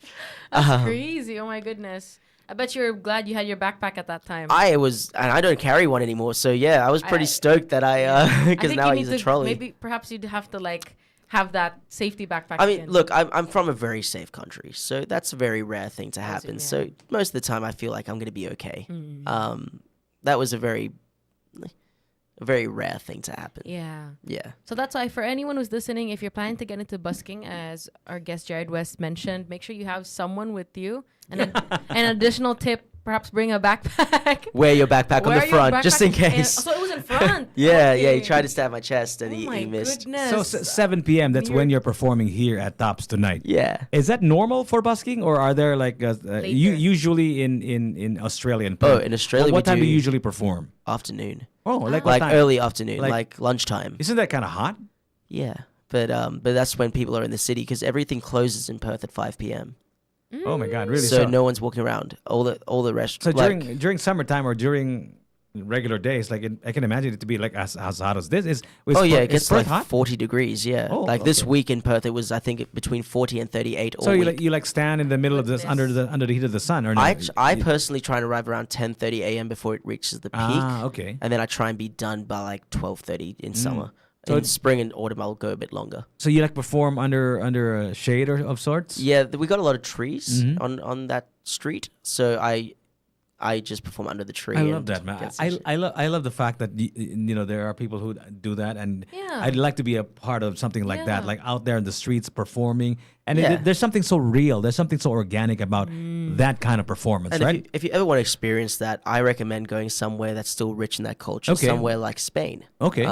That's crazy. Oh my goodness. I bet you're glad you had your backpack at that time. I was, and I don't carry one anymore. So yeah, I was pretty stoked that because now I use a trolley. Maybe perhaps you'd have to like have that safety backpack. I mean, again. look, I'm from a very safe country, so that's a very rare thing to happen. yeah. So most of the time, I feel like I'm going to be okay. That was a very rare thing to happen. Yeah. Yeah. So that's why for anyone who's listening, if you're planning to get into busking, as our guest Jarryd West mentioned, make sure you have someone with you. And an additional tip, perhaps bring a backpack. Wear your backpack on Wear the your front, just in backpack and- case. so it was in front. Yeah, he Okay. tried to stab my chest and Oh he my missed. goodness. So 7 p.m. That's when you're performing here at Tops tonight. Yeah. Is that normal for busking, or are there like usually in Australia? In Oh, Perth, in Australia what we time do you do- usually perform? Afternoon. Oh, like what Like time? early afternoon, Like- like lunchtime. Isn't that kind of hot? Yeah. But that's when people are in the city because everything closes in Perth at 5 p.m. Oh my God, really? So no one's walking around. All the rest. So like, during summertime or during regular days, like I can imagine it to be like as hot as this. Is oh yeah, it is gets Perth like hot? 40 degrees. Yeah, Oh, like this okay. week in Perth, it was I think between 40 and 38 all So you week. like stand in the middle of this under the heat of the sun, or no? I personally try and arrive around 10:30 a.m. before it reaches the peak. Okay. And then I try and be done by like 12:30 in summer. So in it's- spring and autumn, I'll go a bit longer. So you like perform under a shade or of sorts? Yeah, we got a lot of trees Mm-hmm. on that street, so I just perform under the tree. I love and that, man. get some shade. I love the fact that there are people who do that, and Yeah. I'd like to be a part of something like that, Yeah. like out there in the streets performing. And Yeah. there's something so real, there's something so organic about that kind of performance, And right? if you ever want to experience that, I recommend going somewhere that's still rich in that culture. Okay. Somewhere like Spain. Okay.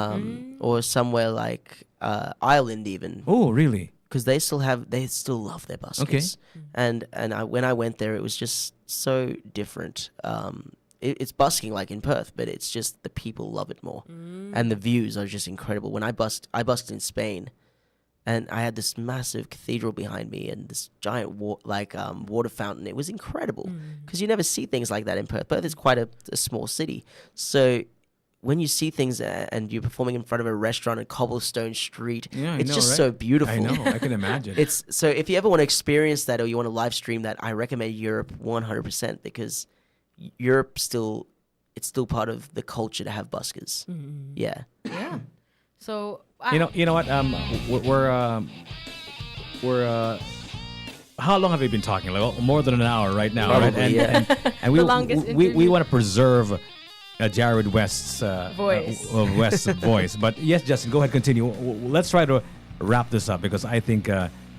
Or somewhere like Ireland even. Oh, really? Because they still love their buskers. And when I went there, it was just so different. It's busking like in Perth, but it's just the people love it more. And the views are just incredible. When I busked in Spain, and I had this massive cathedral behind me and this giant water fountain. It was incredible because you never see things like that in Perth. Perth is quite a small city. So when you see things and you're performing in front of a restaurant, a cobblestone street, Yeah, I it's know, just right? so beautiful. I know, I can imagine. It's so if you ever want to experience that or you want to live stream that, I recommend Europe 100% because Europe it's still part of the culture to have buskers. Yeah. Yeah. So You know what? We're how long have we been talking? Like more than an hour right now, right? Probably, yeah. And we The longest we interview. want to preserve Jarryd West's Voice. West's voice. But yes, Justin, go ahead, continue. Let's try to wrap this up because I think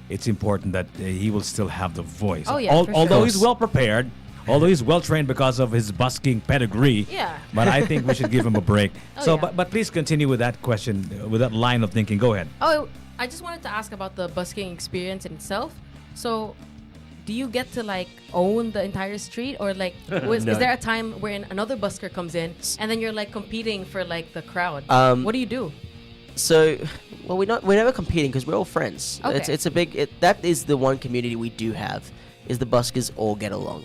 it's important that he will still have the voice. Oh, yeah, for Although sure. he's well prepared, although he's well trained because of his busking pedigree. Yeah. But I think we should give him a break. Oh, So, yeah. but please continue with that question, with that line of thinking. Go ahead. Oh, I just wanted to ask about the busking experience in itself. So, do you get to like own the entire street, or like is there a time wherein another busker comes in and then you're like competing for like the crowd? What do you do? So, well, we're never competing because we're all friends. Okay. It's a big. That is the one community we do have, is the buskers all get along.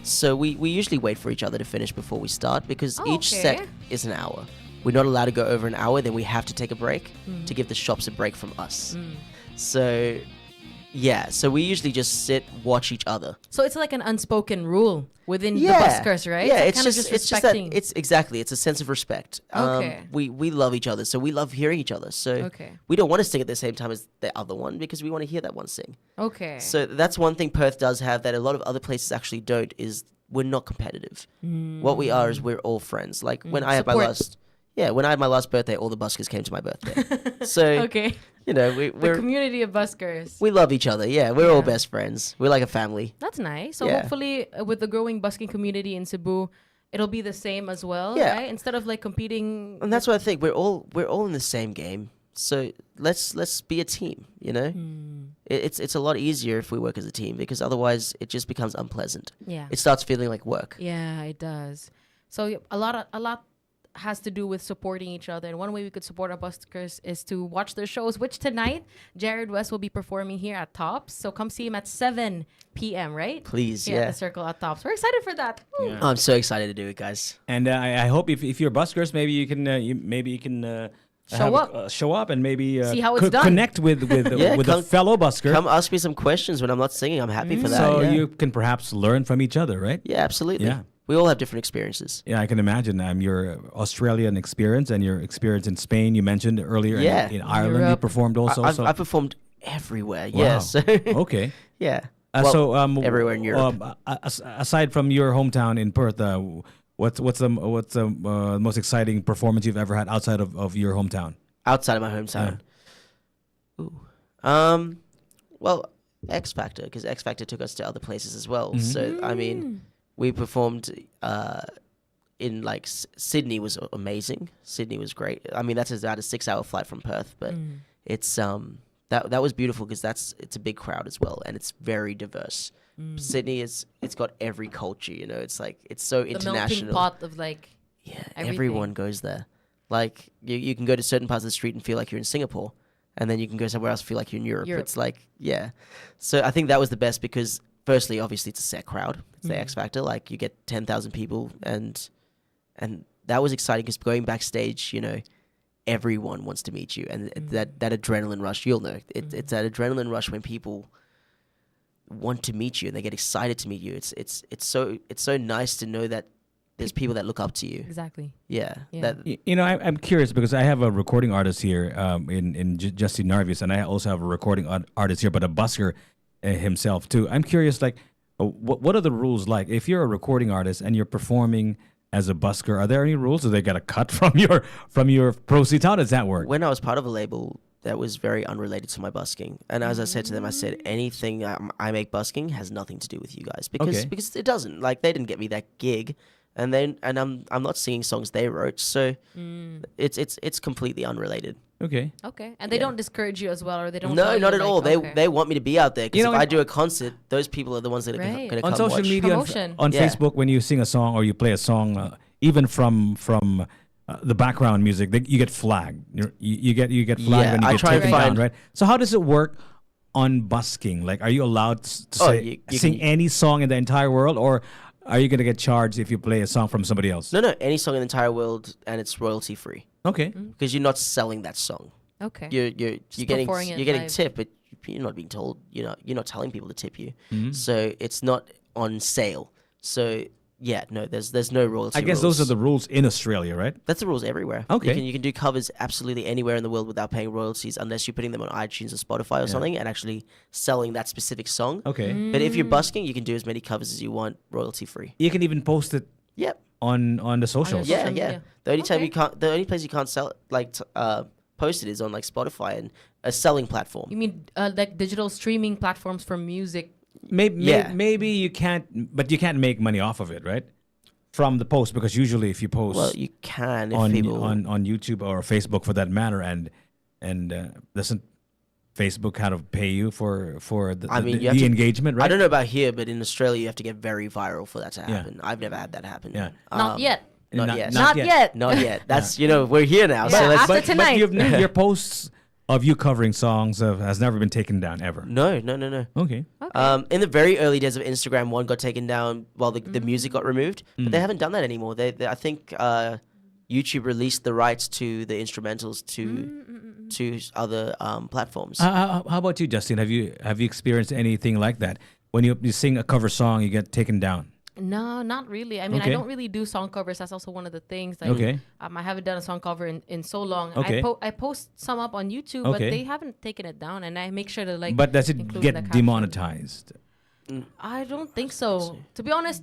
So we usually wait for each other to finish before we start because Oh, each okay. set is an hour. We're not allowed to go over an hour. Then we have to take a break to give the shops a break from us. So, yeah. So we usually just sit, watch each other. So it's like an unspoken rule within the Yeah. buskers, right? Yeah, So it's kinda just that respecting. it's exactly it's a sense of respect. Okay. We love each other, so we love hearing each other. So Okay. we don't want to sing at the same time as the other one because we want to hear that one sing. Okay. So that's one thing Perth does have that a lot of other places actually don't, is we're not competitive. What we are is we're all friends. Like when I had my Support. when I had my last birthday, all the buskers came to my birthday. So Okay. you know, The community of buskers. we love each other. Yeah, we're all Yeah. best friends. We're like a family. That's nice. So Yeah. hopefully, with the growing busking community in Cebu, it'll be the same as well, Yeah. right? Instead of like competing. And that's what I think. We're all in the same game. So let's be a team. You know, it's a lot easier if we work as a team because otherwise it just becomes unpleasant. Yeah. It starts feeling like work. Yeah, it does. So a lot has to do with supporting each other, and one way we could support our buskers is to watch their shows, which tonight Jarryd West will be performing here at Tops. So come see him at 7 p.m. right? Please, Here at yeah. the Circle at Tops. We're excited for that. Woo. Oh, I'm so excited to do it, guys. And I hope if you're buskers, maybe you can show up and maybe See how it's done. connect with Yeah, with a come- fellow busker. Come ask me some questions when I'm not singing. I'm happy for that. So yeah. you can perhaps learn from each other, right? Yeah, absolutely. Yeah. We all have different experiences. Yeah, I can imagine. Your Australian experience and your experience in Spain, you mentioned earlier. and Yeah. in Ireland, you Europe. performed also. I've, so. I've performed everywhere. Wow. Yeah. So Okay. yeah. everywhere everywhere in Europe. Aside from your hometown in Perth, what's the most exciting performance you've ever had outside of your hometown? Outside of my hometown. Ooh. Well, X Factor, because X Factor took us to other places as well. So I mean, we performed in like Sydney was amazing. Sydney was great. I mean, that's about a 6-hour flight from Perth, but it's that was beautiful because it's a big crowd as well, and it's very diverse. Sydney it's got every culture. You know, it's like it's so The international. melting pot of like. Yeah, everything. everyone goes there. Like you can go to certain parts of the street and feel like you're in Singapore, and then you can go somewhere else and feel like you're in Europe. Europe. It's like So I think that was the best because firstly, obviously, it's a set crowd. It's the X Factor. Like you get 10,000 people, and that was exciting because going backstage, you know, everyone wants to meet you, and that adrenaline rush. You'll know it's that adrenaline rush when people want to meet you and they get excited to meet you. It's so nice to know that there's people that look up to you. Exactly. Yeah. Yeah. That You know, I'm curious because I have a recording artist here in Justin Narvis, and I also have a recording artist here, but a busker himself too. I'm curious, like, what are the rules like? If you're a recording artist and you're performing as a busker, are there any rules? Do they get a cut from your proceeds? How does that work? when I was part of a label that was very unrelated to my busking, and as I said to them, I said anything I make busking has nothing to do with you guys Okay. because it doesn't. Like they didn't get me that gig, and I'm not singing songs they wrote, so it's completely unrelated. Okay. Okay. And they don't discourage you as well, or they don't. No, tell you, not at like, all. okay. They want me to be out there because You know, if I in- do a concert, those people are the ones that are Right. going to On come social watch. media, Promotion. on Yeah. Facebook, when you sing a song or you play a song, even from the background music, you get flagged. You get flagged Yeah, and you I get try and taken down, find- right? So how does it work on busking? Like, are you allowed to Oh, say, you sing can- any song in the entire world, or are you going to get charged if you play a song from somebody else? No, any song in the entire world, and it's royalty free Okay. because you're not selling that song. Okay. You're getting performing it you're getting live. tip, but you're not being told. You're not telling people to tip you. Mm-hmm. So it's not on sale. So yeah, no, there's no royalty. I guess rules. those are the rules in Australia, right? That's the rules everywhere. Okay. You can do covers absolutely anywhere in the world without paying royalties unless you're putting them on iTunes or Spotify or something and actually selling that specific song. Okay. But if you're busking, you can do as many covers as you want royalty free. You can even post it Yep. on the socials. Yeah, social yeah. media. The only place you can't sell post it is on like Spotify and a selling platform. You mean like digital streaming platforms for music? Maybe you can't, but you can't make money off of it, right? From the post, because usually if you post Well, you can if on people. on YouTube or Facebook for that matter, and doesn't Facebook kind of pay you for the, I mean, the, you have the to- engagement, right? I don't know about here, but in Australia, you have to get very viral for that to happen. I've never had that happen. Yeah. Not yet. Not yet. Not yet. Not yet. That's we're here now. So Yeah, let's. after tonight. But your posts of you covering songs has never been taken down ever. No. Okay. In the very early days of Instagram, one got taken down while the music got removed, but they haven't done that anymore. They I think YouTube released the rights to the instrumentals to other platforms. How about you, Justin? Have you experienced anything like that? When you sing a cover song, you get taken down. No, not really. I mean, Okay. I don't really do song covers. That's also one of the things. Like, Okay. I haven't done a song cover in so long. Okay. I post some up on YouTube, but Okay. they haven't taken it down, and I make sure to like. But does it include get the caption. demonetized? I don't think so. To be honest,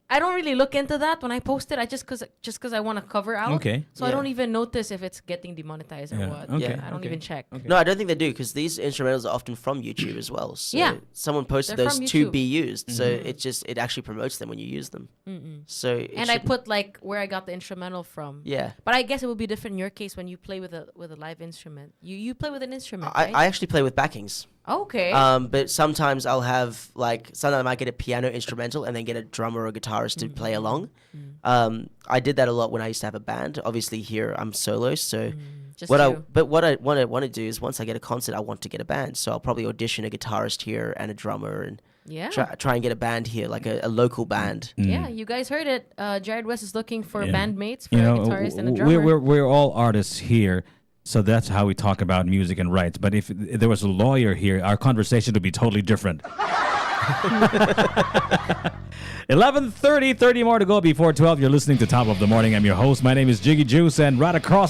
I don't really look into that when I post it. I just cause I want to cover out. Okay. So I Yeah. don't even notice if it's getting demonetized or Yeah. what. Okay. I don't even check. Okay. No, I don't think they do because these instrumentals are often from YouTube as well. So Yeah. someone posted They're those from to YouTube. be used, so it actually promotes them when you use them. So it And I shouldn't- put like where I got the instrumental from. yeah. But I guess it would be different in your case when you play with a live instrument. You play with an instrument, I, right? I actually play with backings. Okay. But sometimes I'll have sometimes I might get a piano instrumental and then get a drummer or guitarist to play along. I did that a lot when I used to have a band. Obviously here I'm solo, so Just what you. what I want to do is once I get a concert, I want to get a band. So I'll probably audition a guitarist here and a drummer and Yeah. try and get a band here, like a local band. Yeah, you guys heard it. Jarryd West is looking for bandmates for You a know, guitarist and a drummer. we're all artists here, so that's how we talk about music and rights. But if there was a lawyer here, our conversation would be totally different. 11:30, 30 more to go before 12. You're listening to Top of the Morning. I'm your host. My name is Jiggy Juice, and right across